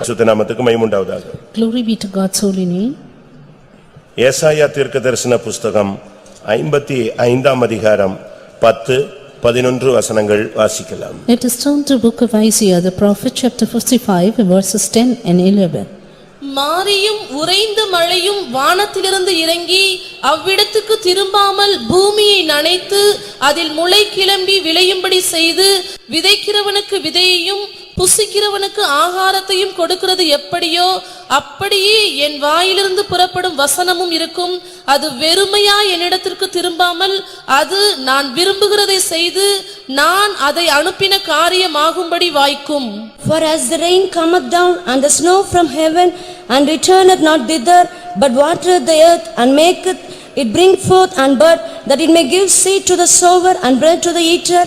பரிசுத்த நாமத்துக்கு மகிமை உண்டாவதாக. Glory be to God's holy name. ஏசாயா தீர்க்கதரிசன புஸ்தகம் 55ஆம் அதிகாரம் 10-11 வசனங்கள் வாசிக்கலாம். Let us turn to book of Isaiah the prophet chapter 55 verses 10 and 11. மாரியும் உறைந்த மழையும் வானத்திலிருந்து இறங்கி அவ்விடத்துக்கு திரும்பாமல் பூமியை நனைத்து அதில் முளை கிளம்பி விளையும்படி செய்து விதைக்கிறவனுக்கு விதையையும் புசிக்கிறவனுக்கு ஆகாரத்தையும் கொடுக்கிறது எப்படியோ அப்படியே என் வாயிலிருந்து புறப்படும் வசனமும் இருக்கும். அது வெறுமையா என்னிடத்திற்கு திரும்பாமல் அது நான் விரும்புகிறதை செய்து நான் அதை அனுப்பின காரியமாகும்படி வாய்க்கும். For as the rain cometh down and the snow from heaven and returneth not thither, but watereth the earth and maketh it bring forth and bud, that it may give seed to the sower and bread to the eater,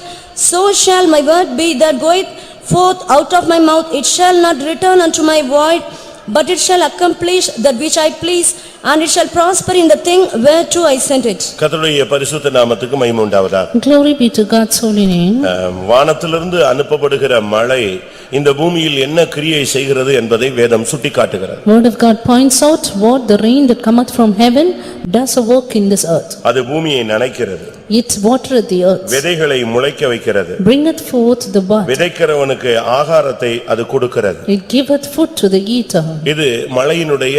so shall my word be that goeth forth out of my mouth. It shall not return unto my void, but it shall accomplish that which I please, and it shall prosper in the thing whereto I sent it. கர்த்தருடைய பரிசுத்த நாமத்துக்கு மகிமை உண்டாவதாக. Glory be to God's holy name. வானத்திலிருந்து அனுப்பப்படுகிற மழை இந்த பூமியில் என்ன கிரியை செய்கிறது என்பதை வேதம் சுட்டிக்காட்டுகிறது. Word of God points out what the rain that cometh from heaven does a work in this earth. அது பூமியை நனைக்கிறது. It watereth the earth. விதைகளை முளைக்க வைக்கிறது. Bringeth forth the bud. விதைக்கிறவனுக்கு ஆகாரத்தை அது கொடுக்கிறது. It giveth food to the eater. இது மழையினுடைய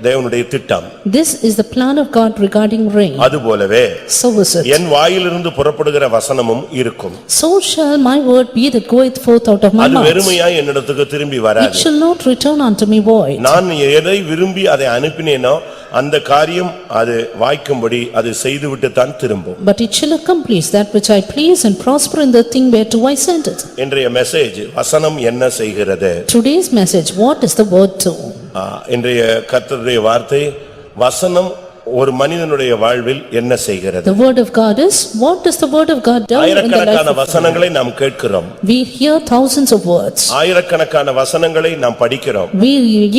தேவனுடைய திட்டம். This is the plan of God regarding rain. அதுபோலவே So is it. என் வாயிலிருந்து புறப்படுகிற வசனமும் இருக்கும். So shall my word be that goeth forth out of my mouth. அது வெறுமையாய் என்னிடத்துக்கு திரும்பி வராது. It shall not return unto me void. நான் எதை விரும்பி அதை அனுப்பினேனோ அந்த காரியம் அது வாய்க்கும்படி அது செய்துவிட்டு தான் திரும்பும். But it shall accomplish that which I please and prosper in the thing whereto I sent it. இன்றைய மெசேஜ் வசனம் என்ன செய்கிறது? Today's message, what is the word to? இன்றைய கர்த்தருடைய வார்த்தை வசனம் ஒரு மனிதனுடைய வாழ்வில் என்ன செய்கிறது? The word of God is, what does the word of God do in the life ஆயிரக்கணக்கான of man? வசனங்களை நாம் கேட்கிறோம். We hear thousands of words. ஆயிரக்கணக்கான வசனங்களை நாம் படிக்கிறோம். We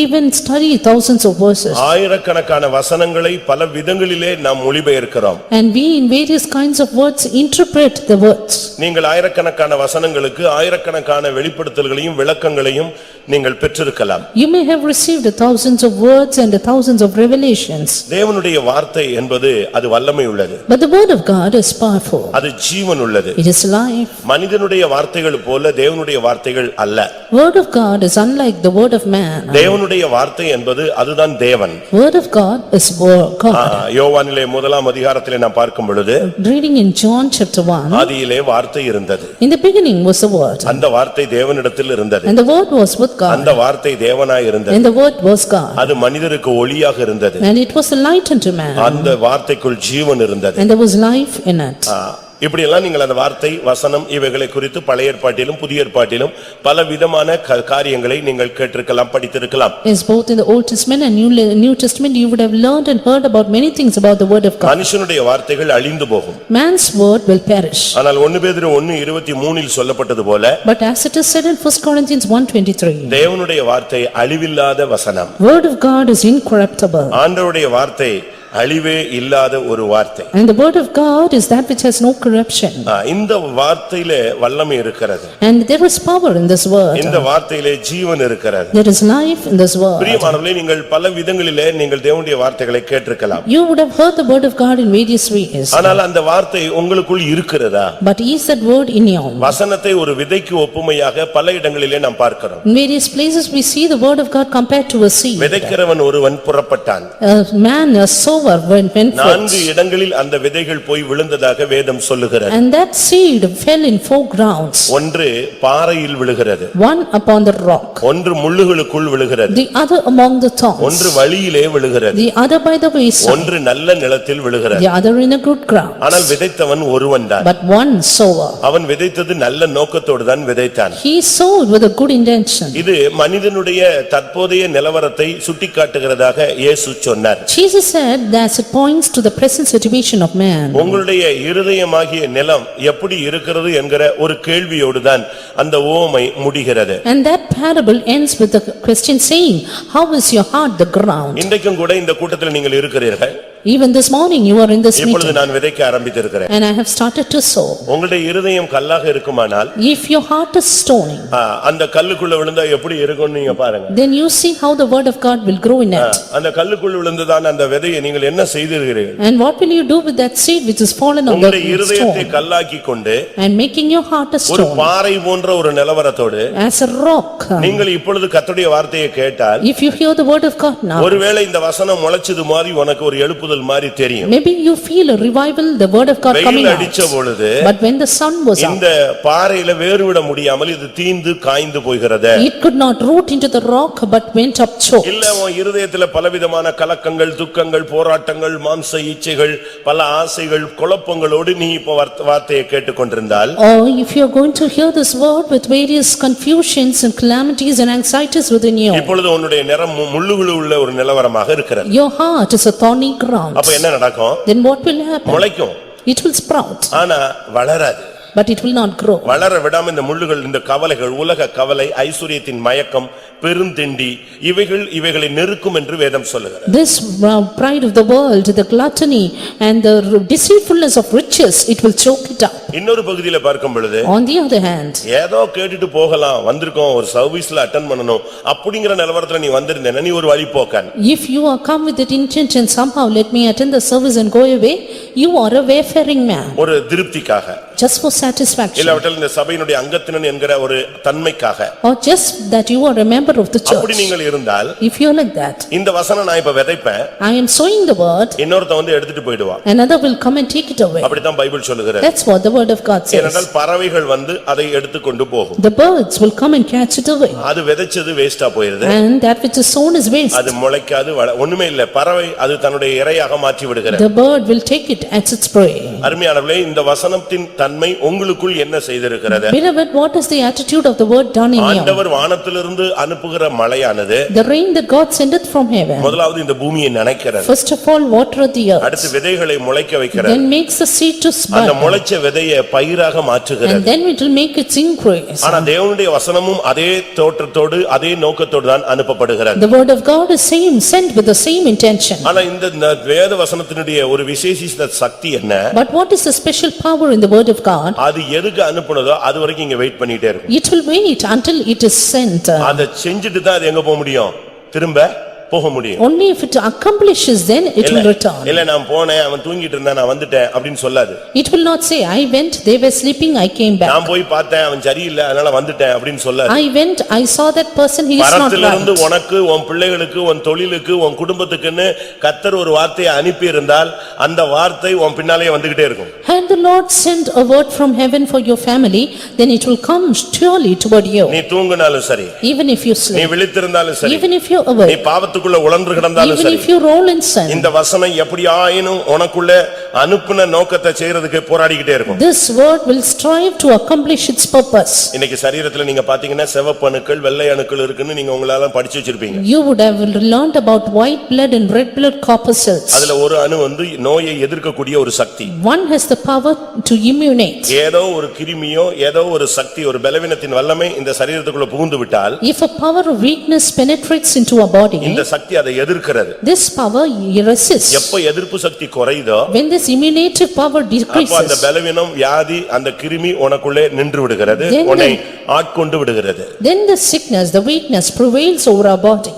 even study thousands of verses. ஆயிரக்கணக்கான வசனங்களை பல விதங்களிலே நாம் மொழிபெயர்க்கிறோம். And we in various kinds of words interpret the words. நீங்கள் ஆயிரக்கணக்கான வசனங்களுக்கு ஆயிரக்கணக்கான வெளிப்படுத்தல்களையும் விளக்கங்களையும் நீங்கள் பெற்றிருக்கலாம். You may have received thousands of words and thousands of revelations. தேவனுடைய வார்த்தை என்பது அது வல்லமை உள்ளது. But the word of God is powerful. அது ஜீவன் உள்ளது. It is life. மனிதனுடைய வார்த்தைகள் போல தேவனுடைய வார்த்தைகள் அல்ல. Word of God is unlike the word of man. தேவனுடைய வார்த்தை என்பது அதுதான் தேவன். Word of God is God. யோவானிலே 1ஆம் அதிகாரத்திலே நாம் பார்க்கும் பொழுது Reading in John chapter 1. ஆதியிலே வார்த்தை இருந்தது. In the beginning was the word. அந்த வார்த்தை தேவனிடத்தில் இருந்தது. And the word was with God. அந்த வார்த்தை தேவனாய் இருந்தது. And the word was God. அது மனிதருக்கு ஒளியாக இருந்தது. And it was a light unto man. அந்த வார்த்தைக்குள் ஜீவன் இருந்தது. And there was life in it. இப்படி எல்லாம் நீங்கள் அந்த வார்த்தை வசனம் இவைகளை குறித்து பழைய ஏற்பாட்டிலும் புதிய ஏற்பாட்டிலும் பல விதமான காரியங்களை நீங்கள் கேட்டிருக்கலாம் படித்திருக்கலாம். Yes, both in the Old Testament and New Testament you would have learned and heard about many things about the word of God. மனுஷனுடைய வார்த்தைகள் அழிந்து போகும். Man's word will perish. ஆனால் 1 பேதுரு 1:23 சொல்லப்பட்டது போல But as it is said in 1 Corinthians 1:23, தேவனுடைய வார்த்தை அழிவில்லாத வசனம். word of God is incorruptible. ஆண்டவருடைய வார்த்தை அழிவே இல்லாத ஒரு வார்த்தை. And the word of God is that which has no corruption. இந்த வார்த்தையிலே வல்லமை இருக்கிறது. And there is power in this word. இந்த வார்த்தையிலே ஜீவன் இருக்கிறது. There is life in this word. பிரியமானவர்களே, நீங்கள் பல விதங்களிலே நீங்கள் தேவனுடைய வார்த்தைகளை கேட்டிருக்கலாம். You would have heard the word of God in various ways. ஆனால் அந்த வார்த்தை உங்களுக்குள் இருக்கிறதா? But is that word in you? வசனத்தை ஒரு விதைக்கு ஒப்புமையாக பல இடங்களிலே நாம் பார்க்கிறோம். In various places we see the word of God compared to a seed. விதைக்கிறவன் ஒருவன் புறப்பட்டான். A man, a sower went forth. 4 இடங்களில் அந்த விதைகள் போய் விழுந்ததாக வேதம் சொல்லுகிறது. And that seed fell in 4 grounds. ஒன்று பாறையில் விழுகிறது. One upon the rock. ஒன்று முள்ளுகளுக்குள் விழுகிறது. The other among the thorns. ஒன்று வழியிலே விழுகிறது. The other by the wayside. ஒன்று நல்ல நிலத்தில் விழுகிறது. The other in a good ground. ஆனால் விதைத்தவன் ஒருவன்தான். But one sower. அவன் விதைத்தது நல்ல நோக்கத்தோடு தான் விதைத்தான். He sowed with a good intention. இது மனிதனுடைய தற்போதைய நிலவரத்தை சுட்டிக்காட்டுகிறதாக இயேசு சொன்னார். Jesus said that it points to the present situation of man. உங்களுடைய இருதயமாகிய நிலம் எப்படி இருக்கிறது என்கிற ஒரு கேள்வியோடு தான் அந்த உவமை முடிகிறது. And that parable ends with the question saying, how is your heart the ground? இன்றைக்கும் கூட இந்த கூட்டத்தில் நீங்கள் இருக்கிறீர்கள். Even this morning you are in this இப்பொழுது meeting நான் விதைக்க ஆரம்பித்திருக்கிறேன். and I have started to sow. உங்களுடைய இருதயம் கல்லாக இருக்குமானால் If your heart is stony, அந்த கல்லுக்குள்ள விழுந்தா எப்படி இருக்கும்னு நீங்க பாருங்க. then you see how the word of God will grow in it. அந்த கல்லுக்குள்ள விழுந்ததான அந்த விதையை நீங்கள் என்ன செய்தீர்கள்? And what will you do with that seed which is fallen on உங்களுடைய the இருதயத்தை stone கல்லாக்கி கொண்டு and making your heart a ஒரு stone பாறை போன்ற ஒரு நிலவரத்தோடு as a rock? நீங்கள் இப்பொழுது கர்த்தருடைய வார்த்தையை கேட்டால் If you hear the word of God now, ஒருவேளை இந்த வசனம் முளைச்சது மாதிரி உனக்கு ஒரு எழுப்புதல் மாதிரி தெரியும். maybe you feel a revival, the word of God coming வெயில் out. அடிச்ச பொழுது But when the sun was out, இந்த பாறையில வேறுவிட முடியாமல் இது தீந்து காய்ந்து போகிறது. it could not root into the rock but went up choked. இல்ல உன் இருதயத்துல பலவிதமான கலக்கங்கள், துக்கங்கள், போராட்டங்கள், மாம்ச இச்சைகள், பல ஆசைகள், குழப்பங்களோடு நீ இப்ப வார்த்தையை கேட்டுக்கொண்டிருந்தால், Or if you are going to hear this word with various confusions and calamities and anxieties within you, இப்பொழுது உன்னுடைய நிறம் முள்ளுகுழு உள்ள ஒரு நிலவரமாக இருக்கிறது. your heart is a thorny ground. அப்ப என்ன நடக்கும்? Then what will happen? முளைக்கும், It will sprout, ஆனா வளராது. but it will not grow. வளர விடாம இந்த முள்ளுகள், இந்த கவலைகள், உலக கவலை, ஐசுரியத்தின் மயக்கம், பெருந்திண்டி, இவைகளை நெருக்கும் என்று வேதம் சொல்லுகிறது. This pride of the world, the gluttony and the deceitfulness of riches, it will choke it up. இன்னொரு பகுதியில பார்க்கும் பொழுது, On the other hand, ஏதோ கேட்டுட்டு போகலாம், வந்திருக்கோம், ஒரு சர்வீஸ்ல அட்டெண்ட் பண்ணனும் அப்படிங்கிற நிலவரத்துல நீ வந்திருந்தேன்னா நீ ஒரு வழிபோக்கன். if you are come with that intention, somehow let me attend the service and go away, you are a wayfaring man, ஒரு திருப்திக்காக, just for satisfaction, இல்லாவிட்டால் இந்த சபையினுடைய அங்கத்தினன் என்கிற ஒரு தன்மைக்காக, or just that you are a member of the அப்படி church. நீங்கள் இருந்தால், If you are like that, இந்த வசனம் நான் இப்ப விதைப்பேன், I am sowing the word, இன்னொருத்த வந்து எடுத்துட்டு போயிடுவான். another will come and take it away. அப்படித்தான் பைபிள் சொல்லுகிறது. That's what the word of God says. ஏனென்றால் பறவைகள் வந்து அதை எடுத்துக்கொண்டு போகும். The birds will come and catch it away, அது விதைச்சது வேஸ்டா போயிருது. and that which is sown is waste. அது முளைக்காது, ஒண்ணுமே இல்ல. பறவை அது தன்னுடைய இரையாக மாற்றி விடுகிறது. The bird will take it as its prey. அருமையானவர்களே, இந்த வசனத்தின் தன்மை உங்களுக்குள் என்ன செய்திருக்கிறது? Beloved, what is the attitude of the word done in you? ஆண்டவர் வானத்திலிருந்து அனுப்புகிற மழையானது The rain that God sendeth from heaven, முதலாவது இந்த பூமியை நனைக்கிறது. first of all watereth the அடுத்து earth, விதைகளை முளைக்க வைக்கிறது. then makes the seed to அந்த spud, முளைச்ச விதையை பயிராக and மாற்றுகிறது. then it will make its increase. ஆனா தேவனுடைய வசனமும் அதே தோற்றத்தோடு அதே நோக்கத்தோடு தான் அனுப்பப்படுகிறது. The word of God is same, sent with the same intention. ஆனா இந்த வேத வசனத்தினுடைய ஒரு விசேஷித்த சக்தி என்ன? But what is the special power in the word of God? அது எதுக்கு அனுப்புனதோ அது வரைக்கும் இங்க வெயிட் பண்ணிட்டே இருக்கும். It will wait until it is sent. அதை செஞ்சுட்டு தான் அது எங்க போக முடியும்? திரும்ப போக முடியும். Only if it accomplishes, then it will return. இல்ல நான் போனேன், அவன் தூங்கிட்டு இருந்தான், நான் வந்துட்டேன் அப்படின்னு சொல்லாது. It will not say, I went, they were sleeping, I came back. நான் போய் பார்த்தேன், அவன் சரியில்லை, அதனால வந்துட்டேன் அப்படின்னு சொல்லாது. I went, I saw that person, he is not பரத்திலிருந்து right. உனக்கு, உன் பிள்ளைகளுக்கு, உன் தொழிலுக்கு, உன் குடும்பத்துக்குன்னு கர்த்தர் ஒரு வார்த்தையை அனுப்பி இருந்தால் அந்த வார்த்தை உன் பின்னாலே வந்துகிட்டே இருக்கும். Had the Lord sent a word from heaven for your family, then it will come surely toward you. நீ தூங்கினாலும் சரி, Even if you நீ sleep, விழித்திருந்தாலும் சரி, even if you நீ awake, பாவத்துக்குள்ள உழன்று கிடந்தாலும் even சரி, if you roll in sin, இந்த வசனம் எப்படியாயினும் உனக்குள்ள அனுப்புன நோக்கத்தை செய்யறதுக்கு போராடிக்கிட்டே இருக்கும். this word will strive to accomplish its purpose. இன்னைக்கு சரீரத்துல நீங்க பாத்தீங்கன்னா சிவப்பு அணுக்கள், வெள்ளை அணுக்கள் இருக்குன்னு நீங்க உங்களால படிச்சு வச்சிருப்பீங்க. You would have learned about white blood and red blood corpuscles. அதுல ஒரு அணு வந்து நோயை எதிர்க்கக்கூடிய ஒரு சக்தி. One has the power to immunate. ஏதோ ஒரு கிருமியோ ஏதோ ஒரு சக்தி, ஒரு பலவீனத்தின் வல்லமை இந்த சரீரத்துக்குள்ள புகுந்து விட்டால், If a power of weakness penetrates into a body, இந்த சக்தி அதை எதிர்க்கிறது. this power resists. எப்ப எதிர்ப்பு சக்தி குறையுதோ When this immunative power அப்ப அந்த decreases, பலவீனம், வியாதி, அந்த கிருமி உனக்குள்ளே நின்று விடுகிறது, Then உன்னை ஆட்கொண்டு விடுகிறது. then the sickness, the weakness prevails over our body.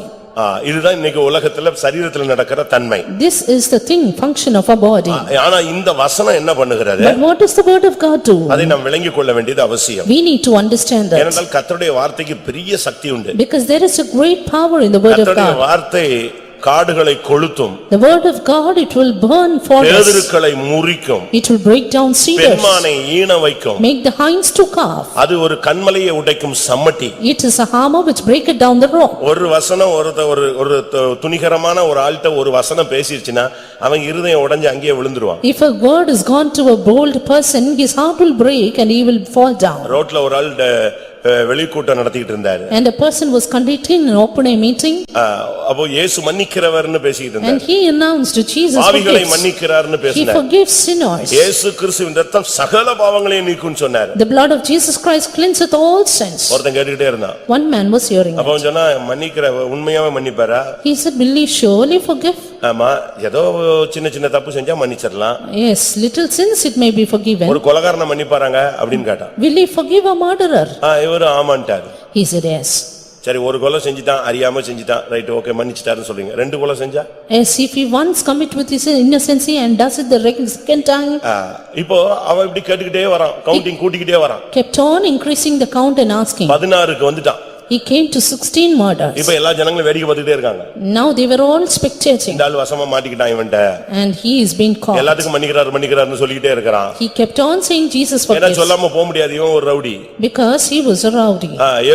இதுதான் இன்னைக்கு உலகத்துல சரீரத்துல நடக்கிற தன்மை. This is the thing, function of our body. ஆனா இந்த வசனம் என்ன பண்ணுகிறது? But what does the word of God do? அதை நாம் விளங்கிக் கொள்ள வேண்டியது அவசியம். We need to understand that. ஏனென்றால் கர்த்தருடைய வார்த்தைக்கு பெரிய சக்தி உண்டு. Because there is a great power in the word of கர்த்தருடைய God. வார்த்தை காடுகளை கொளுத்தும், The word of God, it will burn forests. பேதுருக்களை முறிக்கும், It will break down cedars, பெண்மானை ஈன வைக்கும். make the hinds to calve. அது ஒரு கன்மலையை உடைக்கும் சம்மட்டி. It is a hammer which breaketh down the rock. ஒரு வசனம் ஒரு துணிகரமான ஒரு ஆள்கிட்ட ஒரு வசனம் பேசிருச்சுன்னா அவன் இருதயம் உடைஞ்சு அங்கேயே விழுந்துருவான். If a word is gone to a bold person, his heart will break and he will fall down. ரோட்ல ஒரு ஆள் வெளிக்கூட்டம் நடத்திட்டு இருந்தாரு. And a person was conducting an open air meeting. அப்போ இயேசு மன்னிக்கிறவர்னு பேசிட்டு இருந்தார். And he announced Jesus பாவிகளை forgives. மன்னிக்கிறார்னு He பேசினார். forgives sinners. இயேசு கிறிஸ்துவின் இரத்தம் சகல பாவங்களையும் நீக்கும்னு சொன்னார். The blood of Jesus Christ cleanseth all sins. ஒருத்தன் கேட்டுக்கிட்டே இருந்தான். One man was hearing அப்போ it. சொன்னா மன்னிக்கிற உண்மையாவே மன்னிப்பாரா? He said, will he surely forgive? ஆமா ஏதோ சின்ன சின்ன தப்பு செஞ்சா மன்னிச்சிடலாம். Yes, little sins it may be forgiven. ஒரு கொலைகாரனை மன்னிப்பாராங்க அப்படின்னு கேட்டான். Will he forgive a murderer? இவரு ஆமான்ட்டாரு. He said yes. சரி ஒரு கொலை செஞ்சிட்டான், அறியாம செஞ்சிட்டான், ரைட் ஓகே மன்னிச்சிட்டாருன்னு சொல்றீங்க. ரெண்டு கொலை செஞ்சா? Yes, if he once commit with his innocency and does it the second time. இப்போ அவன் இப்படி கேட்டுக்கிட்டே வரான், கவுண்டிங் கூட்டிக்கிட்டே வரான். Kept on increasing the count and asking. 16க்கு வந்துட்டான். He came to 16 murders. இப்ப எல்லா ஜனங்களும் வேடிக்கை பார்த்துட்டே இருக்காங்க. Now they were all spectating. இந்த ஆள் வசமா மாட்டிக்கிட்டான் இவன்ட்ட. And he is being caught. எல்லாத்துக்கும் மன்னிக்கிறாருன்னு சொல்லிட்டே இருக்கான். He kept on saying Jesus forgives. ஏன்னா சொல்லாம போக முடியாது, இவன் ஒரு rowdy. Because he was a rowdy.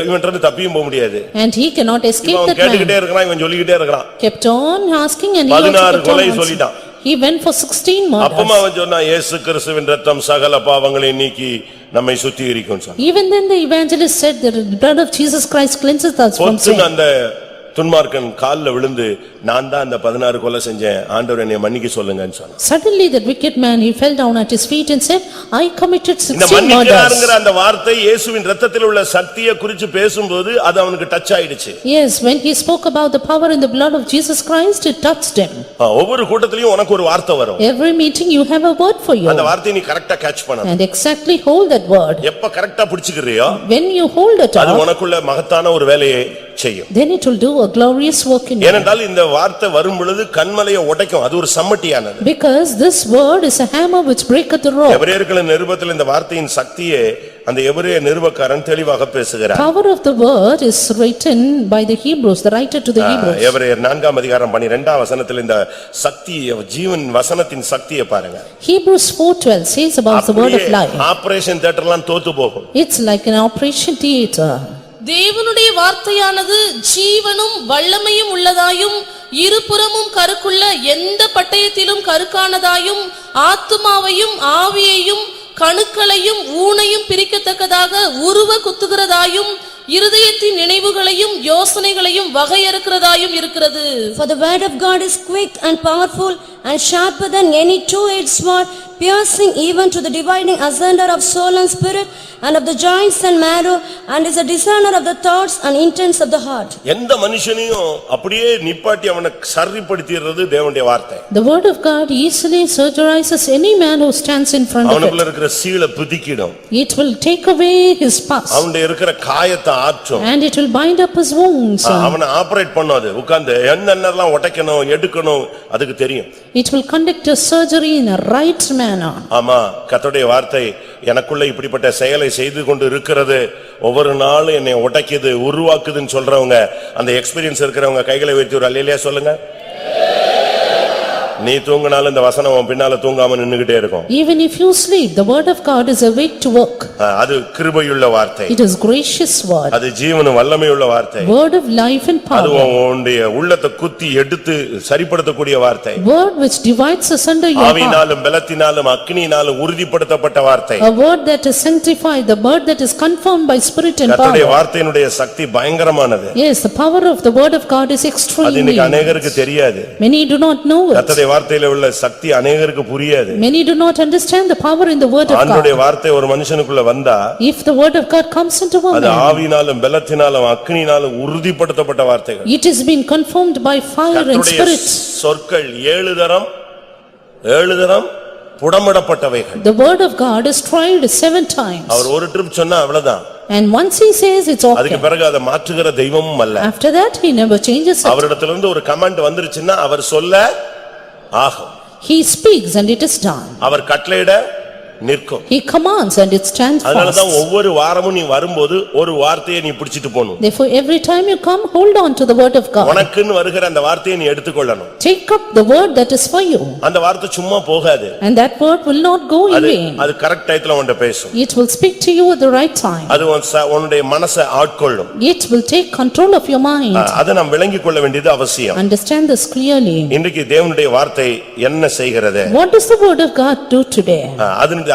இவன்ட்ட இருந்து தப்பியும் போக முடியாது. And he cannot escape that man. கேட்டுக்கிட்டே இருக்கான், இவன் சொல்லிக்கிட்டே இருக்கான். Kept on asking and he 16 கொலை சொல்லிட்டான். He went for 16 murders. அப்பமா அவன் சொன்னா இயேசு கிறிஸ்துவின் இரத்தம் சகல பாவங்களை நீக்கி நம்மை சுத்திகரிக்கும் சொன்னான். Even then the evangelist said that the blood of Jesus Christ cleanses us from sin. அந்த துன்மார்க்கன் கால்ல விழுந்து நான் தான் அந்த 16 கொலை செஞ்சேன், ஆண்டவர் என்னை மன்னிக்க சொல்லுங்கன்னு சொன்னான். Suddenly that wicked man, he fell down at his feet and said, I committed 16 இந்த murders. மன்னிக்கிறாருங்கற அந்த வார்த்தை இயேசுவின் இரத்தத்தில் உள்ள சக்தியை குறித்து பேசும்போது அது அவனுக்கு டச் ஆயிடுச்சு. Yes, when he spoke about the power in the blood of Jesus Christ, it touched him. ஒவ்வொரு கூட்டத்திலயும் உனக்கு ஒரு வார்த்தை வரும். Every meeting you have a word for you. அந்த வார்த்தையை நீ கரெக்ட்டா கேட்ச் பண்ணணும். And exactly hold that word. எப்ப கரெக்ட்டா பிடிச்சுக்கறியோ when you hold it அது உனக்குள்ள மகத்தான ஒரு வேலையை செய்யும். then it will do a glorious work in you. ஏனென்றால் இந்த வார்த்தை வரும் பொழுது கன்மலையை உடைக்கும், அது ஒரு சம்மட்டியானது. Because this word is a hammer which breaketh the rock. எபிரேயர்களின் நிருபத்தில் இந்த வார்த்தையின் சக்தியை அந்த எபிரேய நிருபக்காரன் தெளிவாக பேசுகிறார். Power of the word is written by the Hebrews, the writer to the Hebrews. எபிரேயர் 4 அதிகாரம் 12 வசனத்தில் இந்த சக்தி ஜீவன் வசனத்தின் சக்தியை பாருங்க. Hebrews 4:12 says about the word of life. Operation தியேட்டர்லாம் தோத்து போகும். It's like an operation theater. தேவனுடைய வார்த்தையானது ஜீவனும் வல்லமையும் உள்ளதாயும் இருபுறமும் கருக்குள்ள எந்த பட்டயத்திலும் கருக்கானதாயும் ஆத்துமாவையும் ஆவியையும் கணுக்களையும் ஊனையும் பிரிக்கத்தக்கதாக உருவ குத்துகிறதாயும் இருதயத்தின் நினைவுகளையும் யோசனைகளையும் வகையறுக்கிறதாயும் இருக்கிறது. For the word of God is quick and powerful and sharper than any two-edged sword, piercing even to the dividing asunder of soul and spirit and of the joints and marrow, and is a discerner of the thoughts and intents of the heart. எந்த மனுஷனையும் அப்படியே நிப்பாட்டி அவனை சரிப்படுத்திறது தேவனுடைய வார்த்தை. The word of God easily surgerizes any man who stands in front of அவனுக்குள்ள it. இருக்கிற சீலை பிதிக்கிடும். It will take away his pus. அவனுடைய இருக்கிற காயத்தை ஆற்றும். And it will bind up his wounds. அவனை ஆபரேட் பண்ணாது, உட்கார்ந்து என்னென்னலாம் உடைக்கணும் எடுக்கணும் அதுக்கு தெரியும். It will conduct a surgery in a right manner. ஆமா, கர்த்தருடைய வார்த்தை எனக்குள்ள இப்படிப்பட்ட செயலை செய்து கொண்டு இருக்கிறது, ஒவ்வொரு நாளும் என்னை உடைக்குது உருவாக்குதுன்னு சொல்றவங்க, அந்த எக்ஸ்பீரியன்ஸ் இருக்கிறவங்க கைகளை வைத்து ஒரு அல்லேலூயா சொல்லுங்க. நீ தூங்கினாலும் இந்த வசனம் உன் பின்னால தூங்காம நின்னுகிட்டே இருக்கும். Even if you sleep, the word of God is awake to work. அது கிருபையுள்ள வார்த்தை. It is gracious word. அது ஜீவனும் வல்லமையுள்ள வார்த்தை. Word of life and power. அது உன்னுடைய உள்ளத்தை குத்தி எடுத்து சரிப்படுத்தக்கூடிய வார்த்தை. Word which divides asunder your heart. ஆவியினாலும் பலத்தினாலும் அக்கினியினாலும் உறுதிப்படுத்தப்பட்ட வார்த்தை. A word that is sanctified, the word that is confirmed by spirit and கர்த்தருடைய power. வார்த்தையினுடைய சக்தி பயங்கரமானது. Yes, the power of the word of God is extreme. அது இன்னைக்கு அநேகருக்கு தெரியாது. Many do not know it. கர்த்தருடைய வார்த்தையில உள்ள சக்தி அநேகருக்கு புரியாது. Many do not understand the power in the word of God. ஆண்டவருடைய வார்த்தை ஒரு மனுஷனுக்குள்ள வந்தா, If the word of God comes into one அது man, ஆவியினாலும் பலத்தினாலும் அக்கினியினாலும் உறுதிப்படுத்தப்பட்ட வார்த்தைகள். it has been confirmed by fire and கர்த்தருடைய spirit. சொற்கள் 7 தரம் புடமிடப்பட்டவைகள். The word of God is tried 7 times. அவர் ஒரு ட்ரிப் சொன்னா அவ்வளவுதான். And once he says it's அதுக்கு okay. பிறகு அதை மாற்றுகிற தெய்வமும் அல்ல. After that he never changes it. அவரிடத்திலிருந்து ஒரு கமாண்ட் வந்துருச்சுன்னா அவர் சொல்ல ஆகும். He speaks and it is done. அவர் கட்டளையிட நிற்கும். He commands and it stands அதனாலதான் fast. ஒவ்வொரு வாரமும் நீ வரும்போது ஒரு வார்த்தையை நீ பிடிச்சிட்டு போணும். Therefore every time you come, hold on to the word of God. உனக்குன்னு வருகிற அந்த வார்த்தையை நீ எடுத்துக்கொள்ளணும். Take up the word that is for you. அந்த வார்த்தை சும்மா போகாது. And that word will not go in அது vain. அது கரெக்ட் டைத்துல உன்கிட்ட பேசும். It will speak to you at the right time. அது உன்னுடைய மனசை ஆட்கொள்ளும். It will take control of your mind. அதை நாம் விளங்கிக் கொள்ள வேண்டியது அவசியம். Understand this clearly. இன்றைக்கு தேவனுடைய வார்த்தை என்ன செய்கிறது? What does the word of God do today?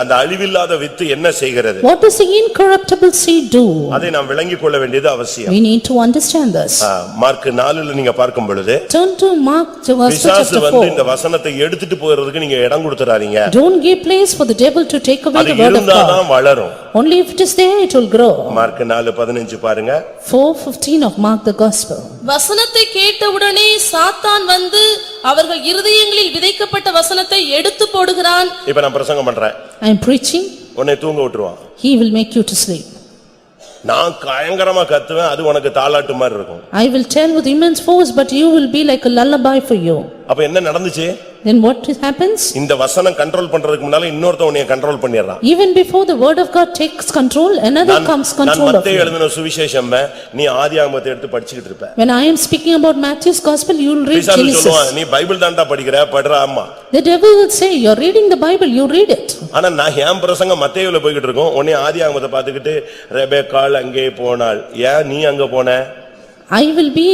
அந்த அழிவில்லாத வித்து என்ன செய்கிறது? What does the incorruptible seed do? அதை நாம் விளங்கிக் கொள்ள வேண்டியது அவசியம். We need to understand this. Mark 4ல நீங்க பார்க்கும் பொழுது, Turn to Mark verse பிசாசு chapter வந்து இந்த 4. வசனத்தை எடுத்துட்டு போறதுக்கு நீங்க இடம் கொடுத்துறாதீங்க. Don't give place for the devil to take away அது the word of இருந்தாதான் God. வளரும். Only if it is there, it will grow. Mark 4:15 பாருங்க. 4:15 of Mark the Gospel. வசனத்தை கேட்டவுடனே சாத்தான் வந்து அவர்கள் இருதயங்களில் விதைக்கப்பட்ட வசனத்தை எடுத்து போடுகிறான். இப்ப நான் பிரசங்கம் பண்றேன். I am preaching. உன்னை தூங்க விட்டுருவான். He will make you to sleep. நான் பயங்கரமா கத்துவேன், அது உனக்கு தாலாட்டு மாதிரி இருக்கும். I will tell with immense force, but you will be like a lullaby for you. அப்ப என்ன நடந்துச்சு? Then what happens? இந்த வசனம் கண்ட்ரோல் பண்றதுக்கு முன்னால இன்னொருத்தன் உன்னை கண்ட்ரோல் பண்ணிடுறான். Even before the word of God takes control, another comes control of மத்தேயு you. எழுதின சுவிசேஷம் நீ ஆதியாகமத்தை எடுத்து படிச்சிட்டு இருப்ப. When I am speaking about Matthew's Gospel, you will read பிசாசு Genesis. சொல்லுவான், நீ பைபிள் தான்டா படிக்கிற, படுறா அம்மா. The devil will say, you are reading the Bible, you read it. ஆனா நான் ஏன் பிரசங்கம் மத்தேயுல போய்கிட்டு இருக்கோம், உன்னை ஆதியாகமத்தை பார்த்துக்கிட்டு ரெபெக்காள் அங்கே போனாள், ஏன் நீ அங்க போன? I will be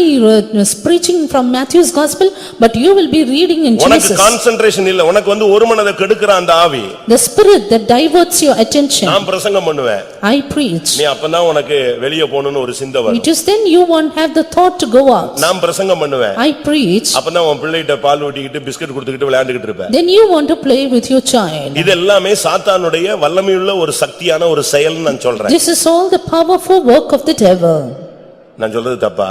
preaching from Matthew's Gospel, but you will be reading in உனக்கு Genesis. கான்சென்ட்ரேஷன் இல்ல, உனக்கு ஒரு மனதை கெடுக்கிற அந்த ஆவி. The spirit that diverts your attention. நான் பிரசங்கம் பண்ணுவேன். I preach. நீ அப்பதான் உனக்கு வெளிய போகணும்னு ஒரு சிந்தை வரும். It is then you won't have the thought to go out. நான் பிரசங்கம் பண்ணுவேன். I preach. அப்பதான் உன் பிள்ளைகிட்ட பால் ஊட்டிக்கிட்டு பிஸ்கட் கொடுத்துக்கிட்டு விளையாண்டுக்கிட்டு இருப்ப. Then you want to play with your child. இது எல்லாமே சாத்தானுடைய வல்லமையுள்ள ஒரு சக்தியான ஒரு செயல்னு நான் சொல்றேன். This is all the powerful work of the devil. நான் சொல்றது தப்பா?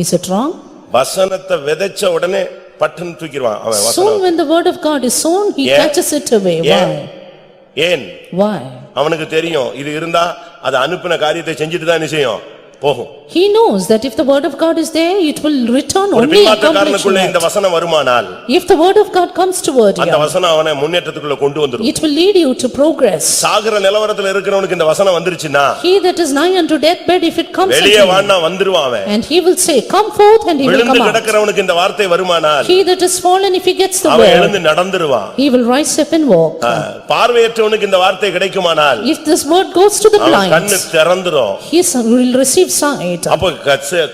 Is it wrong? வசனத்தை விதைச்ச உடனே பட்டுன்னு தூக்கிடுவான் அவன் Soon வசனம். when the word of God is sown, he Yeah. catches it away. ஏன்? Why? ஏன்? Why? அவனுக்கு தெரியும் இது இருந்தா அது அனுப்பின காரியத்தை செஞ்சுட்டு தான் செய்யும் போகும். He knows that if the word of God is there, it will return ஒரு only பின்மாற்றக்காரனுக்குள்ள இந்த accomplishment. வசனம் வருமானால் If the word of God comes toward அந்த you, வசனம் அவனை முன்னேற்றத்துக்குள்ள கொண்டு வந்துரும். it will lead you to progress. சாகர நிலவரத்துல இருக்கிறவனுக்கு இந்த வசனம் வந்துருச்சுன்னா He that is nigh unto deathbed, if it comes unto வெளியே him, வான்னா வந்துருவான் அவன். and he will say, come forth, and he will விழுந்து come out. கிடக்கிறவனுக்கு இந்த வார்த்தை வருமானால் He that is fallen, if he gets the அவன் word, எழுந்து நடந்துருவான். he will rise up and walk. பார்வையற்றவனுக்கு இந்த வார்த்தை கிடைக்குமானால் If this word goes to the அவன் கண்ணு blind, திறந்துரும். he will receive sight. அப்ப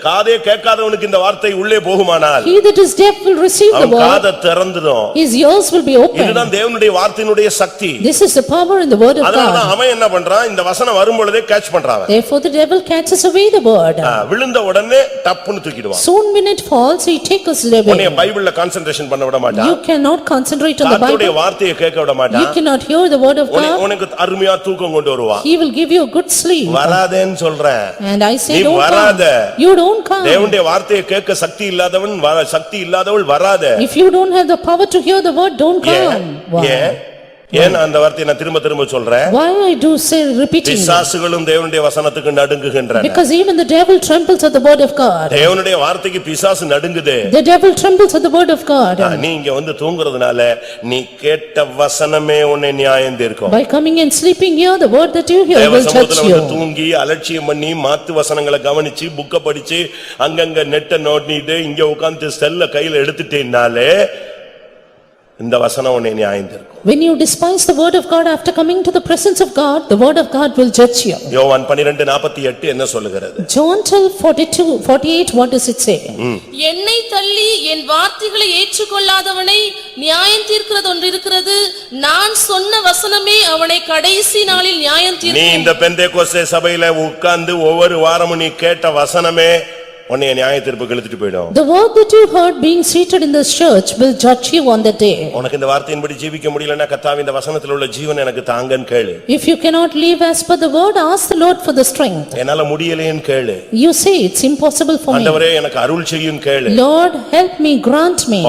காதே கேட்காதவனுக்கு இந்த வார்த்தை உள்ளே போகுமானால் He that is deaf will receive the அவன் word, காதை திறந்துரும். his ears will be open. இதுதான் தேவனுடைய வார்த்தையினுடைய சக்தி. This is the power in the word of அதனாலதான் God. அவன் என்ன பண்றான், இந்த வசனம் வரும் பொழுதே கேட்ச் பண்றான். Therefore the devil catches away the word. விழுந்த உடனே டப்புன்னு தூக்கிடுவான். Soon when it falls, he takes it உன்னை away. பைபிள்ல கான்சென்ட்ரேஷன் பண்ண விட மாட்டான். You cannot concentrate on the கர்த்தருடைய Bible. வார்த்தையை கேட்க விட You மாட்டான். cannot hear the word of God. உனக்கு அருமையா தூக்கம் கொண்டு வருவான். He will give you a good sleep. வராதேன்னு சொல்றேன். And I say, நீ don't வராத. come. You don't come. தேவனுடைய வார்த்தையை கேட்க சக்தி இல்லாதவன் சக்தி இல்லாதவள் வராத. If you don't have the power to hear the word, don't come. Why? ஏன் அந்த வார்த்தையை நான் திரும்ப திரும்ப சொல்றேன்? Why I do say repeating? பிசாசுகளும் தேவனுடைய வசனத்துக்கு நடுங்குகின்றன. Because even the devil trembles at the word of God. தேவனுடைய வார்த்தைக்கு பிசாசு நடுங்குது. The devil trembles at the word of God. நீ இங்க வந்து தூங்குறதுனால நீ கேட்ட வசனமே உன்னை நியாயம் தீர்க்கும். By coming and sleeping here, the word that you hear தேவ will judge சமூகத்துல you. வந்து தூங்கி அலட்சியம் பண்ணி மாத்து வசனங்களை கவனிச்சு புக்க படிச்சு அங்கங்க நெட்ட நோட்டிட்டு இங்க உட்கார்ந்து செல்ல கையில எடுத்துட்டேனாலே இந்த வசனம் உன்னை நியாயம் தீர்க்கும். When you despise the word of God after coming to the presence of God, the word of God will judge you. யோவான் 12:48 என்ன சொல்லுகிறது? John 12:48, what does it say? என்னை தள்ளி என் வார்த்தைகளை ஏற்றுக்கொள்ளாதவனை நியாயம் தீர்க்கிறது ஒன்று இருக்கிறது. நான் சொன்ன வசனமே அவனை கடைசி நாளில் நியாயம் நீ தீர்க்கும். இந்த பெந்தேகோஸ்தே சபையில உட்கார்ந்து ஒவ்வொரு வாரமும் நீ கேட்ட வசனமே உன்னை நியாய தீர்ப்புக்கு இழுத்துட்டு போய்டும். The word that you heard being seated in this church will judge you on that day. உனக்கு இந்த வார்த்தையின்படி ஜீவிக்க முடியலன்னா கர்த்தாவே இந்த வசனத்துல உள்ள ஜீவன் எனக்கு தாங்கன்னு கேளு. If you cannot live as per the word, ask the Lord for the strength. என்னால முடியலையேன்னு கேளு. You say it's impossible for me. ஆண்டவரே எனக்கு அருள் செய்யும் கேளு. Lord, help me, grant me.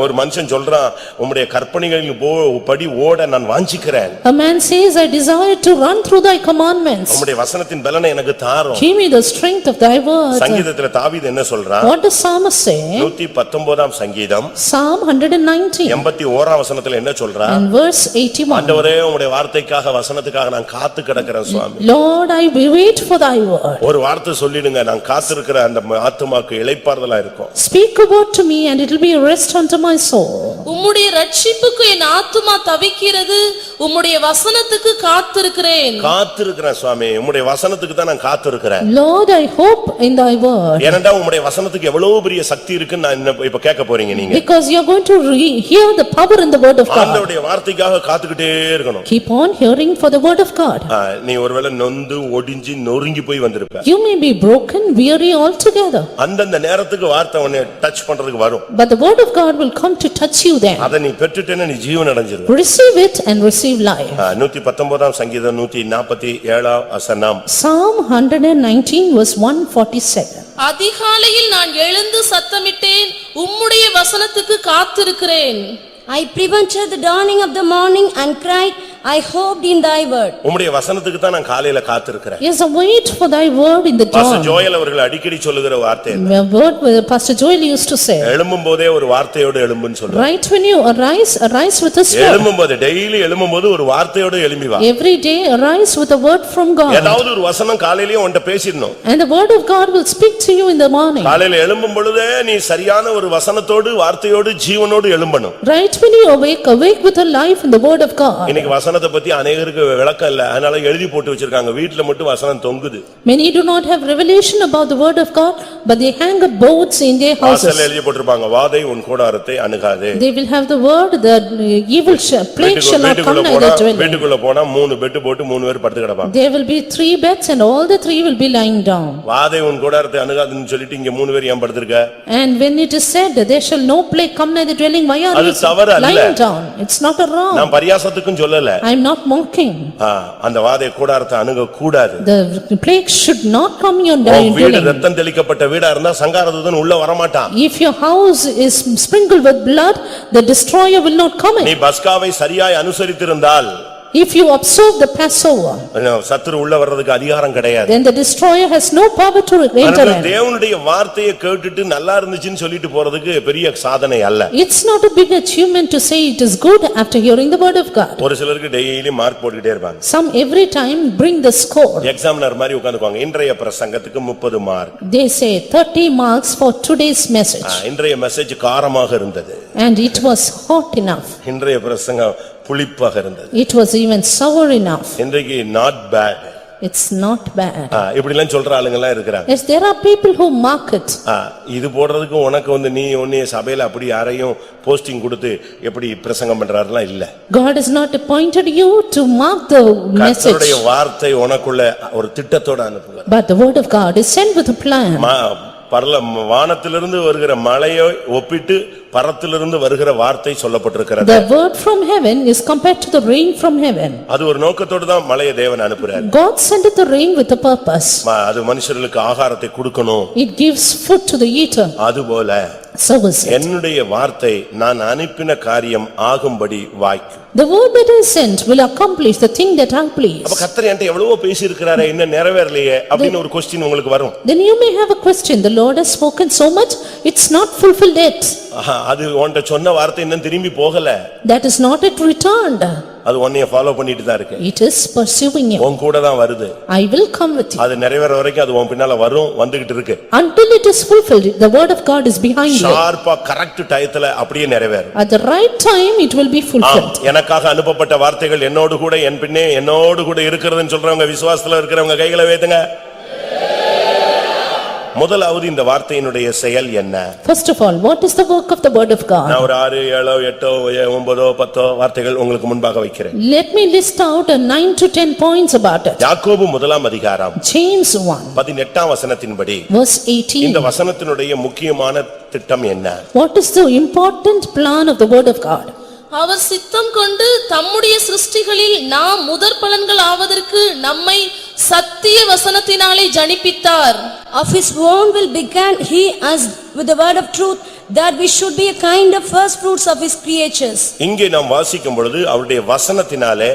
ஒரு மனுஷன் சொல்றான், உம்முடைய கற்பனைகளின் படி ஓட நான் வாஞ்சிக்கிறேன். A man says, I desire to run through thy commandments. உம்முடைய வசனத்தின் பலனை எனக்கு தாரும். Give me the strength of thy word. சங்கீதத்துல தாவீது என்ன சொல்றான்? What does Psalmist say? 119ஆம் சங்கீதம் Psalm 119 81ஆம் வசனத்துல என்ன சொல்றான்? and verse 81. ஆண்டவரே உம்முடைய வார்த்தைக்காக வசனத்துக்காக நான் காத்து கிடக்கிறேன் சுவாமி. Lord, I wait for thy word. ஒரு வார்த்தை சொல்லிடுங்க, நான் காத்திருக்கிற அந்த ஆத்துமாக்கு இளைப்பாறுதலா இருக்கும். Speak a word to me and it will be a rest unto my soul. உம்முடைய ரட்சிப்புக்கு என் ஆத்துமா தவிக்கிறது. உம்முடைய வசனத்துக்கு காத்திருக்கிறேன். காத்திருக்கிறேன் சுவாமி, உம்முடைய வசனத்துக்கு தான் நான் காத்திருக்கிறேன். Lord, I hope in thy word. ஏனென்றால் உம்முடைய வசனத்துக்கு எவ்வளவு பெரிய சக்தி இருக்குன்னு நான் இப்ப கேட்க போறீங்க நீங்க. Because you are going to hear the power in the word of God. ஆண்டவருடைய வார்த்தைக்காக காத்துக்கிட்டே இருக்கணும். Keep on hearing for the word of God. நீ ஒருவேளை நொந்து ஒடிஞ்சி நொறுங்கி போய் வந்திருப்ப. You may be broken, weary altogether. அந்தந்த நேரத்துக்கு வார்த்தை உன்னை டச் பண்றதுக்கு வரும். But the word of God will come to touch you then. அதை நீ பெற்றுட்டேன்னா நீ ஜீவன் அடைஞ்சிருவ. Receive it and receive life. 119 சங்கீதம் 147 வசனம். Psalm 119 verse 147. அதிகாலையில் நான் எழுந்து சத்தமிட்டேன், உம்முடைய வசனத்துக்கு காத்திருக்கிறேன். I prevented the dawning of the morning and cried, I hoped in thy word. உம்முடைய வசனத்துக்கு தான் நான் காலையில காத்திருக்கிறேன். Yes, I wait for thy word in the pastor dawn. Joel அவர்கள் அடிக்கடி சொல்லுகிற வார்த்தை என்ன? The word Pastor Joel used to say. எழும்பும்போதே ஒரு வார்த்தையோடு எழும்புன்னு சொல்றார். Right when you arise with a word. எழும்பும்போது டெய்லி எழும்பும்போது ஒரு வார்த்தையோடு எழும்பி வா. Every day arise with a word from God. ஏதாவது ஒரு வசனம் காலையிலேயே உன்கிட்ட பேசிடணும். And the word of God will speak to you in the morning. காலையில எழும்பும் பொழுதே நீ சரியான ஒரு வசனத்தோடு வார்த்தையோடு ஜீவனோடு எழும்பணும். Right when you awake with a life in the word of God. இன்னைக்கு வசனத்தை பத்தி அநேகருக்கு விளக்கம் இல்ல, அதனால எழுதி போட்டு வச்சிருக்காங்க. வீட்ல மட்டும் வசனம் தொங்குது. Many do not have revelation about the word of God, but they hang up boards in their houses. வாசல்ல எழுதி போட்டிருப்பாங்க, வாதை உன் கூடாரத்தை அணுகாதே. They will have the word that evil plague shall not come near their dwelling. வீட்டுக்குள்ள போனா 3 bed போட்டு 3 பேர் படுத்து கிடப்பாங்க. There will be 3 beds and all the 3 will be lying down. வாதை உன் கூடாரத்தை அணுகாதுன்னு சொல்லிட்டு இங்க 3 பேர் ஏன் படுத்திருக்க? And when it is said that there shall no plague come near the dwelling, why are அது தவறு அல்ல. lying down? It's not a wrong. நான் பரியாசத்துக்கும் சொல்லல. I am not mocking. அந்த வாதை கூடாரத்தை அணுக கூடாது. The plague should not come near your வீடு dwelling. ரத்தம் தெளிக்கப்பட்ட வீடா இருந்தா சங்காரதூதன் உள்ள வர மாட்டான். If your house is sprinkled with blood, the destroyer will not come நீ in. பஸ்காவை சரியாய் அனுசரித்திருந்தால் If you observe the Passover, சத்துரு உள்ள வர்றதுக்கு அதிகாரம் கிடையாது. then the destroyer has no power to enter in. தேவனுடைய வார்த்தையை கேட்டுட்டு நல்லா இருந்துச்சுன்னு சொல்லிட்டு போறதுக்கு பெரிய சாதனை அல்ல. It's not a big achievement to say it is good after hearing the word of God. ஒரு சிலருக்கு டெய்லி மார்க் போட்டுக்கிட்டே இருப்பாங்க. Some every time bring the score. Examiner மாதிரி உட்கார்ந்துக்குவாங்க. இன்றைய பிரசங்கத்துக்கு 30 mark. They say 30 marks for today's message. இன்றைய message காரமாக இருந்தது. And it was hot enough. இன்றைய பிரசங்கம் புளிப்பாக இருந்தது. It was even sour enough. இன்றைக்கு not bad. It's not bad. இப்படி எல்லாம் சொல்ற ஆளுங்க எல்லாம் இருக்காங்க. Yes, there are people who mark it. இது போடுறதுக்கு உனக்கு நீ ஒன்னே சபையில அப்படி யாரையும் போஸ்டிங் கொடுத்து எப்படி பிரசங்கம் பண்றாருலாம் இல்ல. God has not appointed you to mark the message. கர்த்தருடைய வார்த்தை உனக்குள்ள ஒரு திட்டத்தோட அனுப்புகிறார். But the word of God is sent with a plan. வானத்திலிருந்து வருகிற மழையை ஒப்பிட்டு பரத்திலிருந்து வருகிற வார்த்தை சொல்லப்பட்டிருக்கிறது. The word from heaven is compared to the rain from heaven. அது ஒரு நோக்கத்தோட தான் மழையை தேவன் அனுப்புறார். God sendeth the rain with a purpose. அது மனுஷர்களுக்கு ஆகாரத்தை கொடுக்கணும். It gives food to the eater. அதுபோல என்னுடைய வார்த்தை நான் அனுப்பின காரியம் ஆகும்படி வாய்க்கும். The word that is sent will accomplish the thing that I please. அப்ப கர்த்தர் என்கிட்ட எவ்வளவோ பேசி இருக்கிறாரே, இன்னும் நிறைவேறலையே அப்படின்னு ஒரு क्वेश्चन உங்களுக்கு வரும். Then you may have a question. The Lord has spoken so much, it's not fulfilled yet. அது உன்கிட்ட சொன்ன வார்த்தை இன்னும் திரும்பி போகல. That is not yet returned. அது உன்னைய ஃபாலோ பண்ணிட்டு தான் இருக்கு. It is pursuing you. உன் கூட தான் வருது. I will come with you. அது நிறைவேற வரைக்கும் அது உன் பின்னால வரும், வந்துகிட்டு இருக்கு. Until it is fulfilled, the word of God is behind you. ஷார்ப்பா கரெக்ட் டயத்துல அப்படியே நிறைவேறும். At the right time it will be fulfilled. எனக்காக அனுப்பப்பட்ட வார்த்தைகள் என்னோடு கூட என் பின்னே என்னோடு கூட இருக்குதுன்னு சொல்றவங்க, விசுவாசத்துல இருக்கிறவங்க கைகளை வைத்துங்க. முதலாவது இந்த வார்த்தையினுடைய செயல் என்ன? First of all, what is the work of the word of God? நான் ஒரு 6 7 8 9 10 வார்த்தைகள் உங்களுக்கு முன்பாக வைக்கிறேன். Let me list out 9 to 10 points about it. யாக்கோபு முதலாம் அதிகாரம் James 1 18ஆம் வசனத்தின்படி verse 18. இந்த வசனத்தினுடைய முக்கியமான திட்டம் என்ன? What is the important plan of the word of God? அவர் சித்தம் கொண்டு தம்முடைய சிருஷ்டிகளில் நாம் முதற் பலன்கள் ஆவதற்கு நம்மை சத்திய வசனத்தினாலே ஜனிப்பித்தார். Of his own will began he us with the word of truth, that we should be a kind of first fruits of his creatures. இங்கே நாம் வாசிக்கும் பொழுது அவருடைய வசனத்தினாலே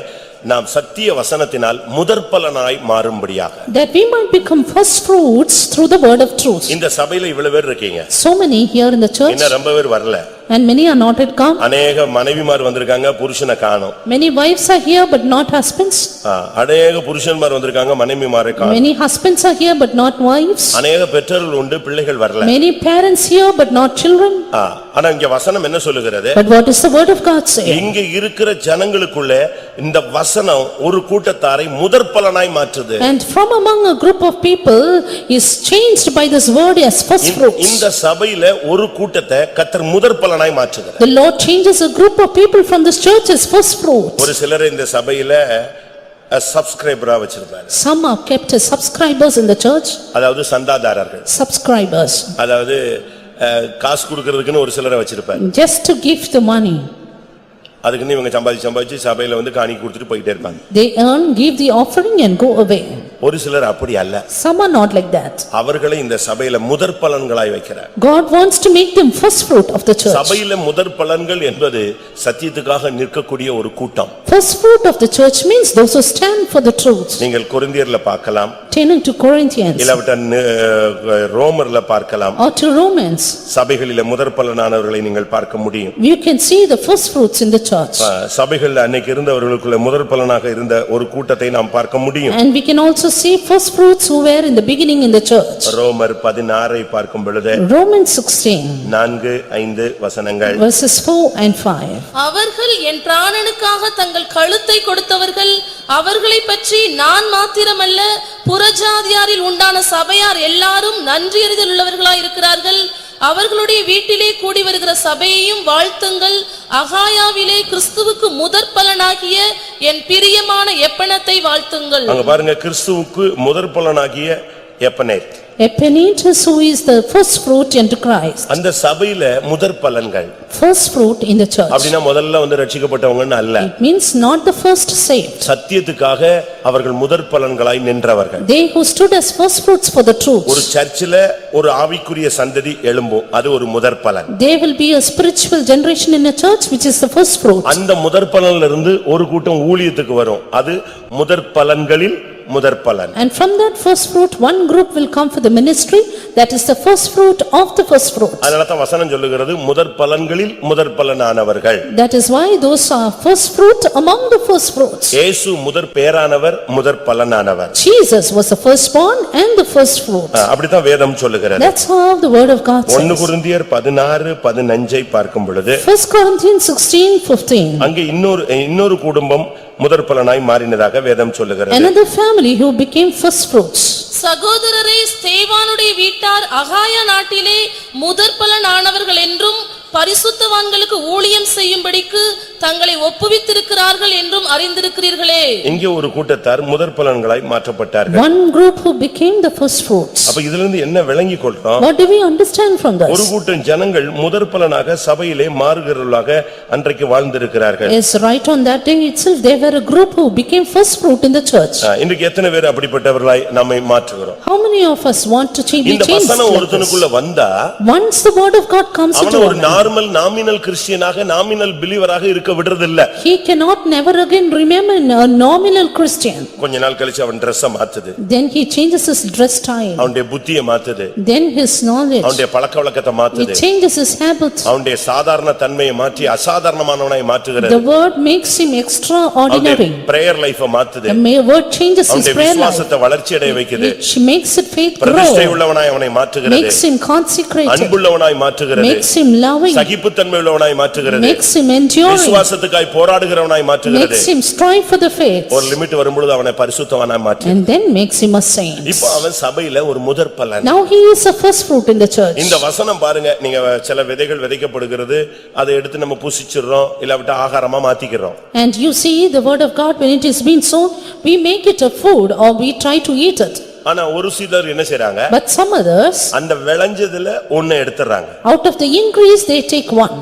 நாம் சத்திய வசனத்தினால் முதற்பலனாய் மாறும்படியாக, that we might become first fruits through the word of truth. இந்த சபையில இவ்வளவு பேர் இருக்கீங்க. So many here in the church. இன்னும் ரொம்ப பேர் வரல. And many are not yet come. அநேக மனைவிமார் வந்திருக்காங்க, புருஷனை காணோம். Many wives are here but not husbands. அநேக புருஷன்மார் வந்திருக்காங்க, மனைவிமாரை காணோம். Many husbands are here but not wives. அநேக பெற்றோர்கள் உண்டு, பிள்ளைகள் வரல. Many parents here but not children. ஆனா இங்க வசனம் என்ன சொல்லுகிறது? But what is the word of God say? இங்க இருக்கிற ஜனங்களுக்குள்ள இந்த வசனம் ஒரு கூட்டத்தாரை முதற்பலனாய் மாற்றுது. And from among a group of people is changed by this word as first fruits. இந்த சபையில ஒரு கூட்டத்தை கர்த்தர் முதற்பலனாய் மாற்றுகிறார். The Lord changes a group of people from this church as first fruits. ஒரு சிலர் இந்த சபையில சப்ஸ்கிரைபரா வச்சிருப்பாரு. Some are kept as subscribers in the church. அதாவது சந்தாதாரர்கள். Subscribers. அதாவது காசு கொடுக்கிறதுக்குன்னு ஒரு சிலரை வச்சிருப்பாரு. Just to give the money. அதுக்குன்னு இவங்க சம்பாதிச்சு சபையில வந்து காணிக்கை கொடுத்துட்டு போயிட்டே இருப்பாங்க. They earn, give the offering and go away. ஒரு சிலர் அப்படி அல்ல. Some are not like that. அவர்களை இந்த சபையில முதற்பலன்களாய் வைக்கிறார். God wants to make them first fruit of the church. சபையில முதற்பலன்கள் என்பது சத்தியத்துக்காக நிற்கக்கூடிய ஒரு கூட்டம். First fruit of the church means those who stand for the truth. நீங்கள் கொரிந்தியர்ல பார்க்கலாம். Turning to Corinthians. இல்லாவிட்ட ரோமர்ல பார்க்கலாம். Or to Romans. சபைகளில முதற்பலனானவர்களை நீங்கள் பார்க்க முடியும். You can see the first fruits in the church. சபைகள்ல அன்னைக்கு இருந்தவர்களுக்குள்ள முதற்பலனாக இருந்த ஒரு கூட்டத்தை நாம் பார்க்க முடியும். And we can also see first fruits who were in the beginning in the church. ரோமர் 16 பார்க்கும் பொழுது Romans 16. 4-5 வசனங்கள். Verses 4 and 5. அவர்கள் என் பிராணனுக்காக தங்கள் கழுத்தை கொடுத்தவர்கள், அவர்களை பற்றி நான் மாத்திரமல்ல புறஜாதியாரில் உண்டான சபையார் எல்லாரும் நன்றியறிதல் உள்ளவர்களாய் இருக்கிறார்கள். அவர்களுடைய வீட்டிலே கூடி வருகிற சபையையும் வாழ்த்துங்கள். அகாயாவிலே கிறிஸ்துவுக்கு முதற்பலனாகிய என் பிரியமான எப்பனத்தை வாழ்த்துங்கள். அங்க பாருங்க, கிறிஸ்துவுக்கு முதற்பலனாகிய எப்பனேத். Epanetus, who is the first fruit into Christ. அந்த சபையில முதற்பலன்கள். First fruit in the church. அப்படினா முதல்ல வந்து ரட்சிக்கப்பட்டவங்கன்னு அல்ல. It means not the first saved. சத்தியத்துக்காக அவர்கள் முதற்பலன்களாய் நின்றவர்கள். They who stood as first fruits for the truth. ஒரு சர்ச்சில ஒரு ஆவிக்குரிய சந்ததி எழும்பும், அது ஒரு முதற்பலன். There will be a spiritual generation in a church which is the first fruit. அந்த முதற்பலன்ல இருந்து ஒரு கூட்டம் ஊழியத்துக்கு வரும், அது முதற்பலன்களில் முதற்பலன். And from that first fruit one group will come for the ministry, that is the first fruit of the first fruit. அதனால தான் வசனம் சொல்லுகிறது முதற்பலன்களில் முதற்பலனானவர்கள். That is why those are first fruit among the first fruits. இயேசு முதற் பேரானவர், முதற்பலனானவர். Jesus was the firstborn and the first fruit. அப்படி தான் வேதம் சொல்லுகிறது. That's how the word of God says. 1 கொரிந்தியர் 16-15 பார்க்கும் பொழுது 1 Corinthians 16:15. அங்கே இன்னொரு குடும்பம் முதற்பலனாய் மாறினதாக வேதம் சொல்லுகிறது. Another family who became first fruits. சகோதரரே, ஸ்தேவானுடைய வீட்டார் அகாயா நாட்டிலே முதற்பலனானவர்கள் என்றும் பரிசுத்தவான்களுக்கு ஊழியம் செய்யும்படிக்கு தங்களை ஒப்புவித்திருக்கிறார்கள் என்றும் அறிந்திருக்கிறீர்களே. இங்கே ஒரு கூட்டத்தார் முதற்பலன்களாய் மாற்றப்பட்டார்கள். One group who became the first fruits. அப்ப இதிலிருந்து என்ன விளங்கிக் கொள்றோம்? What do we understand from this? ஒரு கூட்டம் ஜனங்கள் முதற்பலனாக சபையிலே மாறுகிறவர்களாக அன்றைக்கு வாழ்ந்திருக்கிறார்கள். Yes, right on that day itself there were a group who became first fruit in the church. இன்றைக்கு எத்தனை பேர் அப்படிப்பட்டவர்களாய் நம்மை மாற்றுகிறோம்? How many of us want to change? இந்த வசனம் ஒருத்தனுக்குள்ள வந்தா, once the word of God comes into ஒரு normal nominal கிறிஸ்டியனாக nominal பிலீவராக இருக்க விடுறதில்ல. he cannot never again remain a nominal Christian. கொஞ்ச நாள் கழிச்சு அவன் Dress-ஐ மாத்துது. Then he changes his dress style. அவனுடைய புத்தியை மாத்துது. Then his knowledge. அவனுடைய பழக்கவழக்கத்தை மாத்துது. He changes his habits. அவனுடைய சாதாரண தன்மையை மாற்றி அசாதாரணமானவனாய் மாற்றுகிறது. The word makes him extraordinary. Prayer லைஃபை மாத்துது. The word changes his prayer life. விசுவாசத்தை வளர்ச்சியடைய வைக்குது. Which makes it faith grow. பிரதிஷ்டை உள்ளவனாய் அவனை மாற்றுகிறது. Makes him consecrated. அன்புள்ளவனாய் மாற்றுகிறது. Makes him loving. சகிப்புத்தன்மை உள்ளவனாய் மாற்றுகிறது. Makes him enduring. விசுவாசத்துக்காய் போராடுகிறவனாய் மாற்றுகிறது. Makes him strive for the faith. ஒரு லிமிட் வரும்போது அவனை பரிசுத்தவனாய் மாற்றுகிறது. And then makes him a saint. இப்போ அவன் சபையில ஒரு முதற்பலன். Now he is a first fruit in the church. இந்த வசனம் பாருங்க, நீங்க சில விதைகள் விதைக்கப்படுகிறது, அதை எடுத்து நம்ம புசிச்சிரோம், இல்லாவிட்ட ஆகாரமா மாத்திக்கிறோம். And you see the word of God, when it is being sown, we make it a food or we try to eat it. ஆனா ஒரு சிலர் என்ன செய்றாங்க? But some others, அந்த விளைஞ்சதுல ஒண்ணு எடுத்துறாங்க. out of the increase they take one.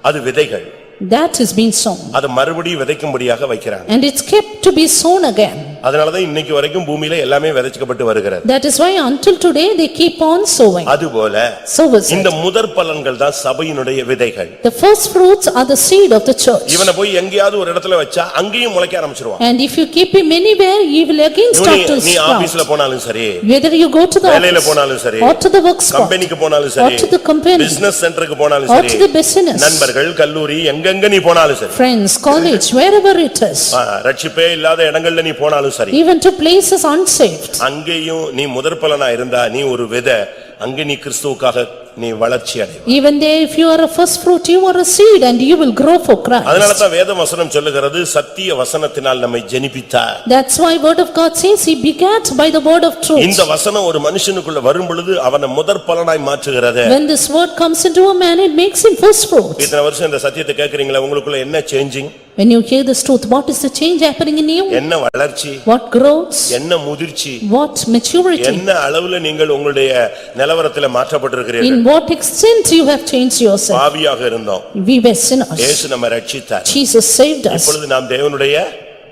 அது விதைகள். That is being sown. அது மறுபடியும் விதைக்கும்படியாக வைக்கிறாங்க. And it's kept to be sown again. அதனாலதான் இன்னைக்கு வரைக்கும் பூமியில எல்லாமே விதைக்கப்பட்டு வருகிறது. That is why until today they keep on sowing. அதுபோல So was it. இந்த முதற் பலன்கள் தான் சபையினுடைய விதைகள். The first fruits are the seed of the church. இவனை போய் எங்கேயாவது ஒரு இடத்துல வச்சா அங்கேயும் முளைக்க ஆரம்பிச்சிருவான். And if you keep him anywhere, he will again start to நீ sprout. ஆபீஸ்ல போனாலும் சரி, Whether you go to the வேலையில office போனாலும் சரி, or to the work spot கம்பெனிக்கு போனாலும் or சரி, to the company பிசினஸ் சென்டருக்கு போனாலும் or சரி, to the business, நண்பர்கள் கல்லூரி எங்கெங்க நீ போனாலும் சரி, friends, college, wherever it is, ரட்சிப்பே இல்லாத இடங்கள்ல நீ போனாலும் சரி, even to places unsaved, அங்கேயும் நீ முதற்பலனா இருந்தா நீ ஒரு விதை, அங்கே நீ கிறிஸ்துவுக்காக நீ வளர்ச்சி அடைவாய். even there if you are a first fruit, you are a seed and you will grow for Christ. அதனால தான் வேத வசனம் சொல்லுகிறது சத்திய வசனத்தினால் நம்மை ஜெனிப்பித்தார். That's why word of God says he begat by the word of truth. இந்த வசனம் ஒரு மனுஷனுக்குள்ள வரும் பொழுது அவனை முதற்பலனாய் மாற்றுகிறது. When this word comes into a man, it makes him first fruit. இத்தனை வருஷம் இந்த சத்தியத்தை கேக்குறீங்களா, உங்களுக்குள்ள என்ன changing? When you hear this truth, what is the change happening in you? என்ன வளர்ச்சி, What growth? என்ன முதிர்ச்சி, What maturity? என்ன அளவுல நீங்கள் உங்களுடைய நிலவரத்துல மாற்றப்பட்டிருக்கிறீர்கள். In what extent you have changed yourself? பாவியாக இருந்தோம், We were sinners. இயேசு நம்மை ரட்சித்தார். Jesus saved us. இப்பொழுது நாம் தேவனுடைய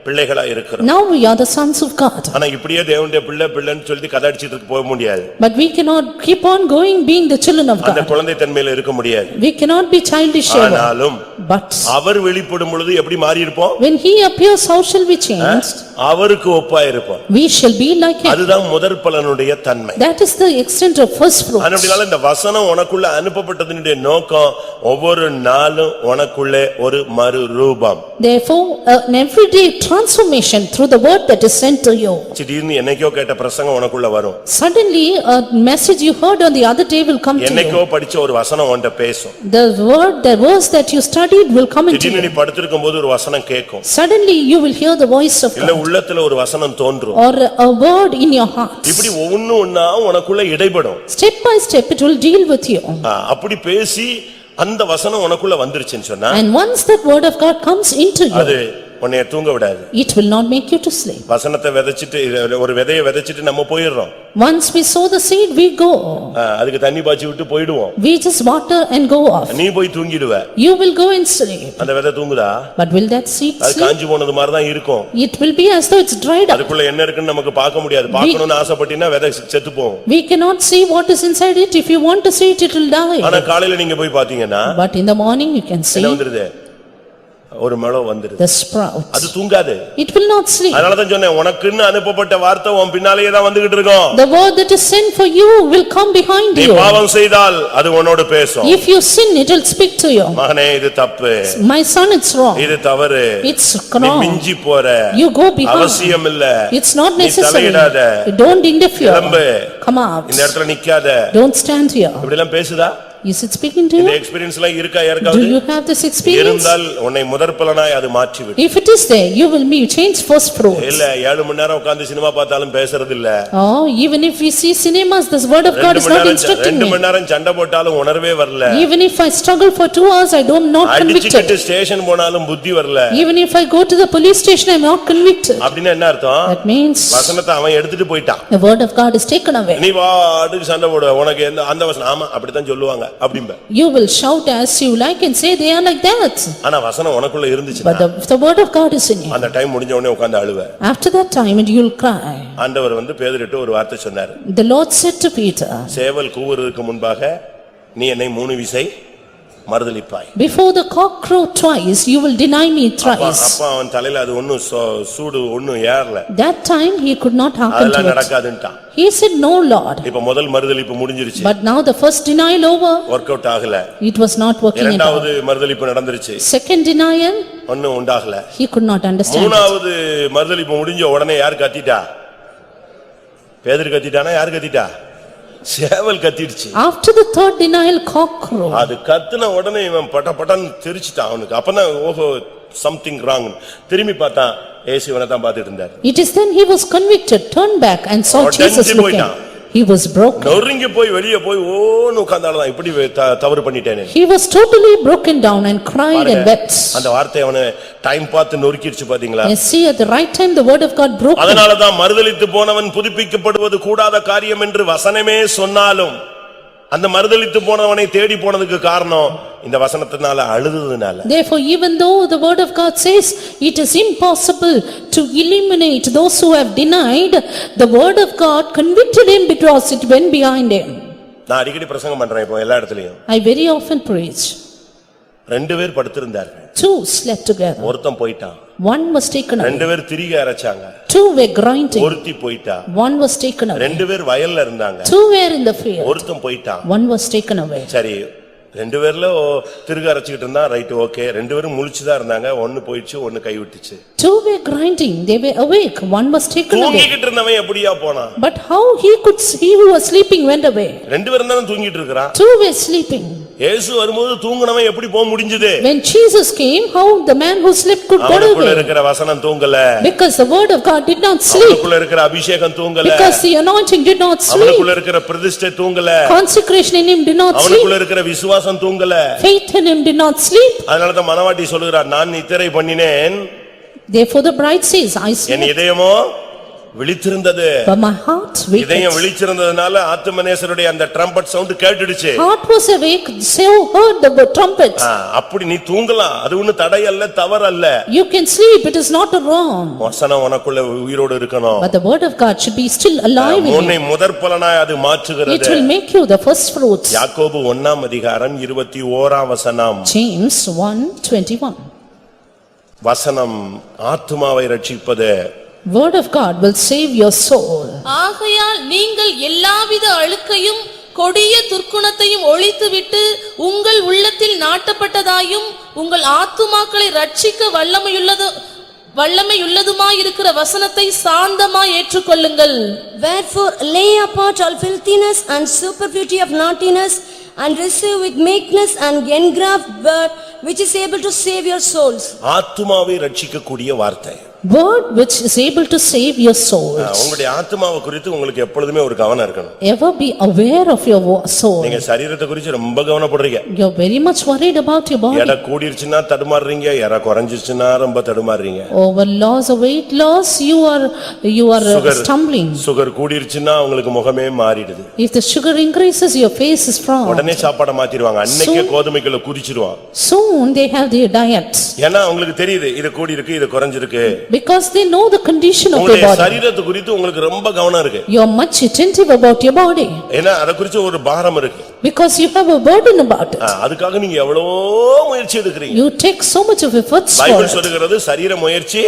பிள்ளைகளா இருக்கிறோம். Now we are the sons of God. ஆனா இப்படியே தேவனுடைய பிள்ளைன்னு சொல்லி கதை அடிச்சிட்டு போக முடியாது. But we cannot keep on going being the children of அந்த God. குழந்தை தன்மையில இருக்க முடியாது. We cannot be childish ever. ஆனாலும் But அவர் வெளிப்படும் பொழுது எப்படி மாறி இருப்போம்? when he appears, how shall we change? அவருக்கு ஒப்பா இருப்போம். We shall be like him. அதுதான் முதற் பலனுடைய தன்மை. That is the extent of first fruit. அதனால இந்த வசனம் உனக்குள்ள அனுப்பப்பட்டதனுடைய நோக்கம் ஒவ்வொரு நாளும் உனக்குள்ளே ஒரு மறுரூபம். Therefore, an everyday transformation through the word that is sent to you. திடீர்னு என்னைக்கோ கேட்ட பிரசங்கம் உனக்குள்ள வரும். Suddenly, a message you heard on the other day will come to என்னைக்கோ you. படிச்ச ஒரு வசனம் உன்கிட்ட பேசும். The word, the verse that you studied will come into திடீர்னு நீ you. படுத்திருக்கும் போது ஒரு வசனம் கேட்கும். Suddenly, you will hear the voice of இல்ல God உள்ளத்துல ஒரு வசனம் தோன்றும். or a word in your heart. இப்படி ஒவ்வொன்னா உனக்குள்ள இடைபடும். Step by step, it will deal with you. அப்படி பேசி அந்த வசனம் உனக்குள்ள வந்துருச்சுன்னு சொன்னா And once that word of God comes into அது you, உன்னைய தூங்க விடாது. it will not make you to sleep. வசனத்தை விதைச்சிட்டு ஒரு விதையை விதைச்சிட்டு நம்ம போயிடுறோம். Once we sow the seed, we go. அதுக்கு தண்ணி பாய்ச்சி விட்டு போயிடுவோம். We just water and go off. நீ போய் தூங்கிடுவ. You will go and sleep. அந்த விதை தூங்குதா? But will that seed அது sleep? காஞ்சு போனது மாதிரி தான் இருக்கும். It will be as though it's dried up. அதுக்குள்ள என்ன இருக்குன்னு நமக்கு பார்க்க முடியாது. பார்க்கணும்னு ஆசைப்பட்டீனா விதை செத்து போகும். We cannot see what is inside it. If you want to see it, it will die. ஆனா காலையில நீங்க போய் பாத்தீங்கன்னா But in the morning, you can see என்ன வந்துருது? ஒரு மழை வந்துருது. the sprout. அது தூங்காது. It will not sleep. அதனால தான் சொன்னேன் உனக்குன்னு அனுப்பப்பட்ட வார்த்தை உன் பின்னாலேயே தான் வந்துகிட்டு இருக்கும். The word that is sent for you will come behind நீ you. பாவம் செய்தால் அது உன்னோடு பேசும். If you sin, it will speak to you. மகனே இது தப்பு, My son, it's wrong. இது தவறு, It's நீ wrong. மிஞ்சி போற, You go behind. அவசியம் இல்ல, It's not நீ necessary. தலையிடாத, Don't interfere. கிளம்பு, Come out. இந்த இடத்துல நிக்காத, Don't stand here. இப்படி எல்லாம் பேசுதா? Is it speaking to இந்த you? எக்ஸ்பீரியன்ஸ் எல்லாம் இருக்கா Do யாருக்காவது? you have this experience? இருந்தால் உன்னை முதற்பலனாய் அது மாற்றி விடும். If it is there, you will be changed first fruits. இல்ல 7 மணி நேரம் உட்கார்ந்து சினிமா பார்த்தாலும் பேசுறது இல்ல. Oh, even if we see cinemas, this word of God is not instructing 2 me. மணி நேரம் சண்டை போட்டாலும் உணர்வே வரல. Even if I struggle for 2 hours, I don't not அடிச்சிட்டு convicted. ஸ்டேஷன் போனாலும் புத்தி வரல. Even if I go to the police station, I am not convicted. அப்படின்னா என்ன அர்த்தம்? That means வசனத்தை அவன் எடுத்துட்டு போயிட்டான். the word of God is taken away. நீ வாடுக்கு சண்டை போடு, உனக்கு அந்த வசனம் ஆமா அப்படித்தான் சொல்லுவாங்க அப்படிம்ப. You will shout as you like and say they are like that. ஆனா வசனம் உனக்குள்ள இருந்துச்சு. But the word of God is in you. அந்த டைம் முடிஞ்ச உடனே உட்கார்ந்து அழுவ. After that time, and you will cry. ஆண்டவர் பேதுருட்ட ஒரு வார்த்தை சொன்னார். The Lord said to Peter, சேவல் கூவுறதுக்கு முன்பாக நீ என்னை 3 விசை மறுதலிப்பாய். Before the cock crow twice, you will deny me thrice. அப்ப அவன் தலையில அது ஒண்ணும் சூடு ஒண்ணும் ஏறல. That time he could not hearken அதெல்லாம் to it. நடக்காதுன்றான். He said, "No, Lord." இப்ப முதல் மறுதலிப்பு முடிஞ்சிருச்சு. But now the first denial over. Work out ஆகல. It was not working at all. இரண்டாவது மறுதலிப்பு நடந்துருச்சு. Second denial. ஒண்ணும் உண்டாகல. He could not understand. மூணாவது மறுதலிப்பு முடிஞ்ச உடனே யார் கத்திட்டா? பேதுரு கத்திட்டானா யார் கத்திட்டா? சேவல் கத்திடுச்சு. After the third denial, cock crow. அது கத்துன உடனே இவன் பட்டன்னு தெரிச்சிட்டான் அவனுக்கு. அப்பதான் ஓஹோ something wrong. திரும்பி பார்த்தான், இயேசு இவனை தான் பார்த்துட்டு இருந்தார். It is then he was convicted, turned back and saw Jesus looking. He was broken. நொறுங்கி போய் வெளியே போய் ஓன்னு உட்கார்ந்தாலதான் இப்படி தவறு பண்ணிட்டேனே. He was totally broken down and cried and wept. அந்த வார்த்தை அவனை டைம் பார்த்து நொறுக்கிடுச்சு பாத்தீங்களா? And see, at the right time the word of God broke him. அதனாலதான் மறுதலித்து போனவன் புதுப்பிக்கப்படுவது கூடாத காரியம் என்று வசனமே சொன்னாலும் அந்த மறுதலித்து போனவனை தேடி போனதுக்கு காரணம் இந்த வசனத்தினால அழுதுனால. Therefore, even though the word of God says it is impossible to eliminate those who have denied, the word of God convicted him because it went behind him. நான் அடிக்கடி பிரசங்கம் பண்றேன் இப்போ எல்லா இடத்துலயும். I very often preach. ரெண்டு பேர் படுத்திருந்தார்கள். Two slept together. ஒருத்தன் போயிட்டான். One was taken away. ரெண்டு பேர் திரிக அரைச்சாங்க. Two were grinding. ஒருத்தி போயிட்டா. One was taken away. ரெண்டு பேர் வயல்ல இருந்தாங்க. Two were in the field. ஒருத்தன் போயிட்டான். One was taken away. சரி, ரெண்டு பேர்ல திருக அரைச்சிட்டு இருந்தா ரைட் ஓகே. ரெண்டு பேரும் முழிச்சுதான் இருந்தாங்க. ஒன்னு போயிடுச்சு, ஒன்னு கை விட்டுச்சு. Two were grinding, they were awake, one was taken away. தூங்கிட்டு இருந்தவன் எப்படியா போனான்? But how he who was sleeping went away? ரெண்டு பேரும் தான் தூங்கிட்டு இருக்கறான். Two were sleeping. இயேசு வரும்போது தூங்குனவன் எப்படி போக முடிஞ்சது? When Jesus came, how the man who slept could go அவனுக்குள்ள away? இருக்கிற வசனம் தூங்கல. Because the word of God did not sleep. அவனுக்குள்ள இருக்கிற அபிஷேகம் தூங்கல. Because the anointing did not sleep. அவனுக்குள்ள இருக்கிற பிரதிஷ்டை தூங்கல. Consecration in him did not sleep. அவனுக்குள்ள இருக்கிற விசுவாசம் தூங்கல. Faith in him did not sleep. அதனால தான் மனவாட்டி சொல்கிறார், நான் நித்திரை பண்ணினேன். Therefore the bride says, I N slept, இதயமோ விழித்திருந்தது. but my heart இதயம் waked. விழிச்சிருந்ததனால ஆத்துமனேசருடைய அந்த ட்ரம்பட் சவுண்ட் கேட்டுடுச்சு. Heart was awake, so heard the trumpet. அப்படி நீ தூங்கலாம், அது ஒண்ணு தடையல்ல, தவறல்ல. You can sleep, it is not wrong. வசனம் உனக்குள்ள உயிரோடு இருக்கணும். But the word of God should be still alive in உன்னை you. முதற்பலனாய் அது It மாற்றுகிறது. will make you the first fruits. யாக்கோபு 1 அதிகாரம் 21 வசனம். James 1:21. வசனம் ஆத்துமாவை ரட்சிப்பது. Word of God will save your soul. ஆகையால் நீங்கள் எல்லாவித அழுக்கையும் கொடிய துர்க்குணத்தையும் ஒழித்துவிட்டு உங்கள் உள்ளத்தில் நாட்டப்பட்டதாயும் உங்கள் ஆத்துமாக்களை ரட்சிக்க வல்லமையுள்ளதுமாயிருக்கிற வசனத்தை சாந்தமாய் ஏற்றுக்கொள்ளுங்கள். Wherefore lay apart all filthiness and superfluity of naughtiness, and receive with meekness and engraft word which is able to save your souls. ஆத்துமாவை ரட்சிக்கக்கூடிய வார்த்தை. Word which is able to save your souls. உங்களுடைய ஆத்துமாவை குறித்து உங்களுக்கு எப்பொழுதுமே ஒரு கவனம் இருக்கணும். Ever be aware of your soul. நீங்க சரீரத்தை குறித்து ரொம்ப கவனப்படுறீங்க. You are very much worried about your body. எடை கூடிருச்சுன்னா தடுமாறுறீங்க, எடை குறைஞ்சிருச்சுன்னா ரொம்ப தடுமாறுறீங்க. Over loss or weight loss, you are stumbling. Sugar கூடிருச்சுன்னா உங்களுக்கு முகமே மாறிடுது. If the sugar increases, your face is frowned. உடனே சாப்பாடை மாத்திடுவாங்க. அன்னைக்கே கோதுமைக்குள்ள குதிச்சிடுவாங்க. Soon they have their diets. ஏன்னா உங்களுக்கு தெரியுது இது கூடி இருக்கு, இது குறைஞ்சிருக்கு. Because they know the condition of your உங்களுடைய body. சரீரத்தை குறித்து உங்களுக்கு ரொம்ப கவனம் இருக்கு. You are much attentive about your body. ஏன்னா அத குறித்து ஒரு பாரம் இருக்கு. Because you have a burden about it. அதுக்காக நீங்க எவ்வளவோ முயற்சி எடுக்கிறீங்க. You take so much of efforts for Bible it. சொல்லுகிறது சரீர முயற்சி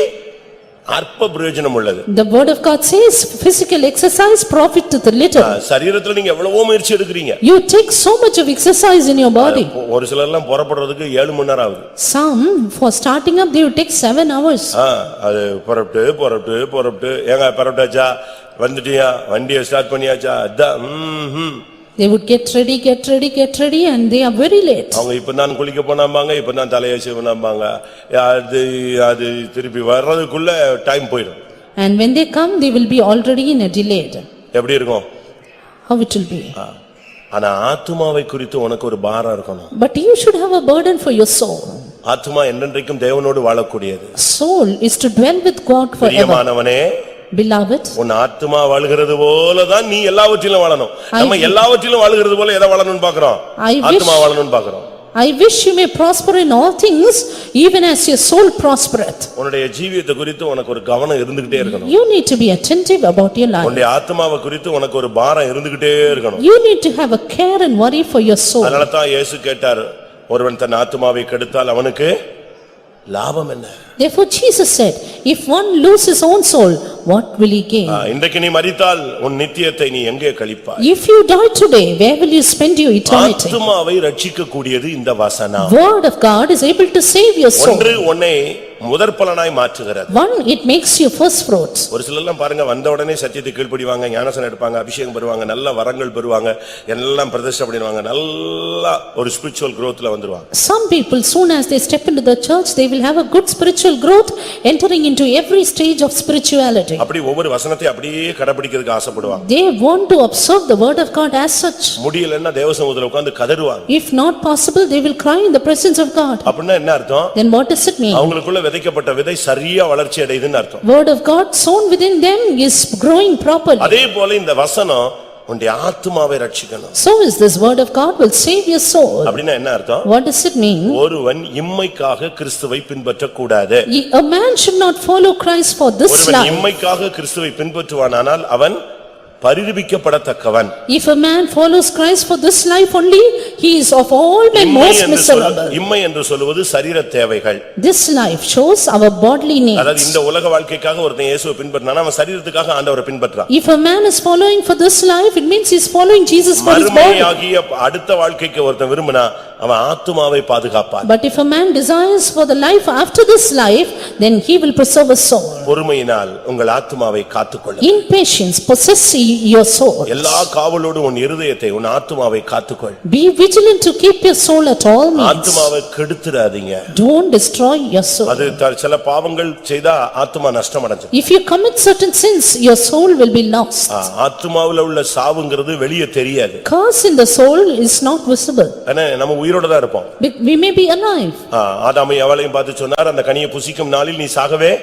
அற்ப பிரயோஜனம் உள்ளது. The word of God says physical exercise profit to the little. சரீரத்துல நீங்க எவ்வளவோ முயற்சி எடுக்கிறீங்க. You take so much of exercise in your body. ஒரு சிலர் எல்லாம் புறப்படுறதுக்கு 7 மணி நேரம் ஆகுது. Some for starting up they will take 7 hours. அது புறப்பட்டு ஏங்க புறப்பட்டாச்சா, வந்துட்டியா, வண்டியை ஸ்டார்ட் பண்ணியாச்சா, அதான் They would get ready and they are very late. அவங்க இப்பதான் குளிக்க போனாம்பாங்க, இப்பதான் தலையை சிவனாம்பாங்க. அது திருப்பி வர்றதுக்குள்ள டைம் போயிடும். And when they come, they will be already in a delayed. எப்படி இருக்கும்? How it will be? ஆனா ஆத்துமாவை குறித்து உனக்கு ஒரு பாரம் இருக்கணும். But you should have a burden for your soul. ஆத்துமா என்றென்றைக்கும் தேவனோடு வாழக்கூடியது. Soul is to dwell with God forever. பிரியமானவனே, Beloved, உன் ஆத்துமா வாழ்கிறது போலதான் நீ எல்லாவற்றிலும் வாழணும். நம்ம எல்லாவற்றிலும் வாழ்கிறது போல எதை வாழணும்னு பாக்குறோம்? ஆத்துமா வாழணும்னு பாக்குறோம். I wish you may prosper in all things, even as your soul prospereth. உன்னுடைய ஜீவியத்தை குறித்து உனக்கு ஒரு கவனம் இருந்துகிட்டே இருக்கணும். You need to be attentive about your life. உன்னுடைய ஆத்துமாவை குறித்து உனக்கு ஒரு பாரம் இருந்துகிட்டே இருக்கணும். You need to have a care and worry for your soul. அதனால தான் இயேசு கேட்டார், ஒருவன் தன் ஆத்துமாவை கெடுத்தால் அவனுக்கு லாபம் என்ன? Therefore Jesus said, if one lose his own soul, what will he gain? இன்றைக்கு நீ மரித்தால் உன் நித்தியத்தை நீ எங்கே கழிப்பாய்? If you die today, where will you spend your eternity? ஆத்துமாவை ரட்சிக்க கூடியது இந்த வசனம். Word of God is able to save your soul. ஒன்று உன்னை முதற்பலனாய் மாற்றுகிறது. One, it makes you first fruits. ஒரு சிலர்லாம் பாருங்க, வந்த உடனே சத்தியத்தை கீழ்ப்படிவாங்க, ஞானஸ்நானம் எடுப்பாங்க, அபிஷேகம் பெறுவாங்க, நல்ல வரங்கள் பெறுவாங்க, எல்லாம் பிரதிஷ்டை பண்ணிடுவாங்க, நல்லா ஒரு ஸ்பிரிச்சுவல் growthல வந்துருவாங்க. Some people, soon as they step into the church, they will have a good spiritual growth, entering into every stage of spirituality. அப்படி ஒவ்வொரு வசனத்தை அப்படியே கடைபிடிக்கிறதுக்கு ஆசைப்படுவாங்க. They want to observe the word of God as such. முடியலன்னா தேவசமூகத்துல உட்கார்ந்து கதறுவாங்க. If not possible, they will cry in the presence of God. அப்படின்னா என்ன அர்த்தம்? Then what does it mean? அவங்களுக்குள்ள விதைக்கப்பட்ட விதை சரியா வளர்ச்சி அடையுதுன்னு அர்த்தம். Word of God sown within them is growing properly. அதே போல இந்த வசனம் உன்னுடைய ஆத்துமாவை ரட்சிக்கணும். So is this word of God will save your soul. அப்படின்னா என்ன அர்த்தம்? What does it mean? ஒருவன் இம்மைக்காக கிறிஸ்துவை பின்பற்றக் கூடாது. A man should not follow Christ for this ஒருவன் life. இம்மைக்காக கிறிஸ்துவை பின்பற்றுவானானால் அவன் பரிதபிக்கப்படத்தக்கவன். If a man follows Christ for this life only, he is of all men most miserable. இம்மை என்று சொல்வது சரீர தேவைகள். This life shows our bodily needs. அதாவது இந்த உலக வாழ்க்கைக்காக ஒருத்தன் இயேசுவை பின்பற்றினானா அவன் சரீரத்துக்காக ஆண்டவரை பின்பற்றான். If a man is following for this life, it means he is following Jesus for his body. மறுமையாகிய அடுத்த வாழ்க்கைக்கு ஒருத்தன் விரும்பினா அவன் ஆத்துமாவை பாதுகாப்பான். But if a man desires for the life after this life, then he will preserve his soul. பொறுமையினால் உங்கள் ஆத்துமாவை காத்துக்கொள்ளுங்கள். In patience possess your soul. எல்லா காவலோடு உன் இருதயத்தை உன் ஆத்துமாவை காத்துக்கொள். Be vigilant to keep your soul at all means. ஆத்துமாவை கெடுத்துறாதீங்க. Don't destroy your soul. அது சில பாவங்கள் செய்தா ஆத்துமா நஷ்டமடைஞ்சு. If you commit certain sins, your soul will be lost. ஆத்துமாவுல உள்ள சாவுங்கிறது வெளியே தெரியாது. Curse in the soul is not visible. ஆனா நம்ம உயிரோட தான் இருப்போம். We may be alive. ஆதாமையும் ஏவாளையும் பார்த்து சொன்னார், அந்த கனியை புசிக்கும் நாளில் நீ சாகவே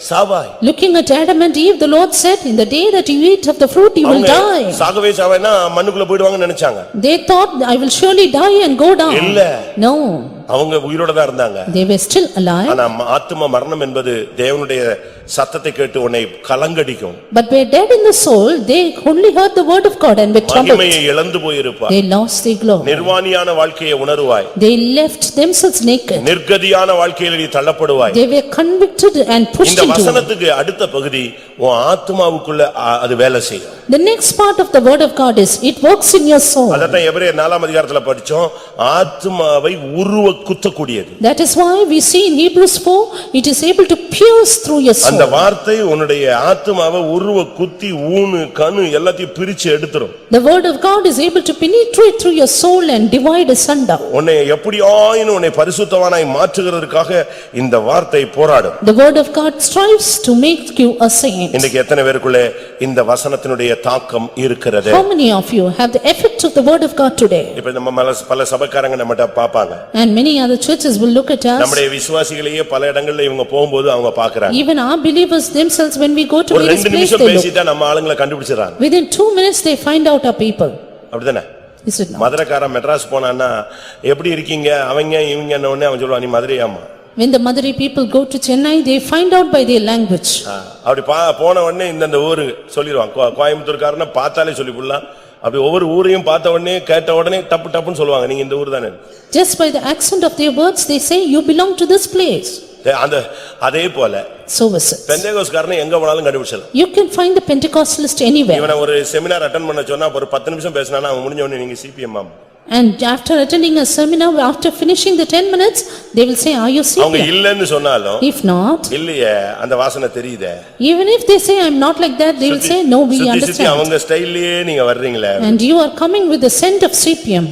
சாவாய். Looking at Adam and Eve, the Lord said, in the day that you eat of the fruit, you will die. சாகவே சாவாய்னா மண்ணுக்குள்ள போய்டுவாங்கன்னு நினைச்சாங்க. They thought, I will surely die and go down. இல்ல. No. அவங்க உயிரோட தான் இருந்தாங்க. They were still alive. ஆனா ஆத்தும மரணம் என்பது தேவனுடைய சத்தத்தை கேட்டு உன்னை கலங்கடிக்கும். But they dead in the soul, they only heard the word of God and were troubled. மகிமையை இழந்து போயிருப்பாய். They lost their glory. நிர்வாணியான வாழ்க்கையை உணருவாய். They left themselves naked. நிர்கதியான வாழ்க்கையில் நீ தள்ளப்படுவாய். They were convicted and pushed இந்த into. வசனத்துக்கு அடுத்த பகுதி உன் ஆத்துமாவுக்குள்ள அது வேலை செய்யும். The next part of the word of God is, it works in your soul. அதத்தான் எபிரேயர் 4ஆம் அதிகாரத்துல படிச்சோம், ஆத்துமாவை உருவ குத்தக்கூடியது. That is why we see in Hebrews 4, it is able to pierce through your soul. அந்த வார்த்தை உன்னுடைய ஆத்துமாவை உருவ குத்தி ஊனு கணு எல்லாத்தையும் பிரிச்சு எடுத்துரும். The word of God is able to penetrate through your soul and divide asunder. உன்னை எப்படியாயினும் உன்னை பரிசுத்தவானாய் மாற்றுகிறதற்காக இந்த வார்த்தை போராடும். The word of God strives to make you a saint. இன்னைக்கு எத்தனை பேருக்குள்ள இந்த வசனத்தினுடைய தாக்கம் இருக்கிறது? How many of you have the effect of the word of God today? இப்ப நம்ம பல சபைக்காரங்க நம்மட்ட பாப்பாங்க. And many other churches will look at us. நம்முடைய விசுவாசிகளையே பல இடங்கள்ல இவங்க போகும்போது அவங்க பாக்குறாங்க. Even our believers themselves, when we go to ஒரு various 2 places, நிமிஷம் they look. பேசிட்டா நம்ம ஆளுங்களை கண்டுபிடிச்சிடறாங்க. Within 2 minutes, they find out our people. அப்படிதானே? Is it not? மதுரைக்காரன் மெட்ராஸ் போனான்னா எப்படி இருக்கீங்க அவங்க இவங்க உடனே அவன் சொல்லுவான், நீ மதுரையாமா. When the Maduri people go to Chennai, they find out by their language. அப்படி போன உடனே இந்த ஊரு சொல்லிடுவான். கோயம்புத்தூர்காரனை பார்த்தாலே சொல்லிவிடலாம். அப்படி ஒவ்வொரு ஊரையும் பார்த்த உடனே கேட்ட உடனே டப்பு டப்புன்னு சொல்லுவாங்க, நீங்க இந்த ஊர் தானே. Just by the accent of their words, they say, you belong to this place. அதே போல So is it. பெந்தேகோஸ்காரனை எங்க போனாலும் கண்டுபிடிச்சலாம். You can find the Pentecostalist anywhere. இவனை ஒரு செமினார் அட்டெண்ட் பண்ண சொன்னா ஒரு 10 நிமிஷம் பேசினானா அவன் முடிஞ்ச உடனே நீங்க சிபிஎம் ஆமா. And after attending a seminar, after finishing the 10 minutes, they will say, are you அவங்க CPM? இல்லன்னு சொன்னாலும் If not, இல்லையே அந்த வாசனை தெரியுதே. even if they say, I'm not like that, they will say, no, we சுத்தி understand. அவங்க ஸ்டைல்லயே நீங்க வர்றீங்களே. And you are coming with the scent of CPM.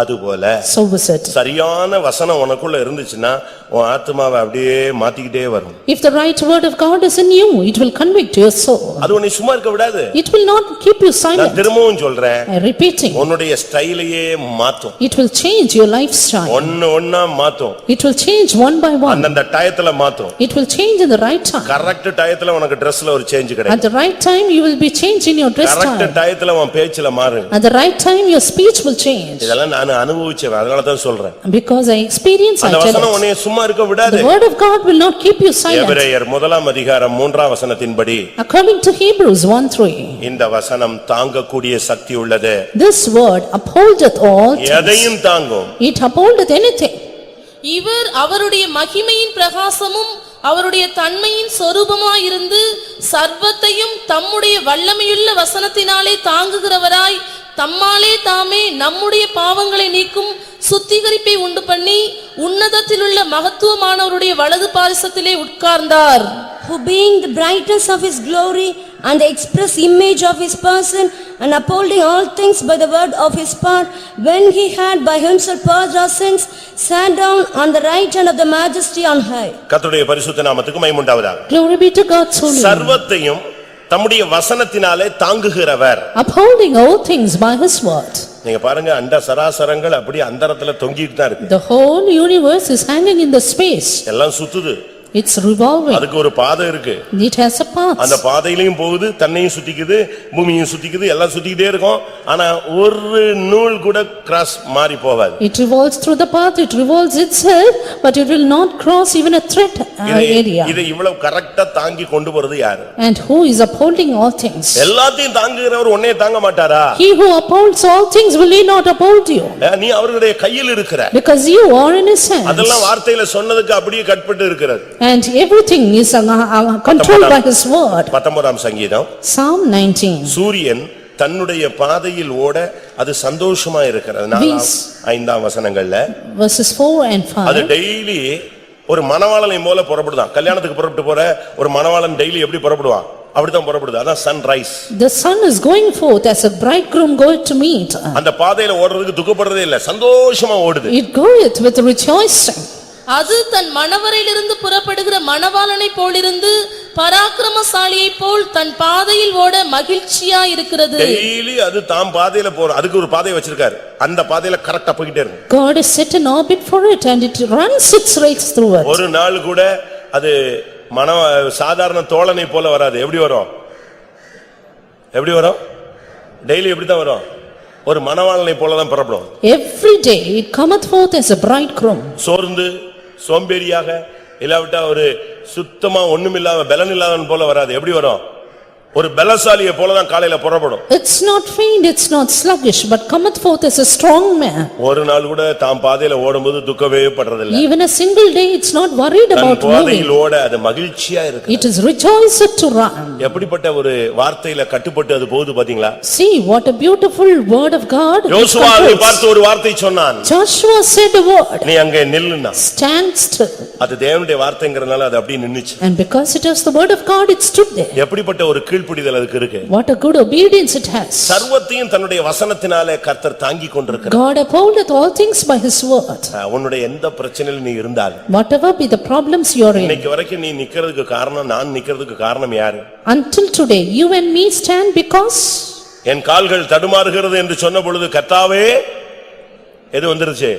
அதுபோல So is it. சரியான வசனம் உனக்குள்ள இருந்துச்சுன்னா உன் ஆத்துமாவை அப்படியே மாத்திக்கிட்டே வரும். If the right word of God is in you, it will convict your soul. அது உன்னை சும்மா இருக்க விடாது. It will not keep you நான் silent. திரும்பவும் சொல்றேன், I repeating, உன்னுடைய ஸ்டைலையே மாத்தும். it will change your lifestyle. ஒன்னா மாத்தும். It will change one by one. அந்த டயத்துல மாத்தும். It will change in the right time. Correct டயத்துல உனக்கு Dressல ஒரு சேஞ்ச் At கிடைக்கும். the right time, you will be changed in your dress correct style. டயத்துல உன் பேச்சுல மாறும். At the right time, your speech will change. இதெல்லாம் நான் அனுபவிச்சேன், அதனால தான் சொல்றேன். Because I experience, I அந்த tell வசனம் it. உன்னை சும்மா இருக்க விடாது. The word of God will not keep you silent. எபிரேயர் 1ஆம் அதிகாரம் 3ஆம் வசனத்தின்படி According to Hebrews 1:3, இந்த வசனம் தாங்கக்கூடிய சக்தி உள்ளது. this word upholdeth all things. எதையும் தாங்கும். It upholdeth anything. இவர் அவருடைய மகிமையின் பிரகாசமும் அவருடைய தன்மையின் சொரூபமாயிருந்து சர்வத்தையும் தம்முடைய வல்லமையுள்ள வசனத்தினாலே தாங்குகிறவராய் தம்மாலே தாமே நம்முடைய பாவங்களை நீக்கும் சுத்திகரிப்பை உண்டு பண்ணி உன்னதத்திலுள்ள மகத்துவமானவருடைய வலது பாரிசத்திலே உட்கார்ந்தார். Who being the brightness of his glory and the express image of his person, and upholding all things by the word of his power, when he had by himself purged our sins, sat down on the right hand of the majesty on high. கர்த்தருடைய பரிசுத்த நாமத்துக்கு மகிமை உண்டாவதாக. Glory be to God's holy name. சர்வத்தையும் தம்முடைய வசனத்தினாலே தாங்குகிறவர். Upholding all things by his word. நீங்க பாருங்க, அண்ட சராசரங்கள் அப்படி அந்தரத்துல தொங்கிட்டு தான் இருக்கு. The whole universe is hanging in the space. எல்லாம் சுத்துது. It's revolving. அதுக்கு ஒரு பாதை இருக்கு. It has a path. அந்த பாதையிலயும் போகுது, தன்னையும் சுத்திக்குது, பூமியையும் சுத்திக்குது, எல்லாம் சுத்திக்கிட்டே இருக்கும். ஆனா ஒரு நூல் கூட கிராஸ் மாறி போகாது. It revolves through the path, it revolves itself, but it will not cross even a thread area. இதை இவ்வளவு கரெக்ட்டா தாங்கி கொண்டு போறது யாரு? And who is upholding all things? எல்லாத்தையும் தாங்குகிறவர் ஒண்ணே தாங்க மாட்டாரா? He who upholds all things, will he not uphold you? நீ அவருடைய கையில் இருக்கிற. Because you are in his hands. அதெல்லாம் வார்த்தையில சொன்னதுக்கு அப்படியே கட்பட்டு இருக்கிறது. And everything is controlled by his word. 19ஆம் சங்கீதம் Psalm 19. சூரியன் தன்னுடைய பாதையில் ஓட அது சந்தோஷமா இருக்கிறது. 4-5 வசனங்கள்ல Verses 4 and 5. அது டெய்லி ஒரு மணவாளனை போல புறப்படுதான். கல்யாணத்துக்கு புறப்பட்டு போற ஒரு மணவாளன் டெய்லி எப்படி புறப்படுவான்? அப்படிதான் புறப்படுது. அதான் sunrise. The sun is going forth as a bridegroom goeth to meet. அந்த பாதையில ஓடுறதுக்கு துக்கப்படுறதே இல்ல, சந்தோஷமா ஓடுது. It goeth with rejoicing. அது தன் மணவரையிலிருந்து புறப்படுகிற மணவாளனை போலிருந்து பராக்கிரமசாலியை போல் தன் பாதையில் ஓட மகிழ்ச்சியா இருக்கிறது. டெய்லி அது தாம் பாதையில போற, அதுக்கு ஒரு பாதையை வச்சிருக்காரு. அந்த பாதையில கரெக்ட்டா போயிட்டே இருக்கு. God has set an orbit for it and it runs its race through it. ஒரு நாள் கூட அது சாதாரண தோழனை போல வராது. எப்படி வரும்? எப்படி வரும்? டெய்லி எப்படி தான் வரும்? ஒரு மணவாளனை போல தான் புறப்படும். Every day it cometh forth as a bridegroom. சோர்ந்து சோம்பேறியாக இல்லாவிட்டா ஒரு சுத்தமா ஒண்ணுமில்லாம பலன் இல்லாதவன் போல வராது. எப்படி வரும்? ஒரு பலசாலியை போல தான் காலையில புறப்படும். It's not faint, it's not sluggish, but cometh forth as a strong man. ஒரு நாள் கூட தாம் பாதையில ஓடும்போது துக்கவே படுறதில்லை. Even a single day it's not worried about moving. பாதையில் ஓட அது மகிழ்ச்சியா இருக்கு. It is rejoiced to run. எப்படிப்பட்ட ஒரு வார்த்தையில கட்டுப்பட்டு அது போகுது பாத்தீங்களா? See what a beautiful word of God. யோசுவாவை பார்த்து ஒரு வார்த்தை சொன்னான். Joshua said a word. நீ அங்கே நில்லுன்னா. Stand still. அது தேவனுடைய வார்த்தைங்கறனால அது அப்படியே நின்னுச்சு. And because it was the word of God, it stood there. எப்படிப்பட்ட ஒரு கீழ்ப்படிதல் அதுக்கு இருக்கு. What a good obedience it has. சர்வத்தையும் தன்னுடைய வசனத்தினாலே கர்த்தர் தாங்கி கொண்டிருக்கிறார். God upholdeth all things by his word. உன்னுடைய எந்த பிரச்சனையில நீ இருந்தால், whatever be the problems you are in, இன்னைக்கு வரைக்கும் நீ நிக்கிறதுக்கு காரணம், நான் நிக்கிறதுக்கு காரணம் யாரு? until today you and me stand because என் கால்கள் தடுமாறுகிறது என்று சொன்ன பொழுது கர்த்தாவே எது வந்துருச்சு?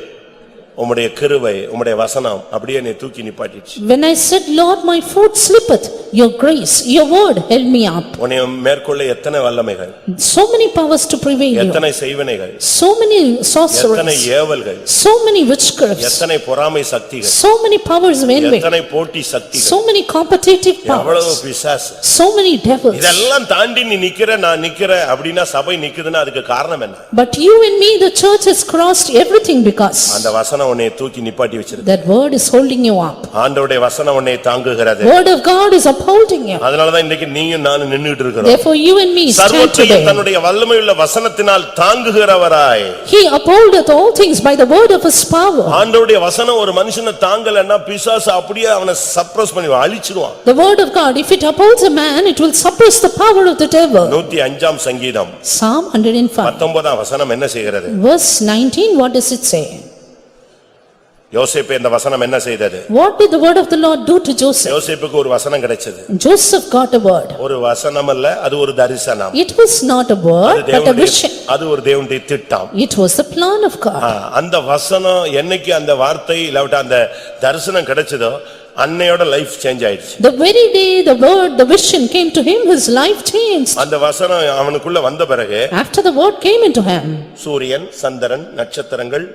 உம்முடைய கிருபை, உம்முடைய வசனம் அப்படியே நீ தூக்கி நிப்பாட்டிச்சு. when I said Lord my foot slippeth, your grace, your word held me up. உன்னை மேற்கொள்ள எத்தனை வல்லமைகள், so many powers to prevail you, எத்தனை செய்வினைகள், so many sorceries, எத்தனை ஏவல்கள், so many witchcrafts, எத்தனை பொறாமை சக்திகள், so many powers of envy, எத்தனை போட்டி சக்திகள், so many competitive எவ்வளவு powers, பிசாசு, so many devils. இதெல்லாம் தாண்டி நீ நிக்கிற, நான் நிக்கிற அப்படினா சபை நிக்குதுன்னா அதுக்கு காரணம் என்ன? but you and me, the church has crossed everything because அந்த வசனம் உன்னை தூக்கி நிப்பாட்டி வச்சிருக்கு. that word is holding you up. ஆண்டவருடைய வசனம் உன்னை தாங்குகிறது. word of God is upholding you. அதனால தான் இன்னைக்கு நீயும் நானும் நின்னுட்டு இருக்கோம். therefore you and me stand today. சர்வத்தையும் தன்னுடைய வல்லமையுள்ள வசனத்தினால் தாங்குகிறவராய். he upholdeth all things by the word of his power. ஆண்டவருடைய வசனம் ஒரு மனுஷனை தாங்கலன்னா பிசாசு அப்படியே அவனை சப்ரஸ் பண்ணி அழிச்சிடுவான். the word of God, if it upholds a man, it will suppress the power of the devil. 105ஆம் சங்கீதம் Psalm 105 19ஆம் வசனம் என்ன செய்கிறது? verse 19, what does it say? யோசேப்பு இந்த வசனம் என்ன செய்தது? what did the word of the Lord do to Joseph? யோசேப்புக்கு ஒரு வசனம் கிடைச்சது. Joseph got a word. ஒரு வசனம் அல்ல, அது ஒரு தரிசனம். it was not a word but a vision. அது ஒரு தேவனுடைய திட்டம். it was the plan of God. அந்த வசனம் என்னைக்கு அந்த வார்த்தை இல்லாவிட்ட அந்த தரிசனம் கிடைச்சதோ அன்னையோட லைஃப் சேஞ்ச் ஆயிடுச்சு. the very day the word, the vision came to him, his life changed. அந்த வசனம் அவனுக்குள்ள வந்த பிறகு after the word came into him, சூரியன், சந்திரன், நட்சத்திரங்கள்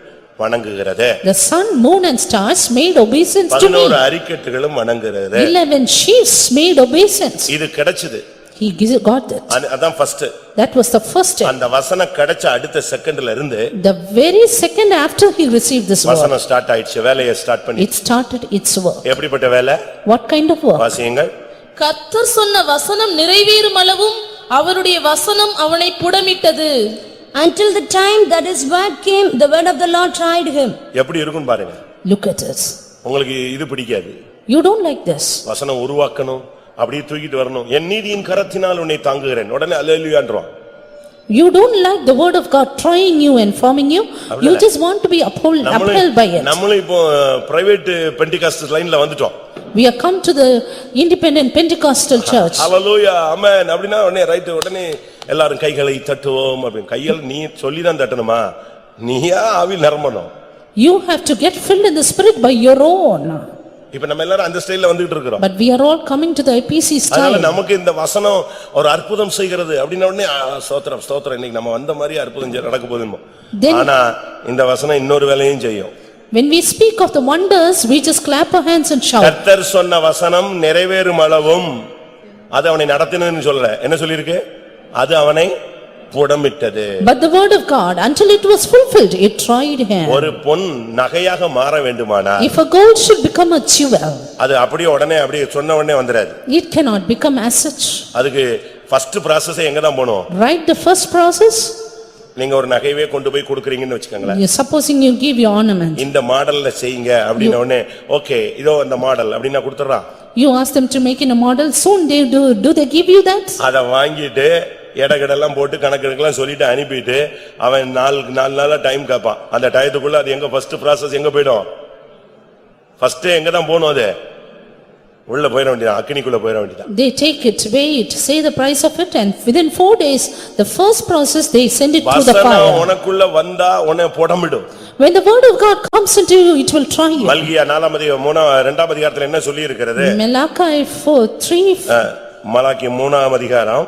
வணங்குகிறது. the sun, moon and stars made obeisance to me. 11 அரிக்கட்டுகளும் வணங்குகிறது. 11 chiefs made obeisance. இது கிடைச்சது. he got that. அதான் first. that was the first step. அந்த வசனம் கிடைச்ச அடுத்த செகண்ட்ல இருந்து the very second after he received this word, வசனம் ஸ்டார்ட் ஆயிடுச்சு, வேலையை ஸ்டார்ட் பண்ணி. it started its work. எப்படிப்பட்ட வேலை? what kind of work? வாசியுங்கள். கர்த்தர் சொன்ன வசனம் நிறைவேறும் அளவும் அவருடைய வசனம் அவனை புடமிட்டது. Until the time that his word came, the word of the Lord tried him. எப்படி இருக்கும் பாருங்க. look at this. உங்களுக்கு இது பிடிக்காது. you don't like this. வசனம் உருவாக்கணும், அப்படியே தூக்கிட்டு வரணும். என் நீதியின் கரத்தினால் உன்னை தாங்குகிறேன், உடனே அல்லேலூயான்றோம். you don't like the word of God trying you and forming you. you just want to be upheld by it. நம்மளும் இப்போ பிரைவேட் பெண்டிகாஸ்ட் லைன்ல வந்துட்டோம். we have come to the independent Pentecostal church. ஹalleluya, ஆமென் அப்படினா உடனே ரைட், உடனே எல்லாரும் கைகளை தட்டுவோம் அப்படி. கைகள் நீ சொல்லிதான் தட்டணுமா? நீயா ஆவியில் நிரம்பணும். you have to get filled in the spirit by your own. இப்ப நம்ம எல்லாரும் அந்த ஸ்டைல்ல வந்துட்டு இருக்கோம். But we are all coming to the APC அதனால style. நமக்கு இந்த வசனம் ஒரு அற்புதம் செய்கிறது அப்படின உடனே ஸ்தோத்திரம் ஸ்தோத்திரம் இன்னைக்கு நம்ம வந்த மாதிரி அற்புதம் நடக்க போகுதுமோ. ஆனா இந்த வசனம் இன்னொரு வேலையும் செய்யும். When we speak of the wonders, we just clap our hands and shout. கர்த்தர் சொன்ன வசனம் நிறைவேறும் அளவும் அது அவனை நடத்தினதுன்னு சொல்லல. என்ன சொல்லிருக்கு? அது அவனை புடமிட்டது. But the word of God, until it was fulfilled, it tried him. ஒரு பொன் நகையாக மாற வேண்டுமானா If a gold should become a jewel, அது அப்படியே உடனே அப்படியே சொன்ன உடனே வந்துராது. it cannot become as such. அதுக்கு ஃபர்ஸ்ட் process எங்க தான் போணும்? Right, the first process, நீங்க ஒரு நகைவே கொண்டு போய் கொடுக்கறீங்கன்னு வெச்சுக்கங்களேன். you supposing you give your ornament. இந்த மாடல்ல செய்யுங்க அப்படின உடனே ஓகே இதோ அந்த மாடல் அப்படினா கொடுத்துறான். You ask them to make in a model, soon they do they give you that? அத வாங்கிட்டு எடகடெல்லாம் போட்டு கணக்கெல்லாம் சொல்லிட்டு அனுப்பிட்டு அவன் நாலு நாளா டைம் கேட்பான். அந்த டயத்துக்குள்ள அது எங்க ஃபர்ஸ்ட் process எங்க போய்டும்? ஃபர்ஸ்ட் எங்க தான் போணும்? அது உள்ள போயிர வேண்டியது, அக்கினிக்குள்ள போயிர வேண்டியது. They take it, wait, say the price of it, and within 4 days, the first process, they send it through the fire. வசனம் உனக்குள்ள வந்தா உன்னை புடமிடும். When the word of God comes into you, it will try you. மல்கியா 2 அதிகாரத்துல என்ன சொல்லி இருக்கிறது? Malachi 4:3. Malachi 3 அதிகாரம்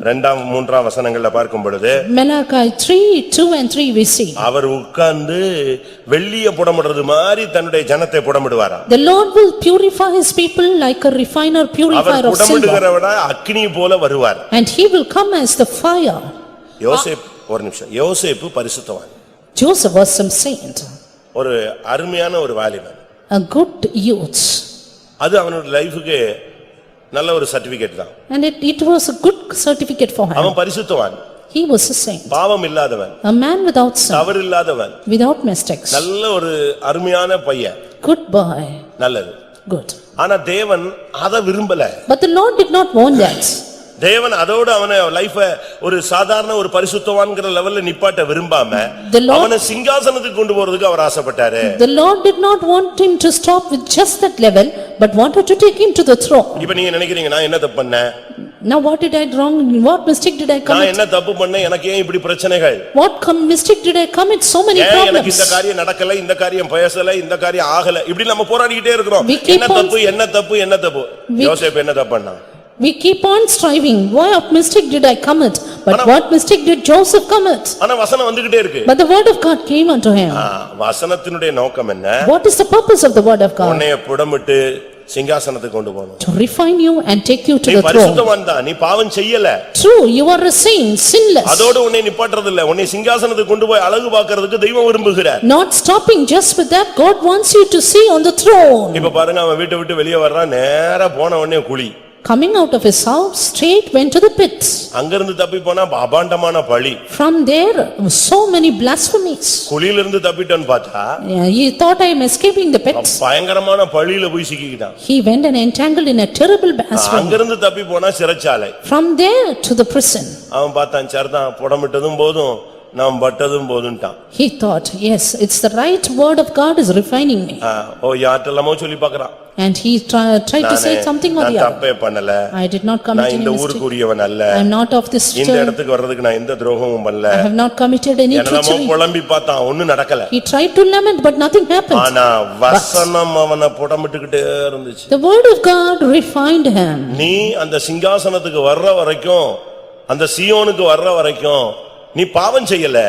2-3 வசனங்கள்ல பார்க்கும் பொழுது Malachi 3:2 and 3 we see. அவர் உட்கார்ந்து வெள்ளிய புடமிடுறது மாதிரி தன்னுடைய ஜனத்தை புடமிடுவாராம். The Lord will purify his people like a refiner purifier of silver. அவர் புடமிடுகிறவரா அக்கினி போல வருவார். And he will come as the fire. யோசேப்பு ஒரு நிமிஷம், யோசேப்பு பரிசுத்தவான். Joseph was some saint. ஒரு அருமையான ஒரு வாலிபன். A good youth. அது அவனோட லைஃபுக்கு நல்ல ஒரு சர்டிபிகேட் தான். And it was a good certificate for him. அவன் பரிசுத்தவான். He was a saint. பாவம் இல்லாதவன். A man without sin. தவறு இல்லாதவன். Without mistakes. நல்ல ஒரு அருமையான பையன். Good boy. நல்லது. Good. ஆனா தேவன் அத விரும்பல. But the Lord did not want that. தேவன் அதோட அவன லைஃப ஒரு சாதாரண ஒரு பரிசுத்தவான்ங்கற லெவல்ல நிப்பாட்ட விரும்பாம அவனை சிங்காசனத்துக்கு கொண்டு போறதுக்கு அவர் ஆசைப்பட்டாரு. The Lord did not want him to stop with just that level, but wanted to take him to the throne. இப்போ நீங்க நினைக்கிறீங்க நான் என்ன தப்பு பண்ணேன்? Now what did I wrong? What mistake did I commit? நான் என்ன தப்பு பண்ணேன்? எனக்கு ஏன் இப்படி பிரச்சனைகள்? What mistake did I commit? So many problems. எனக்கு இந்த காரியம் நடக்கல, இந்த காரியம் பேசல, இந்த காரியம் ஆகல. இப்படி நம்ம போராடிட்டே இருக்கிறோம். என்ன தப்பு? யோசேப்பு என்ன தப்பு பண்ணான்? We keep on striving. What mistake did I commit? But what mistake did Joseph commit? ஆனா வசனம் வந்துட்டே இருக்கு. But the word of God came unto him. வசனத்தினுடைய நோக்கம் என்ன? What is the purpose of the word of God? உன்னை புடமிட்டு சிங்காசனத்துக்கு கொண்டு போணும். To refine you and take you to the throne. நீ பரிசுத்தவான் தான், நீ பாவம் செய்யல. True, you are a saint, sinless. அதோட உன்னை நிப்பாட்றது இல்ல, உன்னை சிங்காசனத்துக்கு கொண்டு போய் அழகு பார்க்கிறதுக்கு தெய்வம் விரும்புகிறார். Not stopping just with that, God wants you to see on the throne. இப்ப பாருங்க அவன் வீட்டை விட்டு வெளியே வர்றான், நேரா போன உடனே குழி. Coming out of his house, straight went to the pit. அங்கிருந்து தப்பி போனா அபாண்டமான பழி. From there, so many blasphemies. குழியிலிருந்து தப்பிட்டான்னு பார்த்தா He thought I am escaping the pit. பயங்கரமான பழியில போய் சிக்கிட்டான். He went and entangled in a terrible blasphemy. அங்கிருந்து தப்பி போனா சிறைச்சாலை. From there to the prison. அவன் பார்த்தான், சரிதான் புடமிட்டதும் போதும் நாம் பட்டதும் போதும்ட்டான். He thought, yes, it's the right word of God is refining me. யார்ட்டெல்லாமோ சொல்லி பார்க்கறான். And he tried to say something or the நான் other. தப்பே பண்ணல. I did not commit நான் any இந்த mistake. ஊருக்குரியவன் அல்ல. I am not of this இந்த இடத்துக்கு வர்றதுக்கு நான் எந்த துரோகமும் பண்ணல. I have not committed any என்னமோ treachery. புலம்பி பார்த்தான், ஒண்ணும் நடக்கல. He tried to lament but nothing happened. ஆனா வசனம் அவனை புடமிட்டுக்கிட்டே இருந்துச்சு. The word of God refined him. நீ அந்த சிங்காசனத்துக்கு வர்ற வரைக்கும், அந்த சீயோனுக்கு வர்ற வரைக்கும் நீ பாவம் செய்யல.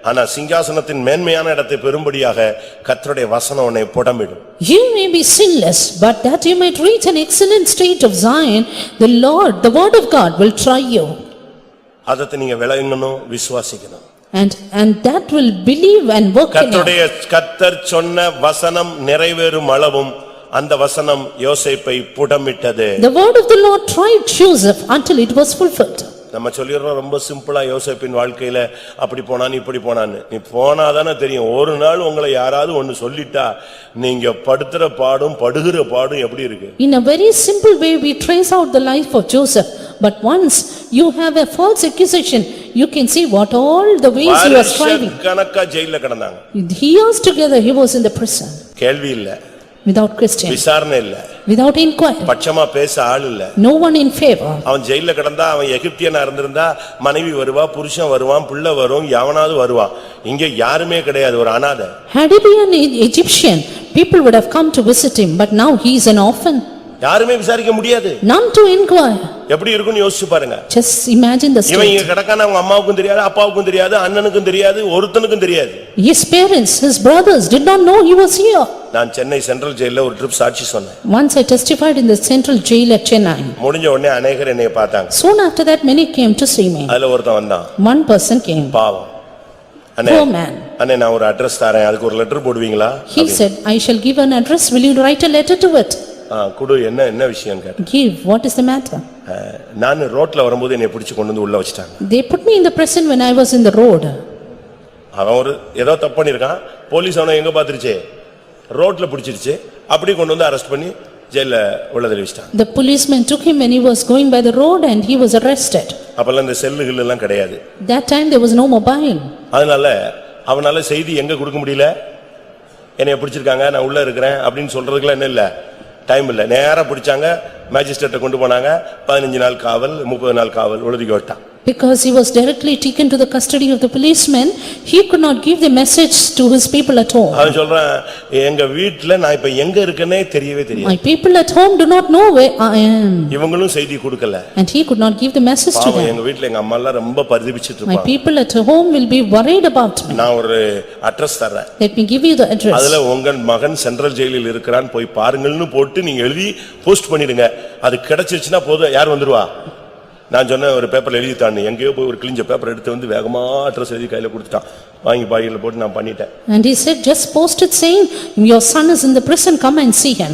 ஆனா சிங்காசனத்தின் மேன்மையான இடத்தை பெறும்படியாக கர்த்தருடைய வசனம் உன்னை புடமிடும். You may be sinless, but that you might reach an excellent state of Zion, the Lord, the word of God will try you. அதத்தை நீங்க விளங்கணும், விசுவாசிக்கணும். And that will believe and work in you. கர்த்தர் சொன்ன வசனம் நிறைவேறும் அளவும் அந்த வசனம் யோசேப்பை புடமிட்டது. The word of the Lord tried Joseph until it was fulfilled. நம்ம சொல்லிடுறோம் ரொம்ப சிம்பிளா, யோசேப்பின் வாழ்க்கையில அப்படி போனான் இப்படி போனான்னு. நீ போனாதானே தெரியும். ஒரு நாள் உங்களை யாராவது ஒன்னு சொல்லிட்டா நீங்க படுத்துற பாடும் படுகிற பாடும் எப்படி இருக்கு. In a very simple way we trace out the life of Joseph, but once you have a false accusation, you can see what all the ways you are striving. கணக்கா ஜெயில்ல கிடந்தாங்க. Years together he was in the prison. கேள்வி இல்ல, without question. விசாரணை இல்ல. without inquiry. பட்சமா பேச ஆள் இல்ல. No one in favor. அவன் ஜெயில கிடந்தா அவன் எகிப்தியனா இருந்திருந்தா மனைவி வருவா, புருஷன் வருவான், பிள்ளை வரும், எவனாவது வருவான். இங்க யாருமே கிடையாது, ஒரு அனாதை. Had he been an Egyptian, people would have come to visit him, but now he is an orphan. யாருமே விசாரிக்க முடியாது. None to inquire. எப்படி இருக்கும்னு யோசிச்சு பாருங்க. Just imagine the இவன் state. இங்க கிடக்கான அவங்க அம்மாவுக்கும் தெரியாது, அப்பாவுக்கும் தெரியாது, அண்ணனுக்கும் தெரியாது, ஒருத்தனுக்கும் தெரியாது. His parents, his brothers did not know he was here. நான் சென்னை சென்ட்ரல் ஜெயில்ல ஒரு ட்ரிப் சாட்சி சொன்னேன். Once I testified in the central jail at Chennai. முடிஞ்ச உடனே அநேகர் என்னைய பார்த்தாங்க. Soon after that, many came to see me. அதுல ஒருத்தன் வந்தான். One person came. பாவம். அண்ணே, Poor man. அண்ணே நான் ஒரு அட்ரஸ் தரேன், அதுக்கு ஒரு லெட்டர் போடுவீங்களா? He said, I shall give an address, will you write a letter to it? குடு, என்ன விஷயம் கேட்டேன். Give, what is the matter? நான் ரோட்ல வரும்போது என்னை பிடிச்சு கொண்டு வந்து உள்ள வச்சிட்டாங்க. They put me in the prison when I was in the road. அவன் ஒரு ஏதோ தப்பு பண்ணிருக்கான். போலீஸ் அவனை எங்க பாத்துருச்சு, ரோட்ல பிடிச்சிருச்சு. அப்படி கொண்டு வந்து அரெஸ்ட் பண்ணி ஜெயில உள்ள தள்ளிட்டாங்க. The policeman took him when he was going by the road and he was arrested. அப்பெல்லாம் இந்த செல்லுகள் எல்லாம் கிடையாது. That time there was no mobile. அதனால அவனால செய்தி எங்க கொடுக்க முடியல. என்னைய பிடிச்சிருக்காங்க, நான் உள்ள இருக்கிறேன் அப்படின்னு சொல்றதுக்குலாம் என்ன இல்ல, டைம் இல்ல. நேரா பிடிச்சாங்க, மேஜிஸ்ட்ரேட்டை கொண்டு போனாங்க. 15 நாள் காவல், 30 நாள் காவல், ஒழுதிக்கு விட்டான். Because he was directly taken to the custody of the policeman, he could not give the message to his people at home. அவன் சொல்றான், எங்க வீட்ல நான் இப்ப எங்க இருக்கேனே தெரியவே தெரியாது. My people at home do not know where I am. இவங்களும் செய்தி கொடுக்கல. And he could not give the message to them. எங்க வீட்ல எங்க அம்மா எல்லாம் ரொம்ப பரிதபிச்சிட்டு My இருப்பாங்க. people at home will be worried about me. நான் ஒரு அட்ரஸ் தரேன். Let me give you the address. அதுல உங்க மகன் சென்ட்ரல் ஜெயிலில் இருக்கிறான், போய் பாருங்கள்னு போட்டு நீங்க எழுதி போஸ்ட் பண்ணிடுங்க. அது கிடைச்சிருச்சுன்னா போதும், யார் வந்துருவா? நான் சொன்ன ஒரு பேப்பர்ல எழுதி தான்னு, எங்கேயோ போய் ஒரு கிழிஞ்ச பேப்பர் எடுத்து வந்து வேகமா அட்ரஸ் எழுதி கையில கொடுத்துட்டான். வாங்கி பாயில போட்டு நான் பண்ணிட்டேன். And he said, just post it saying, your son is in the prison, come and see him.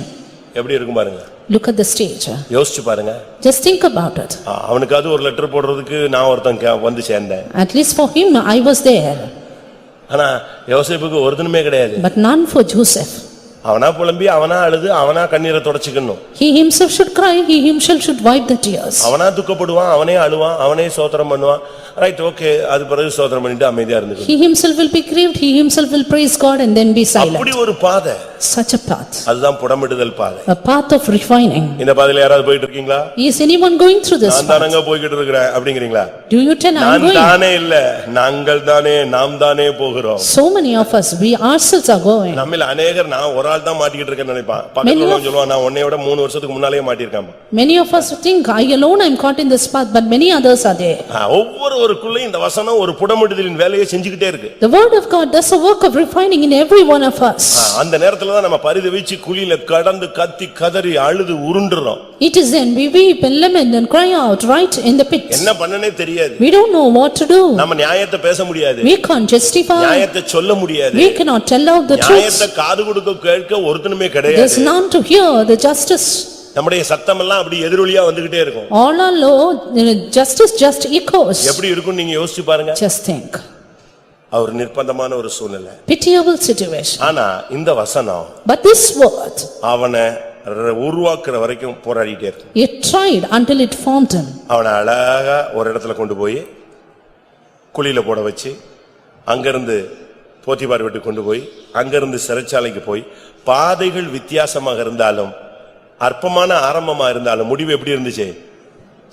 எப்படி இருக்கும் பாருங்க. Look at the stage. யோசிச்சு பாருங்க. Just think about it. அவனுக்காவது ஒரு லெட்டர் போடுறதுக்கு நான் ஒருத்தன் வந்து சேர்ந்தேன். At least for him, I was there. ஆனா யோசேப்புக்கு ஒருத்தனுமே கிடையாது. But none for Joseph. அவனா புலம்பி, அவனா அழுது, அவனா கண்ணீரை தொடச்சுக்கணும். He himself should cry, he himself should wipe the tears. அவனா துக்கப்படுவான், அவனே அழுவான், அவனே ஸ்தோத்திரம் பண்ணுவான். ரைட், ஓகே, அது பிறகு ஸ்தோத்திரம் பண்ணிட்டு அமைதியா இருந்துக்கணும். He himself will be grieved, he himself will praise God and then be silent. அப்படி ஒரு பாதை. Such a path. அதுதான் புடமிடுதல் பாதை. A path of refining. இந்த பாதையில யாராவது போயிட்டு இருக்கீங்களா? Is anyone going through this நான் path? தானங்க போய்கிட்டு இருக்கிறேன் அப்படிங்கறீங்களா? Do you tell I'm நான் going? தானே இல்ல, நாங்கள் தானே, நாம் தானே போகிறோம். So many of us, we ourselves are going. நம்மில் அநேகர் நான் ஒரு ஆள் தான் மாட்டிக்கிட்டு இருக்கேன்னு நினைப்பான். பக்கத்துல உள்ளவன் சொல்லுவான், நான் உன்னையோட 3 வருஷத்துக்கு முன்னாலேயே மாட்டிருக்கேன். Many of us think, I alone am caught in this path, but many others are there. ஒவ்வொருவருக்குள்ளேயும் இந்த வசனம் ஒரு புடமிடுதலின் வேலையை செஞ்சுக்கிட்டே இருக்கு. The word of God does a work of refining in every one of us. அந்த நேரத்துல தான் நம்ம பரிதவிச்சு குழியில கடந்து கத்தி கதறி அழுது உருண்டுறோம். It is then we weep and lament and cry out right in the pit. என்ன பண்ணனே தெரியாது. We don't know what to do. நம்ம நியாயத்தை பேச முடியாது. We can't justify. நியாயத்தை சொல்ல முடியாது. We cannot tell out the truth. நியாயத்தை காது கொடுக்க கேட்க ஒருத்தனுமே கிடையாது. There's none to hear the justice. நம்முடைய சத்தம் எல்லாம் அப்படி எதிரொலியா வந்துகிட்டே இருக்கும். All are low, justice just echoes. எப்படி இருக்கும் நீங்க யோசிச்சு பாருங்க. Just think. அவர் நிர்பந்தமான ஒரு சூழ்நிலை. Pitiable situation. ஆனா இந்த வசனம் But this word, அவனை உருவாக்குற வரைக்கும் போராடிட்டே இருக்கு. it tried until it formed him. அவனை அழகா ஒரு இடத்துல கொண்டு போய் குழியில போட வச்சு, அங்கிருந்து போத்திபார் வீட்டுக்கு கொண்டு போய், அங்கிருந்து சிறைச்சாலைக்கு போய், பாதைகள் வித்தியாசமாக இருந்தாலும் அற்பமான ஆரம்பமா இருந்தாலும் முடிவு எப்படி இருந்துச்சு?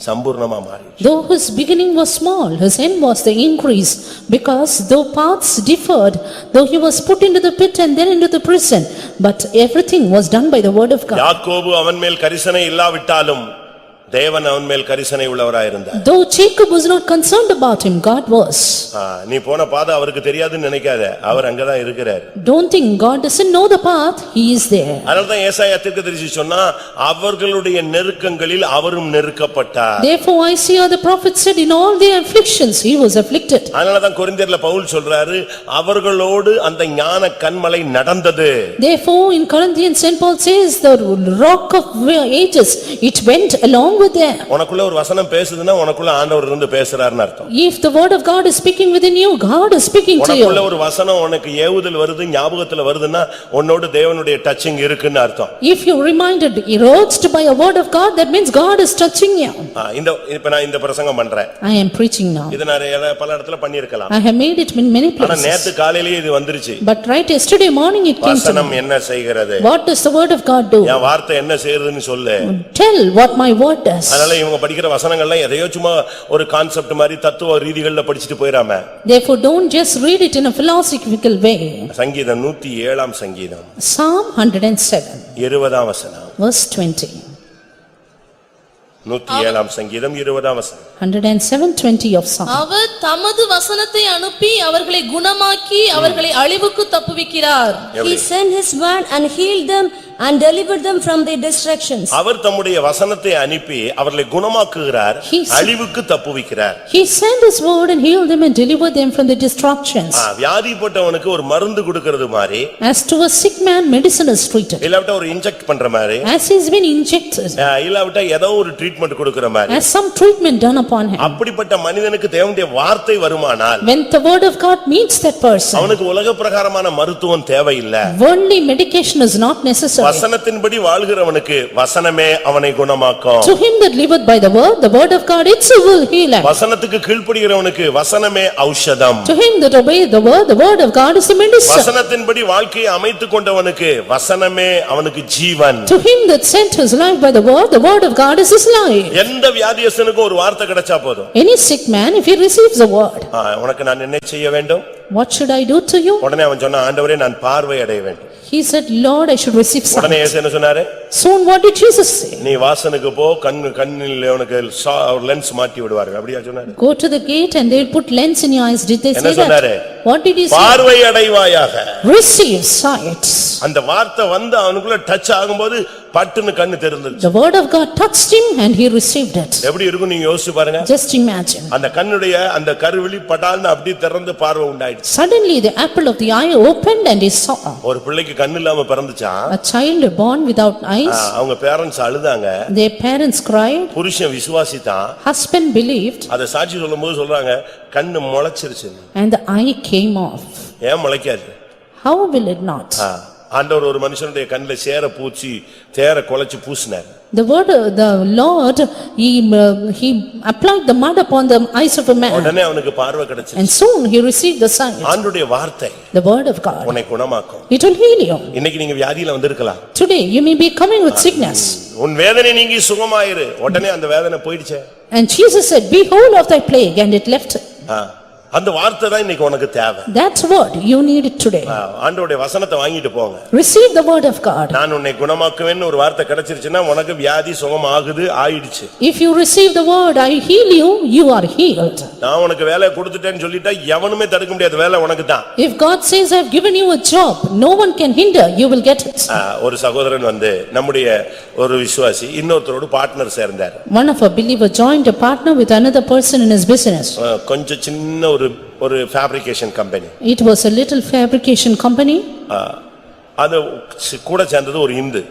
சம்பூர்ணமா மாறி. Though his beginning was small, his end was the increase, because though paths differed, though he was put into the pit and then into the prison, but everything was done by the word of God. யாக்கோபு அவன் மேல் கரிசனை இல்லாவிட்டாலும் தேவன் அவன் மேல் கரிசனை உள்ளவராய் இருந்தார். Though Jacob was not concerned about him, God was. நீ போன பாதை அவருக்கு தெரியாதுன்னு நினைக்காத, அவர் அங்கதான் இருக்கிறார். Don't think God doesn't know the path, he is there. அதனால்தான் ஏசாயா தீர்க்கதரிசி சொன்னா, அவர்களுடைய நெருக்கங்களில் அவரும் நெருக்கப்பட்டார். Therefore Isaiah the prophet said, in all their afflictions he was afflicted. அதனாலதான் கொரிந்தியர்ல பவுல் சொல்றாரு, அவர்களோடு அந்த ஞான கன்மலை நடந்தது. Therefore in Corinthians Saint Paul says, the rock of ages, it went along with them. உனக்குள்ள ஒரு வசனம் பேசுதுன்னா உனக்குள்ள ஆண்டவர் இருந்து பேசுறாருன்னு அர்த்தம். If the word of God is speaking within you, God is speaking to you. உனக்குள்ள ஒரு வசனம் உனக்கு ஏவுதல் வருது, ஞாபகத்துல வருதுன்னா உன்னோடு தேவனுடைய டச்சிங் இருக்குன்னு அர்த்தம். If you reminded, urged by a word of God, that means God is touching you. இப்ப நான் இந்த பிரசங்கம் பண்றேன். I am preaching now. இது நான் பல இடத்துல பண்ணிருக்கலாம். I have made it in many ஆனா places. நேத்து காலையிலேயே இது வந்துருச்சு. But right yesterday morning it came to me. வசனம் என்ன செய்கிறது? What does the word of God do? என் வார்த்தை என்ன செய்யறதுன்னு சொல்லு. Tell what my word does. அதனால இவங்க படிக்கிற வசனங்கள்லாம் எதையோ சும்மா ஒரு கான்செப்ட் மாதிரி தத்துவ ரீதிகள்ல படிச்சிட்டு போயிராம. Therefore don't just read it in a philosophical way. சங்கீதம் 107 சங்கீதம் Psalm 107 20 வசனம். verse 20. 107 சங்கீதம் 20 வசனம். 107:20 of Psalm. அவர் தமது வசனத்தை அனுப்பி அவர்களை குணமாக்கி அவர்களை அழிவுக்கு தப்புவிக்கிறார். He sent his word and healed them and delivered them from their destructions. அவர் தம்முடைய வசனத்தை அனுப்பி அவர்களை குணமாக்குகிறார், He- அழிவுக்கு தப்புவிக்கிறார். He sent his word and healed them and delivered them from the destructions. வியாதிப்பட்டவனுக்கு ஒரு மருந்து கொடுக்கிறது மாதிரி, As to a sick man, medicine is treated. இல்லாவிட்டா ஒரு இன்ஜெக்ட் பண்ற மாதிரி, As he's been injected, இல்லாவிட்டா ஏதோ ஒரு ட்ரீட்மெண்ட் கொடுக்கிற மாதிரி, as some treatment done upon him. அப்படிப்பட்ட மனிதனுக்கு தேவனுடைய வார்த்தை வருமானால் When the word of God meets that person, அவனுக்கு உலக பிரகாரமான மருத்துவம் தேவையில்லை. worldly medication is not necessary. வசனத்தின்படி வாழ்கிறவனுக்கு வசனமே அவனை குணமாக்கும். To him that liveth by the word of God itself will heal him. வசனத்துக்கு கீழ்ப்படிகிறவனுக்கு வசனமே ஔஷதம். To him that obeyeth the word of God is the medicine. வசனத்தின்படி வாழ்க்கையை அமைத்துக் கொண்டவனுக்கு வசனமே அவனுக்கு ஜீவன். To him that sent his life by the word of God is his life. எந்த வியாதியஸ்தனுக்கும் ஒரு வார்த்தை கிடைச்சா போதும். Any sick man, if he receives the word, உனக்கு நான் என்ன செய்ய வேண்டும்? what should I do to you? உடனே அவன் சொன்னான், ஆண்டவரே நான் பார்வை அடைய வேண்டும். He said, Lord, I should receive உடனே sight. இயேசு என்ன சொன்னாரு? Soon what did Jesus say? நீ வாசனுக்கு போ, கண்ணில் உனக்கு லென்ஸ் மாட்டி விடுவார்கள், அப்படியா சொன்னாரு? Go to the gate and they'll put lens in your eyes. Did they என்ன say சொன்னாரு? that? What did he say? பார்வை அடைவாயாக. Receive sight. அந்த வார்த்தை வந்து அவனுக்குள்ள டச் ஆகும்போது பட்டுன்னு கண்ணு தெரிஞ்சிருச்சு. The word of God touched him and he received it. எப்படி இருக்கும் நீங்க யோசிச்சு பாருங்க. Just imagine. அந்த கண்ணுடைய அந்த கருவிழி பட்டால்னு அப்படி திறந்து பார்வை உண்டாயிடுச்சு. Suddenly the apple of the eye opened and he saw. ஒரு பிள்ளைக்கு கண்ணு இல்லாம பிறந்துச்சா, A child born without eyes. அவங்க பேரண்ட்ஸ் அழுதாங்க. Their parents cried. புருஷன் விசுவாசித்தான். Husband believed. அதை சாட்சி சொல்லும்போது சொல்றாங்க, கண்ணு முளைச்சிருச்சு. And the eye came off. ஏன் முளைக்காது? How will it not? ஆண்டவர் ஒரு மனுஷனுடைய கண்ணுல சேர பூச்சி தேர குலைச்சு பூசினார். The Lord, he applied the mud upon the eyes of a man. உடனே அவனுக்கு பார்வை கிடைச்சு. And soon he received the sight. ஆண்டவருடைய வார்த்தை The word of God. உன்னை குணமாக்கும். It will heal you. இன்னைக்கு நீங்க வியாதியில வந்திருக்கலாம். Today you may be coming with sickness. உன் வேதனை நீங்கி சுகமாயிரு. உடனே அந்த வேதனை போயிடுச்சே. And Jesus said, "Be whole of thy plague," and it left. அந்த வார்த்தை தான் இன்னைக்கு உனக்கு தேவை. That's word you need it today. ஆண்டவருடைய வசனத்தை வாங்கிட்டு போங்க. Receive the word of God. நான் உன்னை குணமாக்குவேன்னு ஒரு வார்த்தை கிடைச்சிருச்சுன்னா உனக்கு வியாதி சுகமாகுது ஆயிடுச்சு. If you receive the word, I heal you, you are healed. நான் உனக்கு வேலை கொடுத்துட்டேன்னு சொல்லிட்டா எவனுமே தடுக்க முடியாது, வேலை உனக்கு தான். If God says, "I've given you a job," no one can hinder, you will get it. ஒரு சகோதரன் வந்து நம்முடைய ஒரு விசுவாசி இன்னொருத்தரோட பார்ட்னர் சேர்ந்தார். One of a believer joined a partner with another person in his business. கொஞ்சம் சின்ன ஒரு fabrication company. It was a little fabrication company. அது கூட சேர்ந்தது ஒரு Hindu.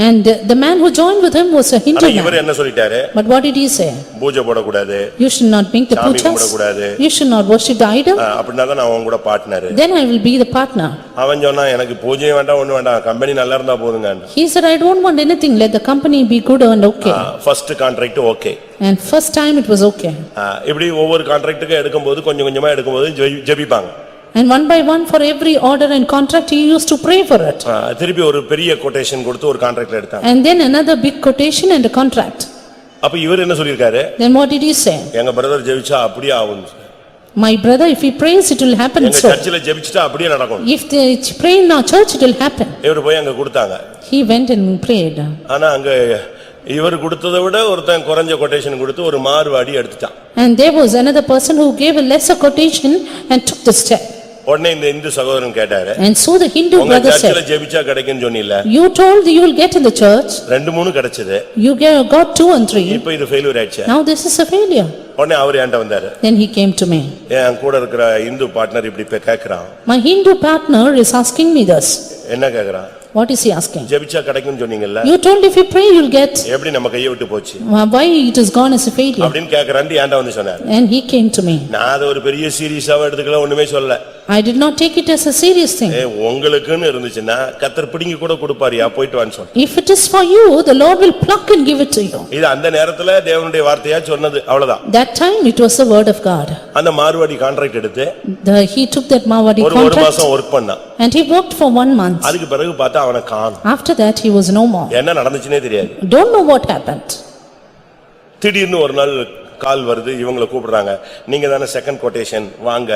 And the man who joined with him was a Hindu ஆனா இவர் man. என்ன சொல்லிட்டாரு? But what did he say? பூஜை போடக்கூடாது, You should not make the சாமி pujas. கும்பிடக்கூடாது. You should not worship the idol. அப்படின்னா தான் நான் உங்க கூட partner. Then I will be the partner. அவன் சொன்னா எனக்கு பூஜையும் வேண்டாம் ஒண்ணும் வேண்டாம், கம்பெனி நல்லா இருந்தா போதுங்க. He said, "I don't want anything, let the company be good and okay." First contract okay. And first time it was okay. இப்படி ஒவ்வொரு கான்ட்ராக்ட்டுக்கு எடுக்கும்போது கொஞ்சம் கொஞ்சமா எடுக்கும்போது ஜெபிப்பாங்க. And one by one for every order and contract he used to pray for it. திருப்பி ஒரு பெரிய quotation கொடுத்து ஒரு கான்ட்ராக்ட்ல எடுத்தாங்க. And then another big quotation and a contract. அப்ப இவர் என்ன சொல்லிருக்காரு? Then what did he say? எங்க பிரதர் ஜெபிச்சா அப்படியே ஆகும். My brother, if he prays, it will happen எங்க so. சர்ச்சில ஜெபிச்சிட்டா அப்படியே நடக்கும். If they pray in our church, it will happen. இவர் போய் அங்க கொடுத்தாங்க. He went and prayed. ஆனா அங்க இவர் கொடுத்ததை விட ஒருத்தன் குறைஞ்ச கொட்டேஷன் கொடுத்து ஒரு மாறுவாடி எடுத்துட்டான். And there was another person who gave a lesser quotation and took the step. உடனே இந்த இந்து சகோதரன் கேட்டாரு, And so the Hindu உங்க brother சர்ச்சில said, ஜெபிச்சா கிடைக்கும்னு சொன்னீல்ல, "You told you will get in the church. 2-3 கிடைச்சது, You got 2 and 3. இப்ப இது failure ஆயிடுச்சு." Now this is a failure. உடனே அவர் என்கிட்ட வந்தாரு. Then he came to me. என் கூட இருக்கிற இந்து பார்ட்னர் இப்படி கேக்குறான். My Hindu partner is asking me this. என்ன கேக்குறான்? What is he asking? ஜெபிச்சா கிடைக்கும்னு சொன்னீங்கல்ல, You told if you pray you'll get. எப்படி நம்ம கையை விட்டு போச்சு Why it has gone as a failure? அப்படின்னு கேக்குறான்னு ஏன்டா வந்து சொன்னார். And he came to me. நான் அதை ஒரு பெரிய சீரியஸாவே எடுத்துக்கல, ஒண்ணுமே சொல்லல. I did not take it as a serious thing. உங்களுக்குன்னு இருந்துச்சுன்னா கர்த்தர் பிடிங்கி கூட கொடுப்பாரியா, போயிட்டு வான்னு சொன்னேன். If it is for you, the Lord will pluck and give it to you. இது அந்த நேரத்துல தேவனுடைய வார்த்தையா சொன்னது, அவ்வளவுதான். That time it was the word of God. அந்த மார்வாடி கான்ட்ராக்ட் எடுத்து He took that Mawadi ஒரு contract மாசம் வொர்க் பண்ணான். and he worked for 1 month. அதுக்கு பிறகு பார்த்தா அவனை காணோம். After that he was no more. என்ன நடந்துச்சுனே தெரியாது. Don't know what happened. திடீர்னு ஒரு நாள் கால் வருது, இவங்களை கூப்பிடுறாங்க, நீங்க தானே செகண்ட் கொட்டேஷன், வாங்க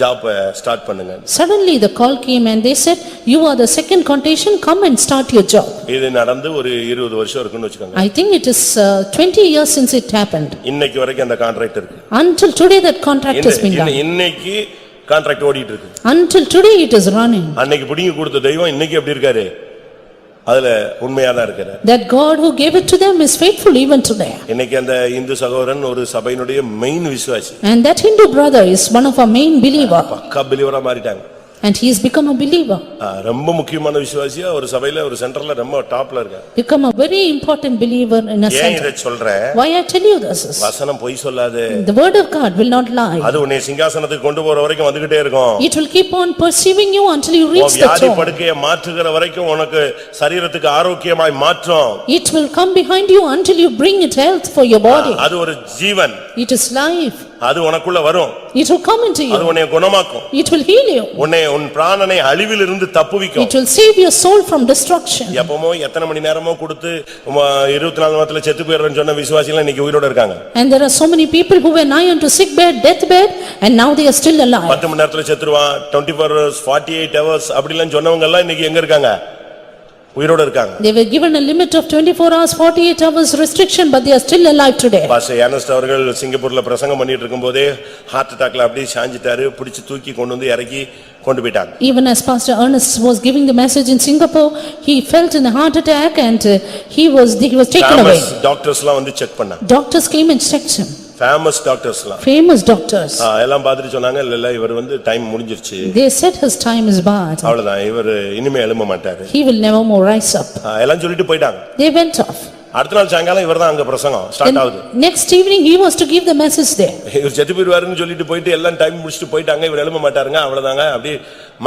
ஜாப் ஸ்டார்ட் பண்ணுங்க. Suddenly the call came and they said, you are the second quotation, come and start your job. இது நடந்து ஒரு 20 வருஷம் இருக்குன்னு வெச்சுக்கோங்க. I think it is 20 years since it happened. இன்னைக்கு வரைக்கும் அந்த கான்ட்ராக்ட் இருக்கு. Until today that contract has been done. இன்னைக்கு கான்ட்ராக்ட் ஓடிட்டு இருக்கு. Until today it is running. அன்னைக்கு பிடிங்கி கொடுத்த தெய்வம் இன்னைக்கு எப்படி இருக்காரு? அதுல உண்மையா தான் இருக்காரு. That God who gave it to them is faithful even today. இன்னைக்கு அந்த இந்து சகோதரன் ஒரு சபையினுடைய மெயின் விசுவாசி. And that Hindu brother is one of our main believer. பக்கா பிலீவரா மாறிட்டாங்க. And he has become a believer. ரொம்ப முக்கியமான விசுவாசியா ஒரு சபையில ஒரு சென்டர்ல ரொம்ப டாப்ல இருக்காரு. Become a very important believer in a ஏன் center. இத சொல்றேன்? Why I tell you this is, வசனம் பொய் சொல்லாது. the word of God will not lie. அது உன்னை சிங்காசனத்துக்கு கொண்டு போற வரைக்கும் வந்துகிட்டே இருக்கும். It will keep on pursuing you until you reach the வியாதி throne. படுக்கையை மாற்றுகிற வரைக்கும் உனக்கு சரீரத்துக்கு ஆரோக்கியமாய் மாற்றும். It will come behind you until you bring it health for your body. அது ஒரு ஜீவன். It is life. அது உனக்குள்ள வரும். It will come into அது you. உன்னை குணமாக்கும். It will heal you. உன் பிராணனை அழிவிலிருந்து தப்புவிக்கும். It will save your soul from destruction. எப்பமோ எத்தனை மணி நேரமோ கொடுத்து 24 மணி நேரத்துல செத்து போயிடுறேன்னு சொன்ன விசுவாசிகள் இன்னைக்கு உயிரோட இருக்காங்க. And there are so many people who were nigh unto sick bed, death bed, and now they are still alive. 10 மணி நேரத்துல செத்துருவான், 24 hours, 48 hours அப்படிலாம் சொன்னவங்க எல்லாம் இன்னைக்கு எங்க இருக்காங்க? உயிரோட இருக்காங்க. They were given a limit of 24 hours, 48 hours restriction, but they are still alive today. Pastor யானஸ்ட் அவர்கள் சிங்கப்பூர்ல பிரசங்கம் பண்ணிட்டு இருக்கும்போதே ஹார்ட் அட்டாக்ல அப்படியே சாஞ்சிட்டாரு, பிடிச்சு தூக்கி கொண்டு வந்து இறக்கி கொண்டு போயிட்டாங்க. Even as Pastor Ernest was giving the message in Singapore, he felt in a heart attack and he was taken away. டாக்டர்ஸ்லாம் வந்து செக் பண்ணாங்க. Doctors came and checked him. Famous டாக்டர்ஸ்லாம். Famous doctors. எல்லாம் பார்த்துட்டு சொன்னாங்க, இல்ல இவர் வந்து டைம் முடிஞ்சிருச்சு. They said his time is bad. அவ்வளவுதான், இவர் இனிமே எழும்ப மாட்டாரு. He will never more rise up. எல்லாம் சொல்லிட்டு போயிட்டாங்க. They went off. அடுத்த நாள் சாயங்காலம் இவர்தான் அங்க பிரசங்கம் ஸ்டார்ட் ஆகுது. Next evening he was to give the message there. இவர் செத்து போயிடுவாருன்னு சொல்லிட்டு போயிட்டு எல்லாம் டைம் முடிச்சுட்டு போயிட்டாங்க, இவர் எழும்ப மாட்டாருங்க, அவ்வளவுதாங்க, அப்படியே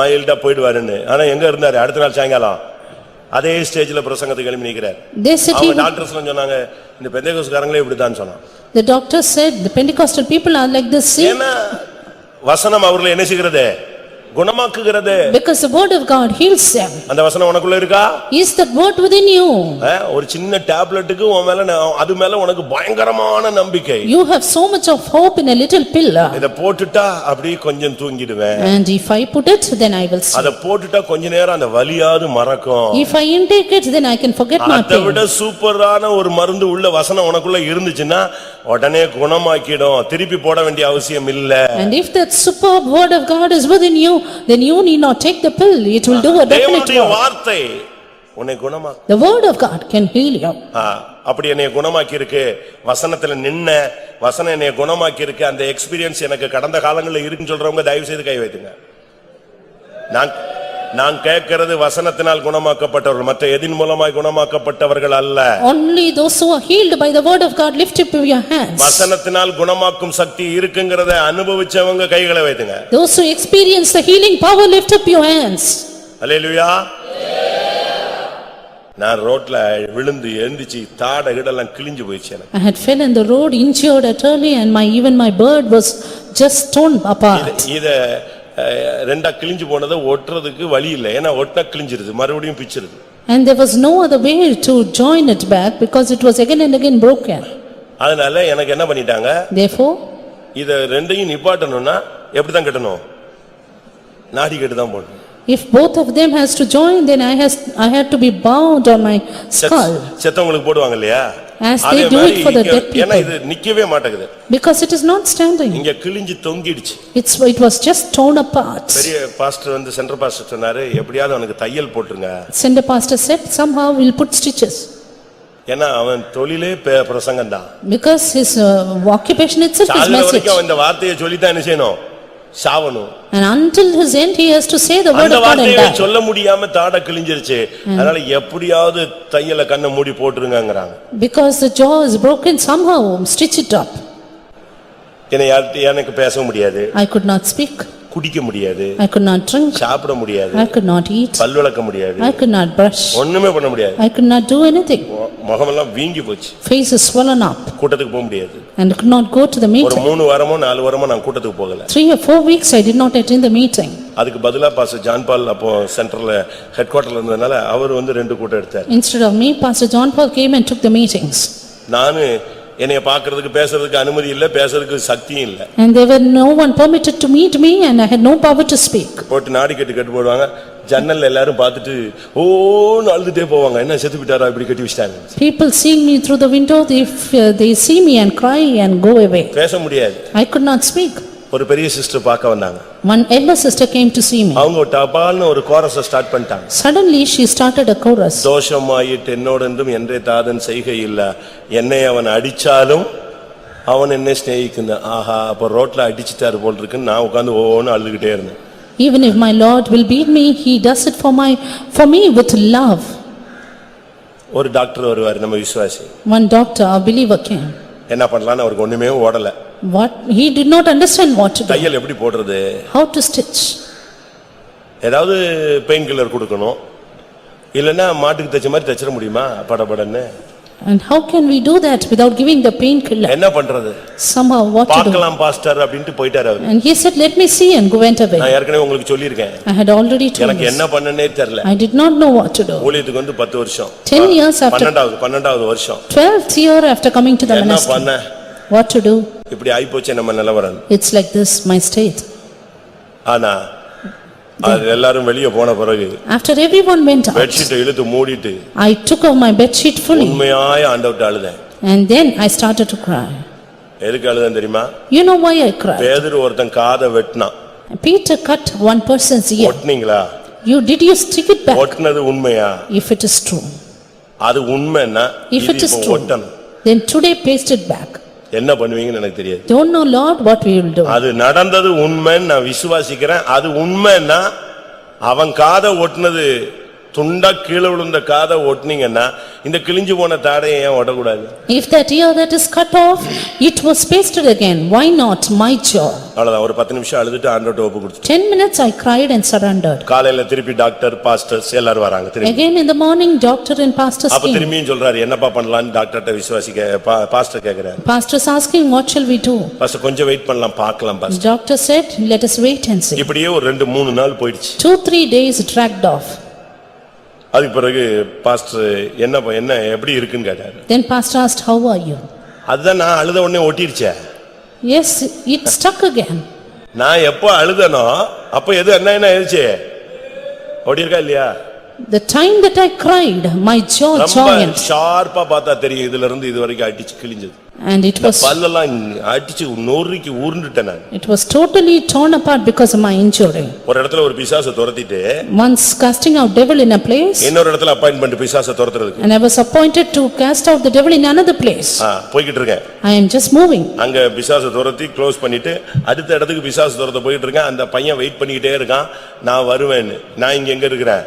மைல்டா போயிடுவாருன்னு. ஆனா எங்க இருந்தாரு அடுத்த நாள் சாயங்காலம்? அதே ஸ்டேஜ்ல பிரசங்கத்துக்கு எழுப்பி நிக்கிறார். அவங்க டாக்டர்ஸ் சொன்னாங்க, இந்த பெந்தேகோஸ்காரங்களே இப்படிதான் சொன்னாங்க. The doctor said the Pentecostal people are like this. ஏன்னா வசனம் அவர்களை என்ன செய்கிறது? குணமாக்குகிறது. Because the word of God heals them. அந்த வசனம் உனக்குள்ள இருக்கா? Is that word within you? ஒரு சின்ன டேப்லெட்டுக்கு உன் மேல அது மேல உனக்கு பயங்கரமான நம்பிக்கை. You have so much of hope in a little pill. இத போட்டுட்டா அப்படியே கொஞ்சம் தூங்கிடுவேன். And if I put it, then I will sleep. அத போட்டுட்டா கொஞ்ச நேரம் அந்த வலியாவது மறக்கும். If I intake it, then I can forget my pain. அதை விட சூப்பரான ஒரு மருந்து உள்ள வசனம் உனக்குள்ள இருந்துச்சுன்னா உடனே குணமாக்கிடும், திருப்பி போட வேண்டிய அவசியம் இல்ல. And if that superb word of God is within you, then you need not take the pill. It will do a definite தேவனுடைய work. வார்த்தை உன்னை குணமாக்கும். The word of God can heal you. அப்படி என்னை குணமாக்கி இருக்கு, வசனத்துல நின்ன வசனம் என்னை குணமாக்கி இருக்கு, அந்த எக்ஸ்பீரியன்ஸ் எனக்கு கடந்த காலங்களில் இருக்குன்னு சொல்றவங்க தயவு செய்து கை வைத்துங்க. நான் கேட்கிறது வசனத்தினால் குணமாக்கப்பட்டவர்கள், மற்ற எதின் மூலமாய் குணமாக்கப்பட்டவர்கள் அல்ல. Only those who are healed by the word of God, lift up your hands. வசனத்தினால் குணமாக்கும் சக்தி இருக்குங்கிறதை அனுபவிச்சவங்க கைகளை வைத்துங்க. Those who experience the healing power, lift up your hands. அல்லேலூயா. நான் ரோட்ல விழுந்து எழுந்திச்சு தாட கிடலாம் கிழிஞ்சு போயிடுச்சு. I had fell in the road, injured utterly, and even my bird was just torn apart. இத ரெண்டா கிழிஞ்சு போனதை ஒட்டுறதுக்கு வழி இல்லை, ஏன்னா ஒட்டினா கிழிஞ்சிருது, மறுபடியும் பிச்சிருது. And there was no other way to join it back because it was again and again broken. அதனால எனக்கு என்ன பண்ணிட்டாங்க? Therefore, இத ரெண்டையும் நிப்பாட்டணும்னா எப்படி தான் கட்டணும்? நாடி கட்டு தான் போடணும். If both of them has to join, then I had to be bound on my skull. செத்தவங்களுக்கு போடுவாங்க இல்லையா? As they do it for the dead people. ஏன்னா இது நிக்கவே மாட்டேங்குது. Because it is not standing. இங்க கிழிஞ்சு தொங்கிடுச்சு. It was just torn apart. பெரிய pastor வந்து சென்டர் பாஸ்டர் சொன்னாரு, எப்படியாவது அவனுக்கு தையல் போட்டுருங்க. Center pastor said, somehow we'll put stitches. ஏன்னா அவன் தொழிலே பிரசங்கம் தான். Because his occupation itself is message. இந்த வார்த்தையை சொல்லித்தான் என்ன செய்யணும்? சாவணும். And until his end he has to say the word அந்த of God and வார்த்தையை die. சொல்ல முடியாம தாட கிழிஞ்சிருச்சு. அதனால எப்படியாவது தையல கண்ணை மூடி போட்டுருங்கங்கறாங்க. Because the jaw is broken, somehow stitch it up. எனக்கு பேச முடியாது. I could not speak. குடிக்க முடியாது. I could not drink. சாப்பிட முடியாது. I could not eat. பல் விளக்க முடியாது. I could not brush. ஒண்ணுமே பண்ண முடியாது. I could not do anything. முகமெல்லாம் வீங்கி போச்சு. Face is swollen up. கூட்டத்துக்கு போக முடியாது. And could not go to the ஒரு meeting. 3 வாரமோ 4 வாரமோ நான் கூட்டத்துக்கு போகல. 3 or 4 weeks I did not attend the meeting. அதுக்கு பதிலா பாஸ்டர் ஜான் பால் அப்போ சென்ட்ரல்ல ஹெட் குவார்ட்டர்ல இருந்ததனால அவர் வந்து 2 கூட்டம் எடுத்தார். Instead of me, Pastor John Paul came and took the meetings. நானு என்னைய பார்க்கிறதுக்கு பேசுறதுக்கு அனுமதி இல்ல, பேசுறதுக்கு சக்தியும் இல்ல. And there were no one permitted to meet me and I had no power to speak. போட்டு நாடி கட்டு போடுவாங்க. ஜன்னல்ல எல்லாரும் பார்த்துட்டு ஓன்னு அழுதுட்டே போவாங்க. என்ன செத்து விட்டாரா இப்படி கட்டி வச்சிட்டாங்க. People seeing me through the window, they see me and cry and go away. பேச முடியாது. I could not speak. ஒரு பெரிய சிஸ்டர் பார்க்க வந்தாங்க. One elder sister came to see me. அவங்க டபால்னு ஒரு கோரஸ் ஸ்டார்ட் பண்ணிட்டாங்க. Suddenly she started a chorus. தோஷமாயிட்டு என்னோடென்றும் என்றே தாதன் செய்கை இல்ல, என்னை அவன் அடிச்சாலும் அவன் என்னை ஸ்நேகிக்குன்னு. ஆஹா, அப்ப ரோட்ல அடிச்சிட்டாரு போல் இருக்குன்னு நான் உட்கார்ந்து ஓன்னு அழுதுகிட்டே இருந்தேன். Even if my Lord will beat me, he does it for me with love. ஒரு டாக்டர் வருவார், நம்ம விசுவாசி. One doctor, a believer came. என்ன பண்ணலாம்னு அவருக்கு ஒண்ணுமே ஓடல. What he did not understand what to do. தையல் எப்படி போடுறது, How to stitch. ஏதாவது பெயின் கில்லர் கொடுக்கணும், இல்லன்னா மாட்டுக்கு தைச்ச மாதிரி தைச்சிட முடியுமா படபடன்னு? And how can we do that without giving the painkiller? என்ன பண்றது? Somehow what to do. பார்க்கலாம் பாஸ்டர் அப்படினு போயிட்டாரு அவர். And he said, let me see, and went away. நான் ஏற்கனவே உங்களுக்கு சொல்லியிருக்கேன். I had already told எனக்கு என்ன பண்ணனே தெரியல. I did not know what to do. ஊழியத்துக்கு வந்து 10 வருஷம். 10 years after. 12வது வருஷம். 12th year after coming to the என்ன ministry. பண்ண? What to do? இப்படி ஆயிப்போச்சே நம்ம நிலவரம். It's like this, my state. ஆனா எல்லாரும் வெளிய போன பிறகு After everyone went out, bedsheet இழுத்து மூடிட்டு I took off my bed sheet fully. உண்மையாய் ஆண்டவர்ட்ட அழுதேன். And then I started to cry. எதுக்கு அழுதேன் தெரியுமா? You know why I cried? பேதுரு ஒருத்தன் காதை வெட்டினான். Peter cut one person's ear. ஒட்டுனீங்களா? Did you stick it back? ஒட்டுனது உண்மையா? If it is true. அது உண்மைன்னா If it is true, then today paste it back. என்ன பண்ணுவீங்கன்னு எனக்கு தெரியாது. Don't know Lord what we will do. அது நடந்தது உண்மைன்னு நான் விசுவாசிக்கிறேன். அது உண்மைன்னா அவன் காதை ஒட்டுனது துண்டா கீழே விழுந்த காதை ஒட்டுனீங்கன்னா இந்த கிழிஞ்சு போன தாடையை ஏன் ஒட்டக்கூடாது? If that ear that is cut off, it was pasted again. Why not my jaw? அவ்வளவுதான். ஒரு 10 நிமிஷம் அழுதுட்டு ஆண்டவர்ட்ட ஒப்பு கொடுத்துட்டேன். 10 minutes I cried and surrendered. காலையில திருப்பி டாக்டர் பாஸ்டர்ஸ் எல்லாரும் வராங்க திருப்பி. Again in the morning, doctor and pastors அப்ப came. திரும்பியும் சொல்றாரு என்னப்பா பண்ணலாம்னு டாக்டர்ட்ட விசுவாசிக்க பாஸ்டர் கேக்குறாரு. Pastors asking, what shall we do? Pastor கொஞ்சம் வெயிட் பண்ணலாம் பார்க்கலாம் pastor. Doctor said, let us wait and see. இப்படியே ஒரு 2-3 நாள் போயிடுச்சு. 2-3 days dragged off. அதுக்கு பிறகு பாஸ்டர் என்ன எப்படி இருக்குன்னு கேட்டாரு. Then pastor asked, how are you? அதுதான் நான் அழுத உடனே ஒட்டிருச்சே. Yes, it stuck again. நான் எப்ப அழுதனோ அப்ப எது என்ன ஆயிடுச்சு? ஒட்டிருக்கா இல்லையா? The time that I cried, my jaw ரொம்ப joined. ஷார்ப்பா பார்த்தா தெரியும் இதுல இருந்து இது வரைக்கும் அடிச்சு கிழிஞ்சது. And it was பல்லெல்லாம் அடிச்சு நொறுக்கி உருண்டுட்டேன் நான். It was totally torn apart because of my injury. ஒரு இடத்துல ஒரு பிசாசை துரத்திட்டு Once casting out devil in a place, இன்னொரு இடத்துல அப்பாயின்ட்மென்ட் பிசாசை துரத்துறதுக்கு. and I was appointed to cast out the devil in another place. போயிட்டு இருக்கேன். I am just moving. அங்க பிசாசை துரத்தி க்ளோஸ் பண்ணிட்டு அடுத்த இடத்துக்கு பிசாசை துரத்த போயிட்டு இருக்கேன். அந்த பையன் வெயிட் பண்ணிக்கிட்டே இருக்கான், நான் வருவேன்னு. நான் இங்க எங்க இருக்கிறேன்?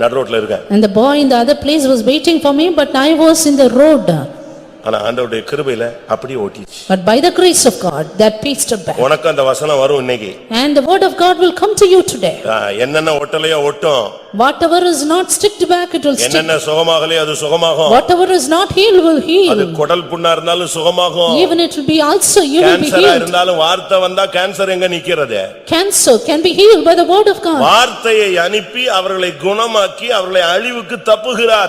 நடு ரோட்ல இருக்கேன். And the boy in the other place was waiting for me, but I was in the road. ஆனா ஆண்டவருடைய கிருபையில அப்படியே ஓட்டிச்சு. But by the grace of God, that pasted back. உனக்கு அந்த வசனம் வரும் இன்னைக்கு. And the word of God will come to you today. என்னென்ன ஒட்டலையோ ஒட்டும். Whatever is not sticked back, it will stick. என்னென்ன சுகமாகலையோ அது சுகமாகும். Whatever is not healed will heal. அது குடல் புண்ணா இருந்தாலும் சுகமாகும். Even it will be also, you will be கேன்சரா healed. இருந்தாலும் வார்த்தை வந்தா கேன்சர் எங்க நிக்கிறது? Cancer can be healed by the word of God. வார்த்தையை அனுப்பி அவர்களை குணமாக்கி அவர்களை அழிவுக்கு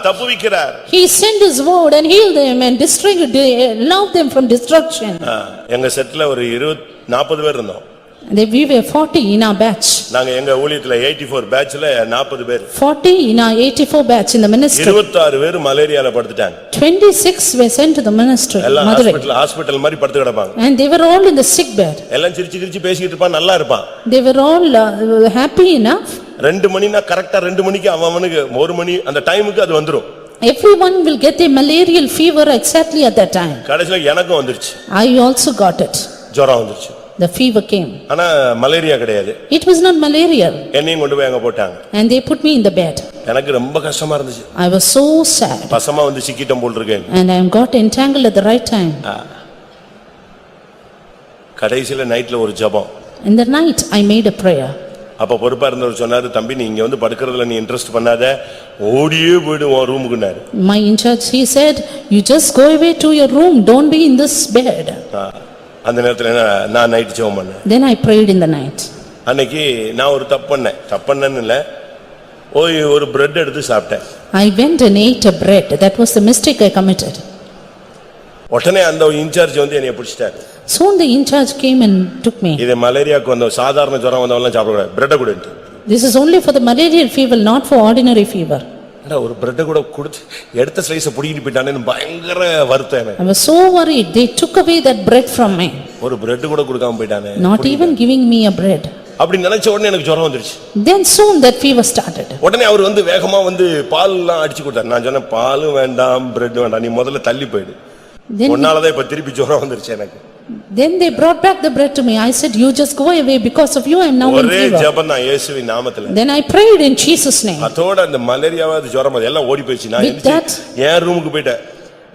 தப்புவிக்கிறார். He sent his word and healed them and allowed them from destruction. எங்க செட்ல ஒரு 40 பேர் இருந்தோம். We were 40 in our batch. நாங்க எங்க ஊழியத்துல 84 பேட்ச்ல 40 பேர். 40 in our 84 batch in the ministry. 26 பேர் மலேரியால படுத்துட்டாங்க. 26 were sent to the ministry. எல்லாம் ஹாஸ்பிடல் மாதிரி படுத்து கிடப்பாங்க. And they were all in the sick bed. எல்லாம் சிரிச்சு பேசிட்டு இருப்பான், நல்லா இருப்பான். They were all happy enough. 2 மணினா கரெக்ட்டா 2 மணிக்கு அவனுக்கு 1 மணி அந்த டைமுக்கு அது வந்துரும். Everyone will get a malarial fever exactly at that time. கடைசில எனக்கும் வந்துருச்சு. I also got it. ஜுரம் வந்துருச்சு. The fever came. ஆனா மலேரியா கிடையாது. It was not malaria. என்னையும் கொண்டு போய் அங்க போட்டாங்க. And they put me in the bed. எனக்கு ரொம்ப கஷ்டமா இருந்துச்சு. I was so sad. பசமா வந்து சிக்கிட்டோம் போல் இருக்கேன். And I got entangled at the right time. கடைசில நைட்ல ஒரு ஜெபம். In the night I made a prayer. அப்ப பொறுப்பா இருந்தவர் சொன்னாரு, தம்பி நீ இங்க வந்து படுக்கிறதுல நீ இன்ட்ரெஸ்ட் பண்ணாத, ஓடியே போய்டு உன் ரூமுக்குனாரு. My in charge, he said, you just go away to your room, don't be in this bed. அந்த நேரத்துல நான் நைட் ஜெபம் பண்ணேன். Then I prayed in the night. அன்னைக்கு நான் ஒரு தப்பண்ணேன்னு இல்ல, ஒரு பிரெட் எடுத்து சாப்பிட்டேன். I went and ate a bread. That was the mistake I committed. உடனே அந்த இன்சார்ஜ் வந்து என்னைய பிடிச்சிட்டாரு. Soon the in charge came and took me. இது மலேரியாக்கு வந்த சாதாரண ஜுரம் வந்தவங்க சாப்பிடக்கூடாது, பிரெட்டை கொடுத்து. This is only for the malarial fever, not for ordinary fever. ஒரு பிரெட்டை கூட கொடுத்து எடுத்த ஸ்லைஸை பிடிக்கிட்டு போயிட்டானேன்னு பயங்கர வருத்தம் எனக்கு. I was so worried. They took away that bread from me. ஒரு பிரெட் கூட கொடுக்காம போயிட்டானே. Not even giving me a bread. அப்படி நினைச்ச உடனே எனக்கு ஜுரம் வந்துருச்சு. Then soon that fever started. உடனே அவர் வந்து வேகமா வந்து பால் எல்லாம் அடிச்சு கொடுத்தாரு. நான் சொன்னேன் பாலும் வேண்டாம் பிரெட் வேண்டாம், நீ முதல்ல தள்ளி போயிடு. ஒன்னாலதான் இப்ப திருப்பி ஜுரம் வந்துருச்சு எனக்கு. Then they brought back the bread to me. I said, you just go away, because of you I am now in ஒரே fever. ஜெபம் தான் இயேசுவின் நாமத்துல. Then I prayed in Jesus' name. அதோட அந்த மலேரியாவாத ஜுரம் எல்லாம் ஓடி போயிடுச்சு. நான் என் ரூமுக்கு போயிட்டேன்.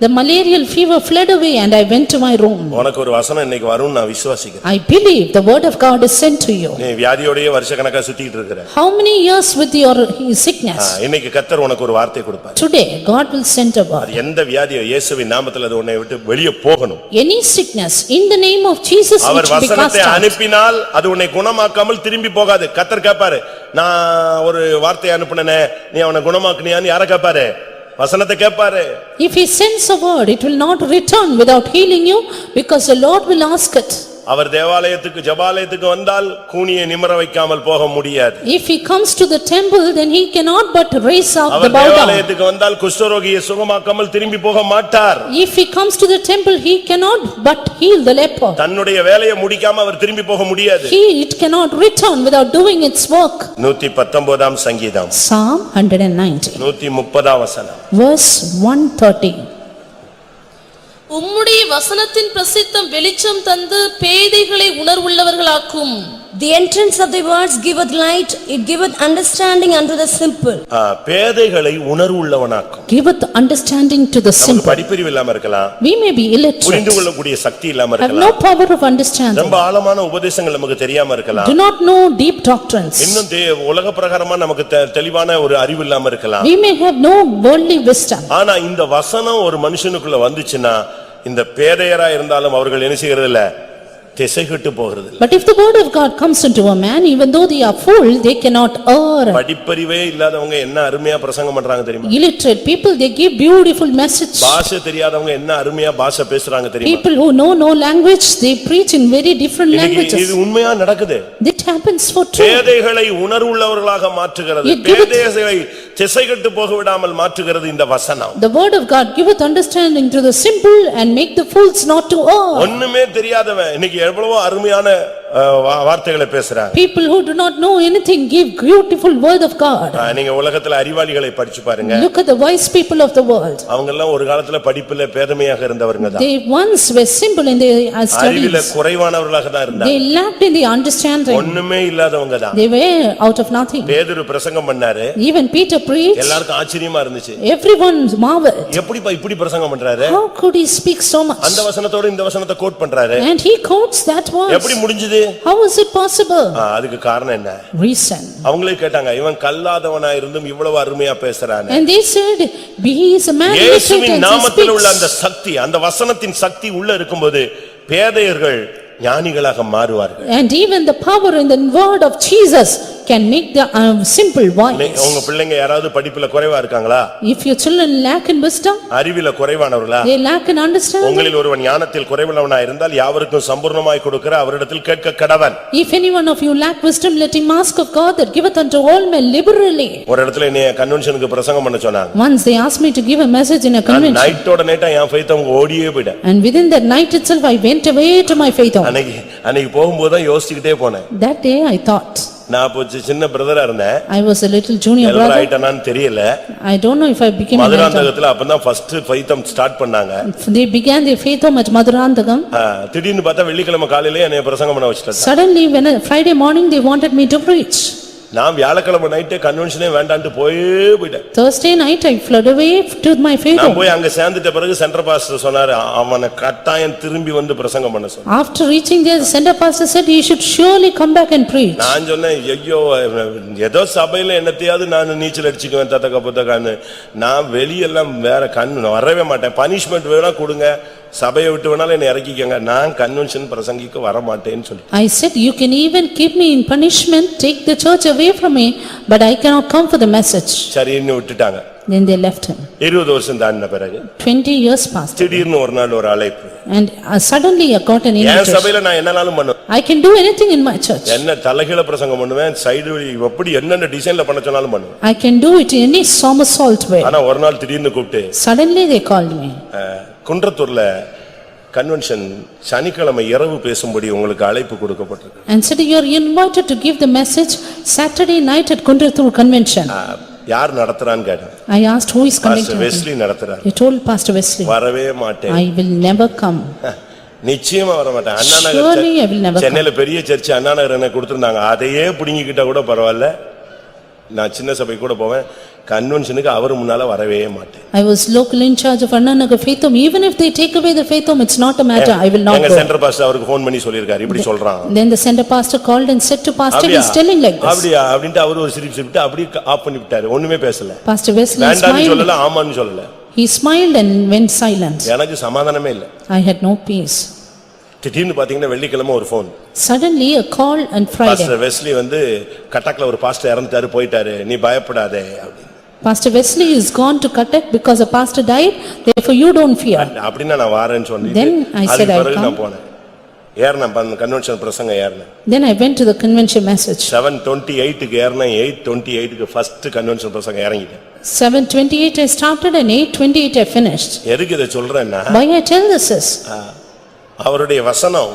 The malarial fever fled away and I went to my room. உனக்கு ஒரு வசனம் இன்னைக்கு வரும்னு நான் விசுவாசிக்கிறேன். I believe the word of God is sent to you. நீ வியாதியோடயே வருஷக்கணக்கா சுத்திட்டு இருக்கற. How many years with your sickness? இன்னைக்கு கர்த்தர் உனக்கு ஒரு வார்த்தை கொடுப்பார். Today God will send a word. எந்த வியாதியோ இயேசுவின் நாமத்துல அது உன்னை விட்டு வெளியே போகணும். Any sickness in the name of Jesus அவர் வசனத்தை அனுப்பினால் அது உன்னை குணமாக்காமல் திரும்பி போகாது. கர்த்தர் கேட்பாரு, நான் ஒரு வார்த்தை அனுப்புனனே நீ அவனை குணமாக்குனியான்னு யாரை கேட்பாரு? வசனத்தை கேட்பாரு. If he sends a word, it will not return without healing you, because the Lord will ask it. அவர் தேவாலயத்துக்கு ஜெபாலயத்துக்கு வந்தால் கூனியை நிமிர வைக்காமல் போக முடியாது. If he comes to the temple, then he cannot but raise up the our bow down. தேவாலயத்துக்கு வந்தால் குஷ்டரோகியை சுகமாக்காமல் திரும்பி போக மாட்டார். If he comes to the temple, he cannot but heal the leper. தன்னுடைய வேலையை முடிக்காம அவர் திரும்பி போக முடியாது. It cannot return without doing its work. 119 சங்கீதம் Psalm 190 130 வசனம் verse 130. உம்முடைய வசனத்தின் பிரசித்தம் வெளிச்சம் தந்து பேதைகளை உணர்வுள்ளவர்களாக்கும். The entrance of the words giveth light, it giveth understanding unto the simple. பேதைகளை உணர்வுள்ளவனாக்கும். Giveth understanding to the simple. படிப்பறிவு இல்லாம இருக்கலாம். We may be illiterate. புரிந்து கொள்ளக்கூடிய சக்தி இல்லாம Have இருக்கலாம். no power of understanding. ரொம்ப ஆழமான உபதேசங்கள் நமக்கு தெரியாம இருக்கலாம். Do not know deep doctrines. இன்னும் உலக பிரகாரமா நமக்கு தெளிவான ஒரு அறிவு இல்லாம இருக்கலாம். We may have no worldly wisdom. ஆனா இந்த வசனம் ஒரு மனுஷனுக்குள்ள வந்துச்சுன்னா இந்த பேதையரா இருந்தாலும் அவர்கள் என்ன செய்யறது இல்ல, திசைகெட்டு போகிறது. But if the word of God comes into a man, even though they are full, they cannot err. படிப்பறிவே இல்லாதவங்க என்ன அருமையா பிரசங்கம் பண்றாங்க தெரியுமா? Illiterate people, they give beautiful message. பாஷை தெரியாதவங்க என்ன அருமையா பாஷை பேசுறாங்க தெரியுமா? People who know no language, they preach in very different languages. இது உண்மையா நடக்குது. That happens for true. பேதைகளை உணர்வுள்ளவர்களாக மாற்றுகிறது. பேதைகளை திசைகெட்டு போக விடாமல் மாற்றுகிறது இந்த வசனம். The word of God giveth understanding to the simple and make the fools not to err. ஒண்ணுமே தெரியாதவன் இன்னைக்கு எவ்வளவோ அருமையான வார்த்தைகளை பேசுறாங்க. People who do not know anything give beautiful word of God. நீங்க உலகத்துல அறிவாளிகளை படிச்சு பாருங்க. Look at the wise people of the world. அவங்க எல்லாம் ஒரு காலத்துல படிப்புல பேதமையாக இருந்தவங்க தான். They once were simple in their studies. அறிவில குறைவானவர்களாக தான் இருந்தாங்க. They lacked in the understanding. ஒண்ணுமே இல்லாதவங்க தான். They were out of nothing. பேதுரு பிரசங்கம் பண்ணாரு. Even Peter preached. எல்லாருக்கும் ஆச்சரியமா இருந்துச்சு. Everyone marveled. எப்படிப்பா இப்படி பிரசங்கம் பண்றாரு? How could he speak so much? அந்த வசனத்தோட இந்த வசனத்தை கோட் பண்றாரு. And he quotes that verse. எப்படி முடிஞ்சது? How is it possible? அதுக்கு காரணம் என்ன? Reason. அவங்களே கேட்டாங்க, இவன் கல்லாதவனா இருந்தும் இவ்வளவு அருமையா பேசுறானே. And they said, he is a man illiterate இயேசுவின் நாமத்தில் உள்ள அந்த சக்தி, அந்த வசனத்தின் சக்தி உள்ள இருக்கும்போது பேதையர்கள் ஞானிகளாக மாறுவார்கள். And even the power in the word of Jesus can make the simple wise. உங்க பிள்ளைங்க யாராவது படிப்புல குறைவா இருக்காங்களா? If your children lack in wisdom, அறிவில குறைவானவர்களா? they lack in understanding. உங்களில் ஒருவன் ஞானத்தில் குறைவுள்ளவனா இருந்தால் யாவருக்கும் சம்பூர்ணமாய் கொடுக்கிற அவரிடத்தில் கேட்க கடவன். If any one of you lack wisdom, let him ask of God that giveth unto all men liberally. ஒரு இடத்துல என்னைய கன்வென்ஷனுக்கு பிரசங்கம் பண்ண சொன்னாங்க. Once they asked me to give a message in a convention. நைட்டோட நைட்டா என் ஃபெய்த் அவங்க ஓடியே போய்ட்டேன். And within that night itself I went away to my faith. அன்னைக்கு போகும்போது தான் யோசிச்சுக்கிட்டே போனேன். That day I thought. நான் அப்போ சின்ன பிரதரா இருந்தேன். I was a little junior elder brother. ஆயிட்டானான்னு தெரியல. I don't know if I became an elder. மதுராந்தகத்துல அப்பதான் ஃபர்ஸ்ட் ஃபைத்தம் ஸ்டார்ட் பண்ணாங்க. They began their faith home at Madhurandagam. திடீர்னு பார்த்தா வெள்ளிக்கிழமை காலையிலே என்னைய பிரசங்கம் பண்ண வச்சிட்டாங்க. Suddenly, when Friday morning, they wanted me to preach. நான் வியாழக்கிழமை நைட்டே கன்வென்ஷனே வேண்டான்ட்டு போயிட்டேன். Thursday night, I fled away to my faith நான் home. போய் அங்க சேர்ந்துட்ட பிறகு சென்டர் பாஸ்டர் சொன்னாரு அவனை கட்டாயம் திரும்பி வந்து பிரசங்கம் பண்ண சொன்னாரு. After reaching there, the center pastor said, "You should surely come back and preach." நான் சொன்னேன் ஐயோ ஏதோ சபையில என்னத்தையாவது நான் நீச்சல் அடிச்சுக்குவேன் தத்தக்க புத்தகான்னு. நான் வெளியெல்லாம் வேற கண்ணு வரவே மாட்டேன். பனிஷ்மெண்ட் வேணா கொடுங்க, சபையை விட்டு வேணாலும் என்னை இறக்கிக்கங்க, நான் கன்வென்ஷன் பிரசங்கிக்க வர மாட்டேன்னு சொல்லி. I said, "You can even keep me in punishment, take the church away from me, but I cannot come for the message." சரின்னு விட்டுட்டாங்க. Then they left him. 20 வருஷம் தாண்டின பிறகு 20 years passed. திடீர்னு ஒரு நாள் ஒரு அழைப்பு. And suddenly I got an N invitation. சபையில நான் என்னனாலும் பண்ணுவேன். I can do anything in my church. என்ன தலைகீழ பிரசங்கம் பண்ணுவேன், சைடு எப்படி என்னென்ன டிசைன்ல பண்ண சொன்னாலும் பண்ணுவேன். I can do it in any somersault way. ஆனா ஒரு நாள் திடீர்னு கூப்பிட்டு Suddenly they called me. குன்றத்தூர்ல கன்வென்ஷன் சனிக்கிழமை இரவு பேசும்படி உங்களுக்கு அழைப்பு கொடுக்கப்பட்டிருக்கு. And said, "You are invited to give the message Saturday night at Kundrathur convention." யார் நடத்துறான்னு கேட்டேன். I asked, "Who is coming?" Pastor Wesley நடத்துறார். He told Pastor Wesley, வரவே மாட்டேன். "I will never come." நிச்சயமா வர மாட்டேன். அண்ணா Surely I will never Nagar come. சென்னையில பெரிய சர்ச் அண்ணா நகர் எனக்கு கொடுத்திருந்தாங்க. அதையே புடிங்கிக்கிட்டா கூட பரவாயில்ல, நான் சின்ன சபை கூட போவேன். கன்வென்ஷனுக்கு அவர் முன்னால வரவே மாட்டேன். I was local in charge of Annanagar Faith Home. Even if they take away the Faith Home, it's not a matter. I will not எங்க go. சென்டர் பாஸ்டர் அவருக்கு ஃபோன் பண்ணி சொல்லிருக்காரு, இப்படி சொல்றான். Then the center pastor called and said to pastor, "He is telling like this." அப்படியே அப்படினு அவர் ஒரு சிரிப்பு சிரிப்பிட்டு அப்படியே ஆஃப் பண்ணி விட்டாரு. ஒண்ணுமே பேசல. Pastor Wesley வேண்டாம்னு smiled. சொல்லல, ஆமான்னு சொல்லல. He smiled and went silent. எனக்கு சமாதானமே இல்ல. I had no peace. திடீர்னு பாத்தீங்கன்னா வெள்ளிக்கிழமை ஒரு phone. Suddenly a call on Friday. Pastor Wesley வந்து கட்டக்ல ஒரு பாஸ்டர் இறந்துட்டாரு, போயிட்டாரு, நீ பயப்படாதே அப்படி. Pastor Wesley is gone to Cuttack because a pastor died, therefore you don't fear. அப்படினா நான் வரேன்னு சொல்லிட்டு Then I said I அதுக்கு come. நான் போனேன். ஏர்ன கன்வென்ஷன் பிரசங்கம் ஏர்ன. Then I went to the convention message. 7:28க்கு ஏர்ன, 8:28க்கு ஃபர்ஸ்ட் கன்வென்ஷன் பிரசங்கம் இறங்கிட்டேன். 7:28 I started and 8:28 I finished. எதுக்கு இத சொல்றேன்னா, Why I tell this is, அவருடைய வசனம்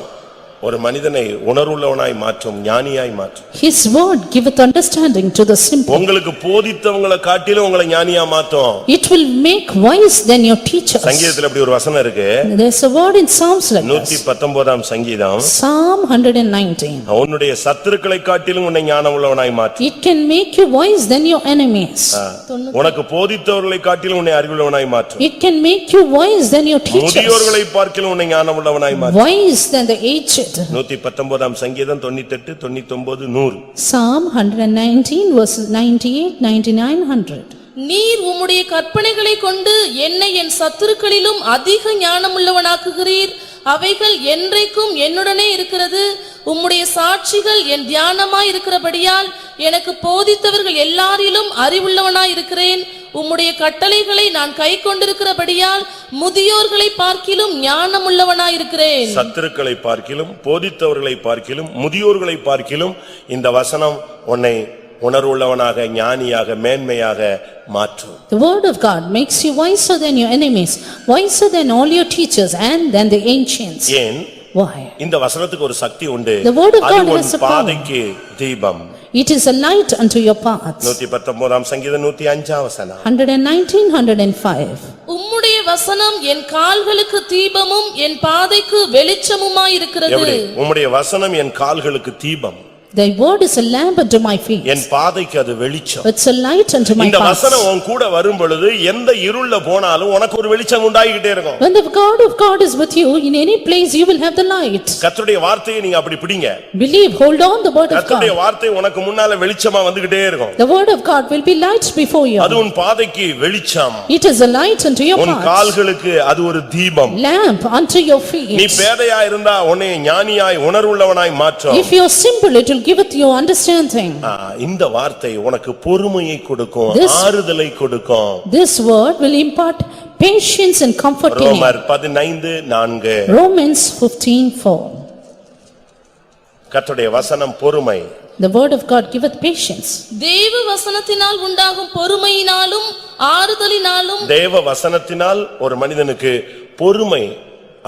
ஒரு மனிதனை உணர்வுள்ளவனாய் மாற்றும், ஞானியாய் மாற்றும். His word giveth understanding to the simple. உங்களுக்கு போதித்தவங்களை காட்டிலும் உங்களை ஞானியா மாற்றும். It will make wise than your teachers. சங்கீதத்துல அப்படி ஒரு வசனம் இருக்கு. There's a word in Psalms like this. 119ஆம் சங்கீதம். Psalm 119. உன்னுடைய சத்துருக்களை காட்டிலும் உன்னை ஞானமுள்ளவனாய் மாற்றும். It can make you wise than your enemies. உனக்கு போதித்தவர்களை காட்டிலும் உன்னை அறிவுள்ளவனாய் மாற்றும். It can make you wise than your teachers. முதியோர்களை பார்க்கிலும் உன்னை ஞானமுள்ளவனாய் மாற்றும். Wise than the aged. 119ஆம் சங்கீதம் 98, 99, 100. Psalm 119 verses 98, 99, 100. நீர் உம்முடைய கற்பனைகளை கொண்டு என்னை என் சத்துருக்களிலும் அதிக ஞானமுள்ளவனாக்குகிறீர். அவைகள் என்றைக்கும் என்னுடனே இருக்கிறது. உம்முடைய சாட்சிகள் என் தியானமாய் இருக்கிறபடியால் எனக்கு போதித்தவர்கள் எல்லாரிலும் அறிவுள்ளவனாய் இருக்கிறேன். உம்முடைய கட்டளைகளை நான் கை கொண்டிருக்கிறபடியால் முதியோர்களை பார்க்கிலும் ஞானமுள்ளவனாய் இருக்கிறேன். சத்துருக்களை பார்க்கிலும் போதித்தவர்களை பார்க்கிலும் முதியோர்களை பார்க்கிலும் இந்த வசனம் உன்னை உணர்வுள்ளவனாக ஞானியாக மேன்மையாக மாற்றும். The word of God makes you wiser than your enemies, wiser than all your teachers and than the ancients. ஏன்? Why? இந்த வசனத்துக்கு ஒரு சக்தி உண்டு. The word of அது God உன் has a power. பாதைக்கு தீபம். It is a light unto your paths. 119ஆம் சங்கீதம் 105ஆம் வசனம். 119, 105. உம்முடைய வசனம் என் கால்களுக்கு தீபமும் என் பாதைக்கு வெளிச்சமுமாய் இருக்கிறது. எப்படி? உம்முடைய வசனம் என் கால்களுக்கு தீபம். Thy word is a lamp unto my feet. என் பாதைக்கு அது வெளிச்சம். It's a light unto my இந்த paths. வசனம் உன் கூட வரும் பொழுது எந்த இருள்ல போனாலும் உனக்கு ஒரு வெளிச்சம் உண்டாகிட்டே இருக்கும். When the God of God is with you, in any place you will have the light. கர்த்தருடைய வார்த்தையை நீங்க அப்படி பிடிங்க. Believe, hold on the word of God. கர்த்தருடைய வார்த்தை உனக்கு முன்னால வெளிச்சமா வந்துகிட்டே இருக்கும். The word of God will be light before you. அது உன் பாதைக்கு வெளிச்சம். It is a light unto your உன் paths. கால்களுக்கு அது ஒரு தீபம். Lamp unto your feet. நீ பேதையா இருந்தா உன்னை ஞானியாய் உணர்வுள்ளவனாய் மாற்றும். If you are simple, it will give it your understanding. இந்த வார்த்தை உனக்கு பொறுமையை கொடுக்கும், This- ஆறுதலை கொடுக்கும். This word will impart patience and comfort in you. ரோமர் 15:4. Romans 15:4. கர்த்தருடைய வசனம் பொறுமை. The word of God giveth patience. தேவ வசனத்தினால் உண்டாகும் பொறுமையினாலும் ஆறுதலினாலும் தேவ வசனத்தினால் ஒரு மனிதனுக்கு பொறுமை,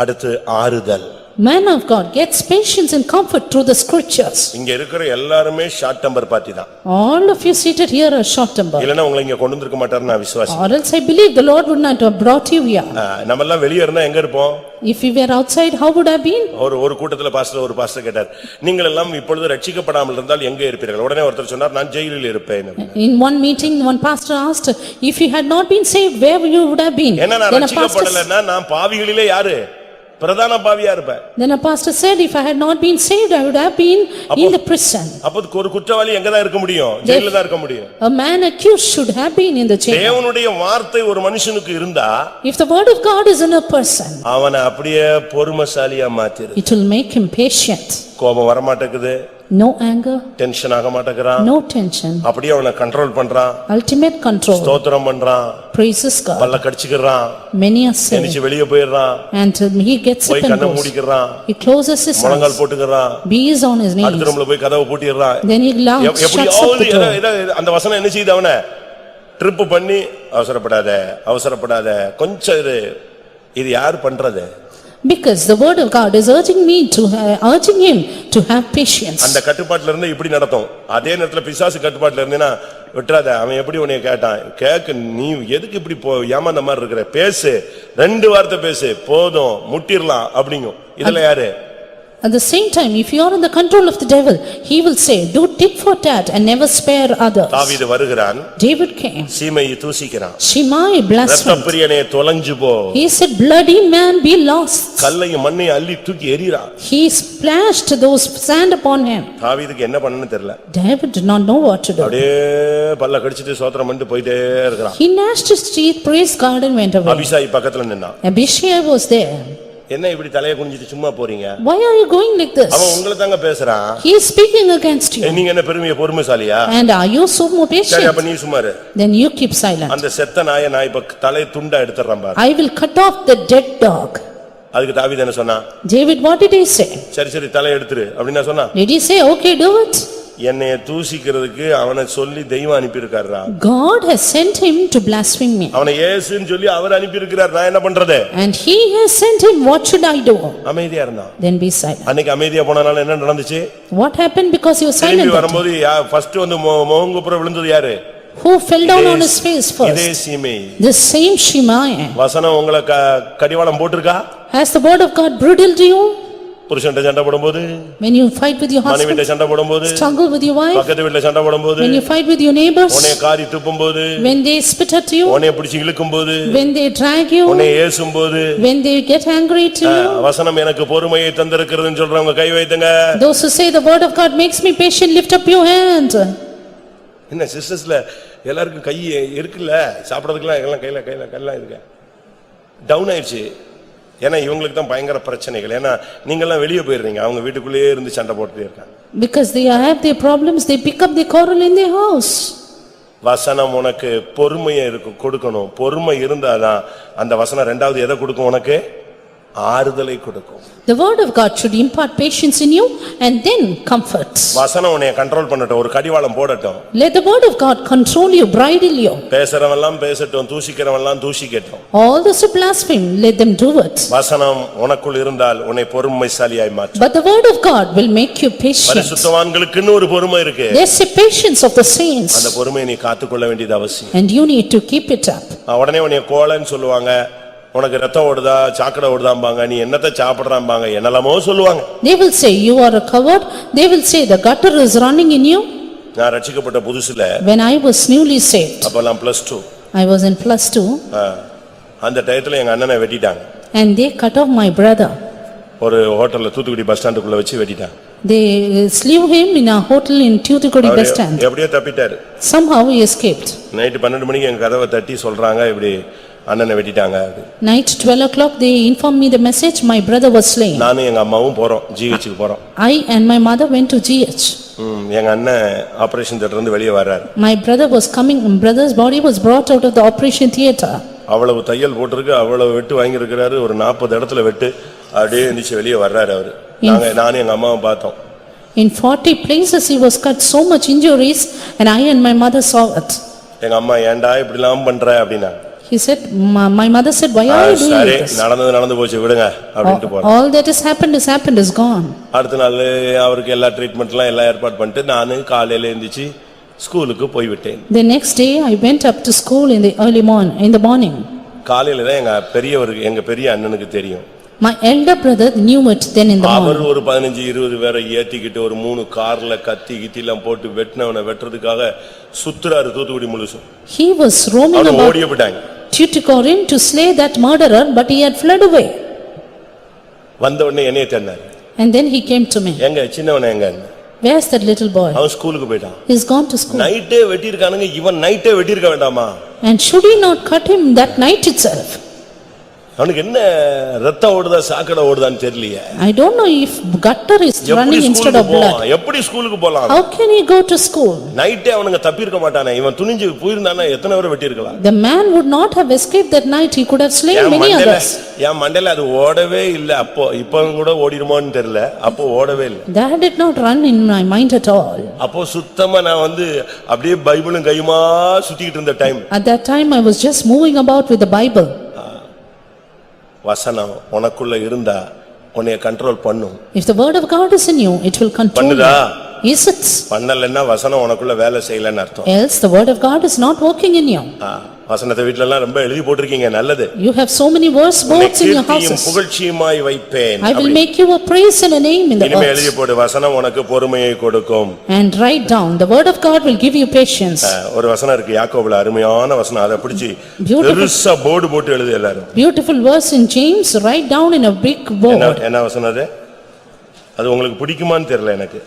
அடுத்து ஆறுதல். Man of God gets patience and comfort through the scriptures. இங்க இருக்கிற எல்லாருமே ஷார்ட் டெம்பர் பார்ட்டி தான். All of you seated here are short tempered. இல்லனா உங்களை இங்க கொண்டு வந்திருக்க மாட்டார் நான் விசுவாசி. Or else I believe the Lord would not have brought you here. நம்ம எல்லாம் வெளிய இருந்தா எங்க இருப்போம்? If we were outside, how would I have been? ஒரு கூட்டத்துல ஒரு பாஸ்டர் கேட்டார், நீங்கள் எல்லாம் இப்பொழுது ரட்சிக்கப்படாமல் இருந்தால் எங்கே இருப்பீர்கள்? உடனே ஒருத்தர் சொன்னார், நான் ஜெயிலில் இருப்பேன். In one meeting, one pastor asked, if you had not been saved, where you would have been? என்ன நான் ரட்சிக்கப்படலைன்னா நான் பாவிகளிலே யாரு? பிரதான பாவியா இருப்பேன். Then a pastor said, if I had not been saved, I would have been in the prison. அப்ப ஒரு குற்றவாளி எங்க தான் இருக்க முடியும்? ஜெயில்ல தான் இருக்க முடியும். A man accused should have been in the jail. தேவனுடைய வார்த்தை ஒரு மனுஷனுக்கு இருந்தா, if the word of God is in a person, அவனை அப்படியே பொறுமைசாலியா மாத்திரு. it will make him patient. கோபம் வர மாட்டேங்குது. No anger. டென்ஷன் ஆக மாட்டேங்கறான். No tension. அப்படியே அவனை கண்ட்ரோல் பண்றான். Ultimate control. ஸ்தோத்திரம் பண்றான். Praises God. பல்ல கடிச்சுக்கறான். Many are saved. எனிச்சு வெளிய போயிடுறான். And he gets up and goes. He closes his eyes. முழங்கால் போட்டுக்கறான். Bees on his knees. அடுத்த ரூம்ல போய் கதவை பூட்டிடுறான். Then he shuts up the door. அந்த வசனம் என்ன செய்யுது அவனை? ட்ரிப் பண்ணி அவசரப்படாத கொஞ்சம் இரு. இது யார் பண்றது? Because the word of God is urging him to have patience. அந்த கட்டுப்பாட்டுல இருந்து இப்படி நடத்தும். அதே நேரத்துல பிசாசு கட்டுப்பாட்டுல இருந்தேனா விட்டுறாத. அவன் எப்படி உன்னை கேட்க நீ எதுக்கு இப்படி ஏமாந்த மாதிரி இருக்கிற? பேசு, 2 வார்த்தை பேசு போதும், முட்டிரலாம் அப்படிங்கும். இதெல்லாம் யாரு? At the same time, if you are in the control of the devil, he will say, do tit for tat and never spare others. தாவீது வருகிறான். David came. சீமையை தூசிக்கிறான். Shimei blasphemed. இரத்தப்பிரியனே தொலைஞ்சு போ. He said, bloody man be lost. கல்லையும் மண்ணையும் அள்ளி தூக்கி எறிறான். He splashed those sand upon him. தாவீதுக்கு என்ன பண்ணனும்னு தெரியல. David did not know what to do. அப்படியே பல்ல கடிச்சிட்டு ஸ்தோத்திரம் பண்ணிட்டு போயிட்டே இருக்கான். He gnashed his teeth, praised God and went away. Abishai பக்கத்துல நின்னான். Abishai was there. என்ன இப்படி தலைய குனிஞ்சிட்டு சும்மா போறீங்க? Why are you going like this? அவன் உங்களை தாங்க பேசுறான். He is speaking against you. நீங்க என்ன பெருமையா பொறுமைசாலியா? And are you so patient? சரி அப்ப நீ சும்மா இரு. Then you keep silent. அந்த செத்த நாயை நான் இப்ப தலை துண்டா எடுத்துறேன் பாரு. I will cut off the dead dog. அதுக்கு தாவீது என்ன சொன்னா? David, what did he say? சரி தலை எடுத்துரு அப்படினா சொன்னா? Did he say, okay, do it? என்னைய தூசிக்கிறதுக்கு அவனை சொல்லி தெய்வம் அனுப்பி இருக்காரா? God has sent him to blaspheme me. அவனை இயேசுன்னு சொல்லி அவர் அனுப்பி இருக்கிறார். நான் என்ன பண்றது? And he has sent him, what should I do? அமைதியா இருந்தான். Then be silent. அன்னைக்கு அமைதியா போனனால என்ன நடந்துச்சு? What happened because he was silent? திரும்பி வரும்போது ஃபர்ஸ்ட் வந்து முகங்குப்புற விழுந்தது யாரு? Who fell down on his face first? இதே சீமை. The same Shimei. வசனம் உங்களுக்கு கடிவாளம் போட்டிருக்கா? Has the word of God bridled you? புருஷன்ட்ட சண்டை போடும்போது, when you fight with your husband, மனைவிட்ட சண்டை போடும்போது, struggle with your wife, பக்கத்து வீட்ல சண்டை போடும்போது, when you fight with your neighbors, உன்னை காரி துப்பும்போது, when they spit at you, உன்னை பிடிச்சு இழுக்கும்போது, when they drag you, உன்னை ஏசும்போது, when they get angry to you, வசனம் எனக்கு பொறுமையை தந்திருக்கிறதுன்னு சொல்றவங்க கை வைத்துங்க. those who say the word of God makes me patient, lift up your hand. என்ன சிஸ்டர்ஸ்ல எல்லாருக்கும் கை இருக்குல்ல, சாப்பிடுறதுக்குலாம் எல்லாம் கையில இருக்கு. டவுன் ஆயிடுச்சு. ஏன்னா இவங்களுக்கு தான் பயங்கர பிரச்சனைகள். ஏன்னா நீங்கெல்லாம் வெளியே போயிடுறீங்க, அவங்க வீட்டுக்குள்ளேயே இருந்து சண்டை போட்டுட்டே இருக்காங்க. Because they have their problems, they pick up the quarrel in their house. வசனம் உனக்கு பொறுமையை கொடுக்கணும். பொறுமை இருந்தாதான் அந்த வசனம் ரெண்டாவது எதை கொடுக்கும்? உனக்கு ஆறுதலை கொடுக்கும். The word of God should impart patience in you and then comfort. வசனம் உன்னை கண்ட்ரோல் பண்ணட்டும், ஒரு கடிவாளம் போடட்டும். Let the word of God control you, bridle you. பேசுறவன் எல்லாம் பேசட்டும், தூசிக்கிறவன் எல்லாம் தூசிக்கட்டும். All those who blaspheme, let them do it. வசனம் உனக்குள் இருந்தால் உன்னை பொறுமைசாலியாய் மாற்றும். But the word of God will make you patient. பரிசுத்தவான்களுக்குன்னு ஒரு பொறுமை இருக்கு. There's a patience of the saints. அந்த பொறுமையை நீ காத்துக்கொள்ள வேண்டியது அவசியம். And you need to keep it up. உடனே உன்னை கோலன்னு சொல்லுவாங்க, உனக்கு ரத்தம் ஓடுதா, சாக்கடை ஓடுதாம்பாங்க, நீ என்னத்தை சாப்பிடுறாம்பாங்க, என்னெல்லாமோ சொல்லுவாங்க. They will say you are a coward. They will say the gutter is running in you. நான் ரட்சிக்கப்பட்ட புதுசுல, when I was newly saved, அப்பலாம் +2, I was in +2, அந்த டயத்துல எங்க அண்ணனை வெட்டிட்டாங்க. and they cut off my brother. ஒரு ஹோட்டல்ல தூத்துக்குடி பஸ் ஸ்டாண்டுக்குள்ள வச்சு வெட்டிட்டாங்க. They slew him in a hotel in Thoothukudi bus stand. எப்படியோ தப்பிட்டாரு. Somehow he escaped. நைட் 12 மணிக்கு எங்க கதவை தட்டி சொல்றாங்க, இப்படி அண்ணனை வெட்டிட்டாங்க. Night 12 o'clock they informed me the message, my brother was slain. நானும் எங்க அம்மாவும் போறோம், ஜிஹெச்சுக்கு போறோம். I and my mother went to GH. எங்க அண்ணன் ஆபரேஷன் தியேட்டர்ல இருந்து வெளியே வர்றாரு. My brother was coming, brother's body was brought out of the operation theater. அவ்வளவு தையல் போட்டிருக்கு, அவ்வளவு வெட்டு வாங்கி இருக்கிறாரு, ஒரு 40 இடத்துல வெட்டு, அப்படியே எந்திரிச்சு வெளியே வர்றாரு அவரு. நானும் எங்க அம்மாவும் பார்த்தோம். In 40 places he was cut, so much injuries, and I and my mother saw it. எங்க அம்மா ஏன்டா இப்படி எல்லாம் பண்ற அப்படினா, He said, my mother said, why are you doing சரி this? நடந்து போச்சு விடுங்க அப்படின்ட்டு போறேன். All that has happened is gone. அடுத்த நாள் அவருக்கு எல்லா ட்ரீட்மெண்ட்லாம் எல்லாம் ஏற்பாடு பண்ணிட்டு நானு காலையில எழுந்திருச்சு ஸ்கூலுக்கு போய் விட்டேன். The next day I went up to school in the morning. காலையில தான் எங்க பெரிய அண்ணனுக்கு தெரியும். My elder brother knew it then in the our morning. ஒரு 15-20 பேரை ஏத்திக்கிட்டு ஒரு 3 கார்ல கத்தி கித்திலாம் போட்டு வெட்டுறதுக்காக சுத்துறாரு தூத்துக்குடி முழுசும். He was roaming அவன் about ஓடியே போட்டாங்க. Tuticorin to slay that murderer, but he had fled away. வந்த உடனே என்னைய தேடினாரு. And then he came to me. எங்க சின்னவன எங்க? Where's that little boy? அவன் ஸ்கூலுக்கு போயிட்டான். He's gone to school. நைட்டே வெட்டிருக்கானுங்க. இவன் நைட்டே வெட்டிருக்க வேண்டாமா? And should he not cut him that night itself? அவனுக்கு என்ன ரத்தம் ஓடுதா சாக்கடை ஓடுதான்னு தெரியலையே. I don't know if gutter is running instead of blood. எப்படி ஸ்கூலுக்கு போலாம்? How can he go to school? நைட்டே அவனுங்க தப்பிருக்க மாட்டானே. இவன் துணிஞ்சு போயிருந்தானா எத்தனை பேரை வெட்டிருக்கலாம். The man would not have escaped that night. He could have slain many others. என் மண்டையில அது ஓடவே இல்ல. இப்போ கூட ஓடிடுமோன்னு தெரியல. அப்போ ஓடவே இல்ல. That did not run in my mind at all. அப்போ சுத்தமா நான் அப்படியே பைபிளும் கையுமா சுத்திக்கிட்டு இருந்த time. At that time I was just moving about with the Bible. வசனம் உனக்குள்ள இருந்தா உன்னை கண்ட்ரோல் பண்ணும். If the word of God is in you, it will control you. பண்ணுதா? Yes, it's. பண்ணலன்னா வசனம் உனக்குள்ள வேலை செய்யலன்னு அர்த்தம். Else the word of God is not working in you. வசனத்தை வீட்ல எல்லாம் ரொம்ப எழுதி போட்டுருக்கீங்க, நல்லது. You have so many verse boards in your கீர்த்தியும் houses. புகழ்ச்சியுமாய் வைப்பேன். I will make you a praise and a name in the இனிமே எழுதி earth. போடு, வசனம் உனக்கு பொறுமையை கொடுக்கும். And write down, the word of God will give you patience. ஒரு வசனம் இருக்கு யாக்கோபுல, அருமையான வசனம். அதை பிடிச்சி Beautiful. பெருசா போர்டு போட்டு எழுதி எல்லாரும். Beautiful verse in James, write down in a big board. என்ன வசனம் அது? அது உங்களுக்கு பிடிக்குமான்னு தெரியல எனக்கு.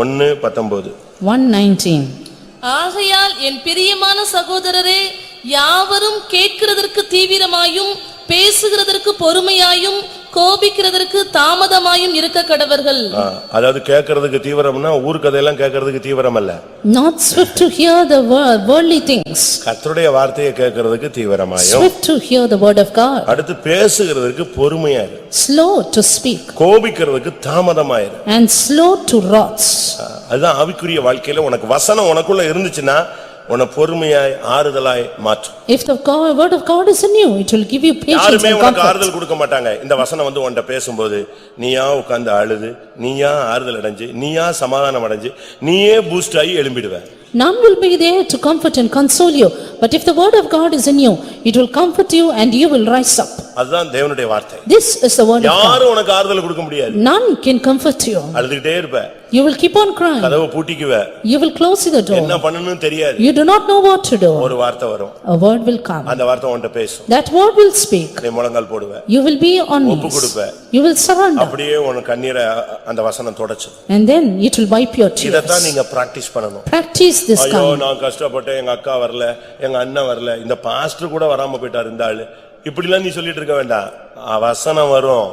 1:19. 1:19. ஆகையால் என் பிரியமான சகோதரரே, யாவரும் கேட்கிறதற்கு தீவிரமாயும் பேசுகிறதற்கு பொறுமையாயும் கோபிக்கிறதற்கு தாமதமாயும் இருக்க கடவர்கள். அதாவது கேட்கிறதுக்கு தீவிரம்னா ஊர் கதையெல்லாம் கேட்கிறதுக்கு தீவிரம் அல்ல. Not swift to hear the worldly things. கர்த்தருடைய வார்த்தையை கேட்கிறதுக்கு தீவிரமாயும். Swift to hear the word of God. அடுத்து பேசுகிறதுக்கு பொறுமையாயிரு. Slow to speak. கோபிக்கிறதுக்கு தாமதமாயிரு. And slow to wrath. அதுதான் ஆவிக்குரிய வாழ்க்கையில உனக்கு வசனம் உனக்குள்ள இருந்துச்சுன்னா உன்னை பொறுமையாய் ஆறுதலாய் மாற்றும். If the word of God is in you, it will give you patience யாருமே and உனக்கு comfort. ஆறுதல் கொடுக்க மாட்டாங்க. இந்த வசனம் உன்கிட்ட பேசும்போது நீயா உட்கார்ந்து அழுது, நீயா ஆறுதல் அடைஞ்சு, நீயா சமாதானம் அடைஞ்சு, நீயே பூஸ்ட் ஆகி எழும்பிடுவ. None will be there to comfort and console you. But if the word of God is in you, it will comfort you and you will rise up. அதுதான் தேவனுடைய வார்த்தை. This is the word of God. யாரும் உனக்கு ஆறுதல் கொடுக்க முடியாது. None can comfort you. அழுதுகிட்டே இருப்ப. You will keep on crying. கதவை பூட்டிக்குவ. You will close the door. என்ன பண்ணணும்னு தெரியாது. You do not know what to do. ஒரு வார்த்தை வரும். A word will come. அந்த வார்த்தை உன்கிட்ட பேசும். That word will speak. நீ முழங்கால் போடுவ. You will be on ஒப்பு knees. கொடுப்ப. You will surrender. அப்படியே உன் கண்ணீரை அந்த வசனம் தொடச்சு. And then it will wipe your tears. இதத்தான் நீங்க பிராக்டீஸ் பண்ணணும். Practice this ஐயோ kind. நான் கஷ்டப்பட்டேன், எங்க அக்கா வரல, எங்க அண்ணன் வரல, இந்த பாஸ்டர் கூட வராம போயிட்டார் இந்த ஆளு, இப்படிலாம் நீ சொல்லிட்டு இருக்க வேண்டாம். வசனம் வரும்.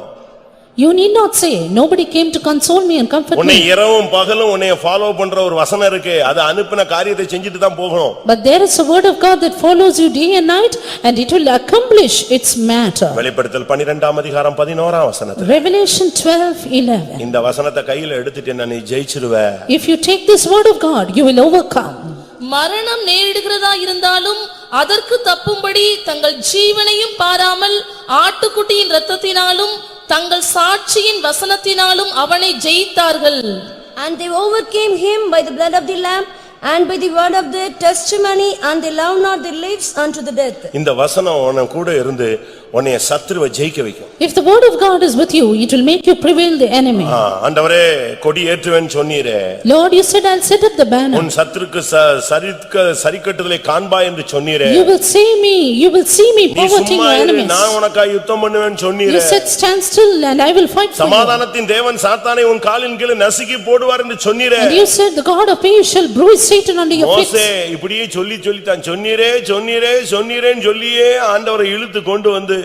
You need not say, nobody came to console me and comfort உன்னை me. இரவும் பகலும் உன்னை ஃபாலோ பண்ற ஒரு வசனம் இருக்கு. அது அனுப்பின காரியத்தை செஞ்சுட்டு தான் போகணும். But there is a word of God that follows you day and night and it will accomplish its matter. வெளிப்படுத்தல் 12ஆம் அதிகாரம் 11ஆம் வசனத்துல Revelation 12:11. இந்த வசனத்தை கையில எடுத்துட்டேன்னா நீ ஜெயிச்சிருவ. If you take this word of God, you will overcome. மரணம் நேரிடுகிறதா இருந்தாலும் அதற்கு தப்பும்படி தங்கள் ஜீவனையும் பாராமல் ஆட்டுக்குட்டியின் இரத்தத்தினாலும் தங்கள் சாட்சியின் வசனத்தினாலும் அவனை ஜெயித்தார்கள். And they overcame him by the blood of the Lamb and by the word of their testimony, and they loved not their lives unto the death. இந்த வசனம் உன் கூட இருந்து உன்னை சத்துருவை ஜெயிக்க வைக்கும். If the word of God is with you, it will make you prevail the enemy. ஆண்டவரே கொடி ஏற்றுவேன் சொன்னீரே. Lord, you said I'll set up the banner. உன் சத்துருக்கு சரிக்கட்டுதலை காண்பாய் என்று சொன்னீரே. You will see me நீ poverting சும்மா your இரு, enemies. நான் உனக்காக யுத்தம் பண்ணுவேன் You சொன்னீரே. said stand still and I will fight for you. சமாதானத்தின் தேவன் சாத்தானை உன் காலின் கீழே நசுக்கி போடுவார் என்று சொன்னீரே. And you said the God of peace shall bruise Satan under your feet. மோசே இப்படியே சொல்லித்தான் சொன்னீரேன்னு சொல்லியே ஆண்டவரை இழுத்து கொண்டு வந்து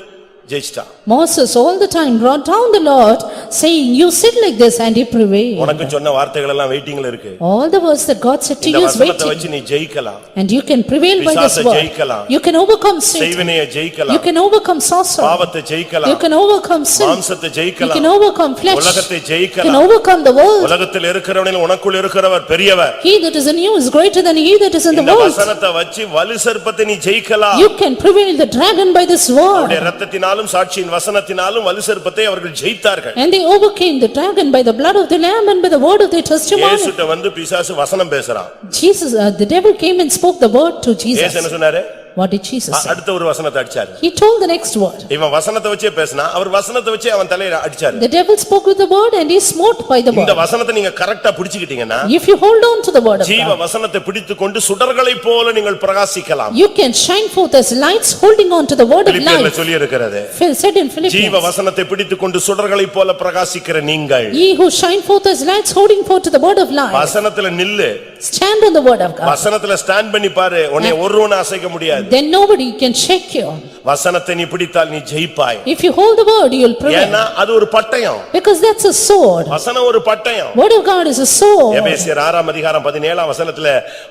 ஜெயிச்சிட்டான். Moses all the time brought down the Lord saying, "You said like this and you prevailed." உனக்கு சொன்ன வார்த்தைகள் எல்லாம் வெயிட்டிங்ல இருக்கு. All the words that God said to இந்த you is வசனத்தை waiting. வச்சு நீ ஜெயிக்கலாம். And you can prevail by this பிசாசை word. ஜெயிக்கலாம். You can overcome Satan. செய்வினையை You ஜெயிக்கலாம். can overcome sorcery. பாவத்தை You ஜெயிக்கலாம். can overcome sin. மாம்சத்தை You ஜெயிக்கலாம். can overcome flesh. உலகத்தை You can ஜெயிக்கலாம். overcome the world. உலகத்தில் இருக்கிறவனில் உனக்குள் இருக்கிறவர் பெரியவர். He that is in you is greater than he that is in the இந்த world. வசனத்தை வச்சு வலு சர்ப்பத்தை நீ ஜெயிக்கலாம். You can prevail the dragon by this அவருடைய word. இரத்தத்தினாலும் சாட்சியின் வசனத்தினாலும் வலு சர்ப்பத்தை அவர்கள் ஜெயித்தார்கள். And they overcame the dragon by the blood of the lamb and by the word of their testimony. இயேசுட்ட வந்து பிசாசு வசனம் பேசுறான். Jesus, the devil came and spoke the word to இயேசு Jesus. என்ன சொன்னாரு? What did Jesus say? அடுத்த ஒரு வசனத்தை அடிச்சாரு. He told the next word. இவன் வசனத்தை வச்சே பேசினா அவர் வசனத்தை வச்சே அவன் தலையில அடிச்சாரு. The devil spoke with the word and he smote by the இந்த word. வசனத்தை நீங்க கரெக்டா பிடிச்சுக்கிட்டீங்கன்னா If you hold on to the word of ஜீவ God, வசனத்தை பிடித்துக்கொண்டு சுடர்களைப் போல நீங்கள் பிரகாசிக்கலாம். you can shine forth as lights holding on to the word of பிலிப்பியர்ல life. சொல்லி இருக்கிறது. Said in ஜீவ Philippians, வசனத்தை பிடித்துக்கொண்டு சுடர்களைப் போல பிரகாசிக்கிற நீங்கள் ye who shine forth as lights holding forth to the word of life, வசனத்துல நில்லு. stand on the word of God. வசனத்துல ஸ்டாண்ட் பண்ணி பாரு. உன்னை ஒருவனும் அசைக்க முடியாது. Then nobody can shake you. வசனத்தை நீ பிடித்தால் நீ ஜெயிப்பாய். If you hold the word, you will prevail. ஏன்னா அது ஒரு பட்டயம். Because that's a sword. வசனம் ஒரு பட்டயம். Word of God is a sword. எபேசியர் 6 அதிகாரம் 17 வசனத்துல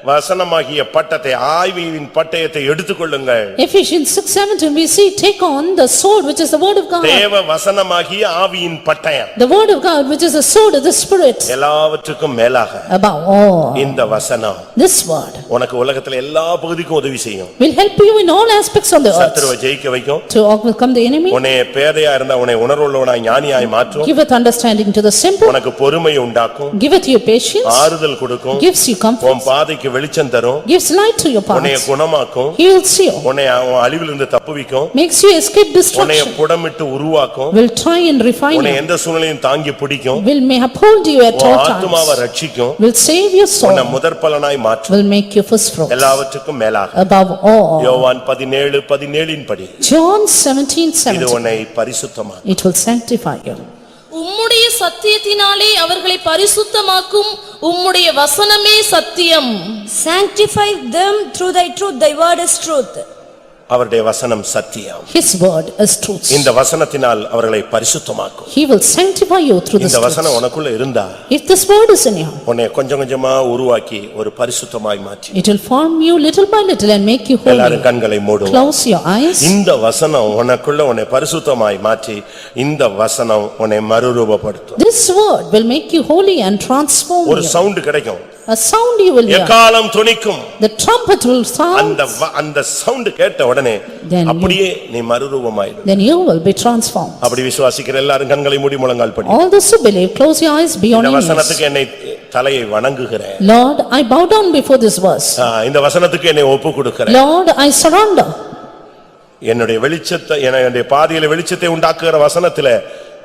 வசனமாகிய பட்டத்தை ஆவியின் பட்டயத்தை எடுத்துக்கொள்ளுங்கள். Ephesians 6:17 we see, take on the sword which is the word of God. தேவ வசனமாகிய ஆவியின் பட்டயம். The word of God which is the sword of the spirit. எல்லாவற்றுக்கும் மேலாக Above all, இந்த வசனம் this word உனக்கு உலகத்துல எல்லா பகுதிக்கும் உதவி செய்யும். will help you in all aspects of the earth. சத்துருவை ஜெயிக்க வைக்கும். To overcome the enemy, உன்னை பேதையா இருந்தா உன்னை உணர்வுள்ளவனாய் ஞானியாய் மாற்றும். giveth understanding to the simple, உனக்கு பொறுமை உண்டாக்கும். giveth you patience, ஆறுதல் கொடுக்கும். gives you comfort, உன் பாதைக்கு வெளிச்சம் தரும். gives light to your உன்னை path, குணமாக்கும். heals you, உன்னை அழிவிலிருந்து தப்புவிக்கும். makes you escape உன்னை destruction, புடமிட்டு உருவாக்கும். will try and refine உன்னை you, எந்த சூழ்நிலையும் தாங்கி பிடிக்கும். will may uphold you at உன் all ஆத்துமாவை times, ரட்சிக்கும். will save your உன்னை soul, முதற்பலனாய் மாற்றும். will make you first fruits. எல்லாவற்றுக்கும் மேலாக Above all, யோவான் 17:17 படி John இது 17:17, உன்னை பரிசுத்தமா it will sanctify you. உம்முடைய சத்தியத்தினாலே அவர்களை பரிசுத்தமாக்கும் உம்முடைய வசனமே சத்தியம். Sanctify them through thy truth, thy word is truth. அவருடைய வசனம் சத்தியம். His word is truth. இந்த வசனத்தினால் அவர்களை பரிசுத்தமாக்கும். He will sanctify you through this இந்த truth. வசனம் உனக்குள்ள இருந்தா If this word is in you, உன்னை கொஞ்சம் கொஞ்சமா உருவாக்கி ஒரு பரிசுத்தமாய் மாற்றி it will form you little by little and make you holy. எல்லாரும் கண்களை மூடுவோம். Close your eyes. இந்த வசனம் உனக்குள்ள உன்னை பரிசுத்தமாய் மாற்றி இந்த வசனம் உன்னை மறுரூபப்படுத்தும். This word will make you holy and transform ஒரு you. சவுண்ட் கிடைக்கும். A sound you will hear. எக்காலம் துணிக்கும். The trumpet will sound. அந்த சவுண்ட் கேட்ட உடனே Then அப்படியே நீ மறுரூபமாயிடு. Then you will be transformed. அப்படி விசுவாசிக்கிற எல்லாரும் கண்களை மூடி முழங்கால் படி. All those who believe, close your eyes, be on இந்த your knees. வசனத்துக்கு என்னை தலையை வணங்குகிறேன். Lord, I bow down before this verse. இந்த வசனத்துக்கு என்னை ஒப்பு கொடுக்கிறேன். Lord, I surrender. என்னுடைய வெளிச்சத்தை என்னுடைய பாதையில வெளிச்சத்தை உண்டாக்குகிற வசனத்திலே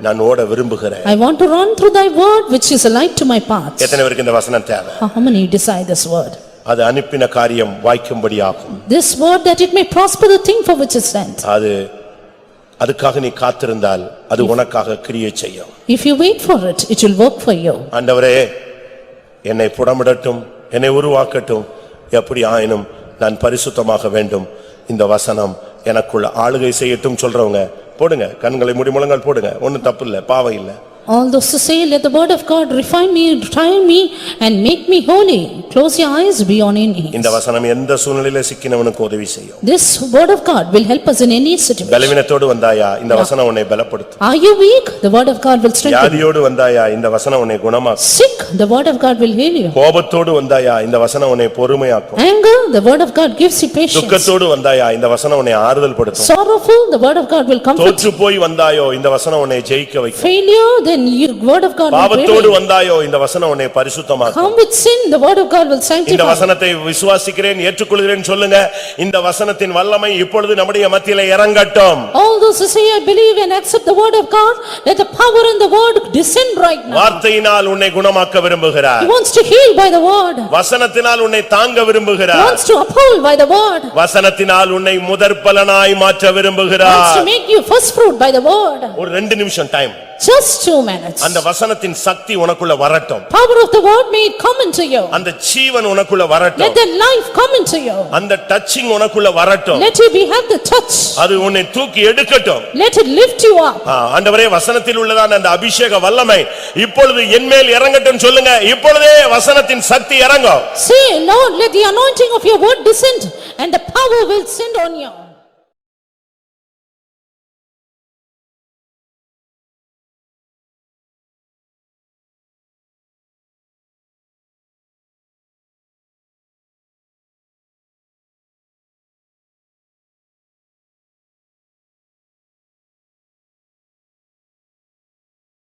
நான் ஓட விரும்புகிறேன். I want to run through thy word which is a light to my path. எத்தனை பேருக்கு இந்த வசனம் தேவை? How many decide this word? அது அனுப்பின காரியம் வாய்க்கும்படியாகும். This word that it may prosper the thing for which it sent. அதுக்காக நீ காத்திருந்தால் அது உனக்காக கிரியை செய்யும். If you wait for it, it will work for you. ஆண்டவரே என்னை புடமிடட்டும், என்னை உருவாக்கட்டும், எப்படி ஆயினும் நான் பரிசுத்தமாக வேண்டும். இந்த வசனம் எனக்குள்ள ஆளுகை செய்யட்டும் சொல்றவங்க போடுங்க, கண்களை மூடி முழங்கால் போடுங்க. ஒண்ணும் தப்பு இல்ல, பாவம் இல்ல. All those who say, let the word of God refine me, try me and make me holy. Close your eyes, be on your knees. இந்த வசனம் எந்த சூழ்நிலையில சிக்கினவனுக்கு உதவி செய்யும். This word of God will help us in any situation. பலவீனத்தோடு வந்தாயா, இந்த வசனம் உன்னை பலப்படுத்தும். Are you weak? The word of God will strengthen you. வியாதியோடு வந்தாயா, இந்த வசனம் உன்னை குணமாக்கும். Sick? The word of God will heal you. கோபத்தோடு வந்தாயா, இந்த வசனம் உன்னை பொறுமையாக்கும். Anger? The word of God gives you patience. துக்கத்தோடு வந்தாயா, இந்த வசனம் உன்னை ஆறுதல் படுத்தும். Sorrowful? The word of God will comfort you. தோற்று போய் வந்தாயோ, இந்த வசனம் உன்னை ஜெயிக்க வைக்கும். Failure? Then you word of God will பாவத்தோடு prevail. வந்தாயோ, இந்த வசனம் உன்னை பரிசுத்தமாக்கும். Come with sin, the word of God will இந்த sanctify. வசனத்தை விசுவாசிக்கிறேன், ஏற்றுக்கொள்கிறேன் சொல்லுங்க. இந்த வசனத்தின் வல்லமை இப்பொழுது நம்முடைய மத்தியிலே இறங்கட்டும். All those who say, I believe and accept the word of God, let the power in the word descend right now. வார்த்தையினால் உன்னை குணமாக்க விரும்புகிறார். He wants to heal by the word. வசனத்தினால் உன்னை தாங்க He விரும்புகிறார். wants to uphold by the word. வசனத்தினால் உன்னை முதற்பலனாய் மாற்ற He wants விரும்புகிறார். to make you first fruit by the word. ஒரு 2 நிமிஷம் டைம். Just 2 minutes. அந்த வசனத்தின் சக்தி உனக்குள்ள வரட்டும். Power of the word may come into you. அந்த ஜீவன் உனக்குள்ள Let வரட்டும். the life come into you. அந்த டச்சிங் உனக்குள்ள வரட்டும். Let you be have the touch. அது உன்னை தூக்கி எடுக்கட்டும். Let it lift you up. ஆண்டவரே வசனத்தில் உள்ளதான அந்த அபிஷேக வல்லமை இப்பொழுது என்மேல் இறங்கட்டும் சொல்லுங்க. இப்பொழுதே வசனத்தின் சக்தி இறங்கும். Say, Lord, let the anointing of your word descend and the power will send on you.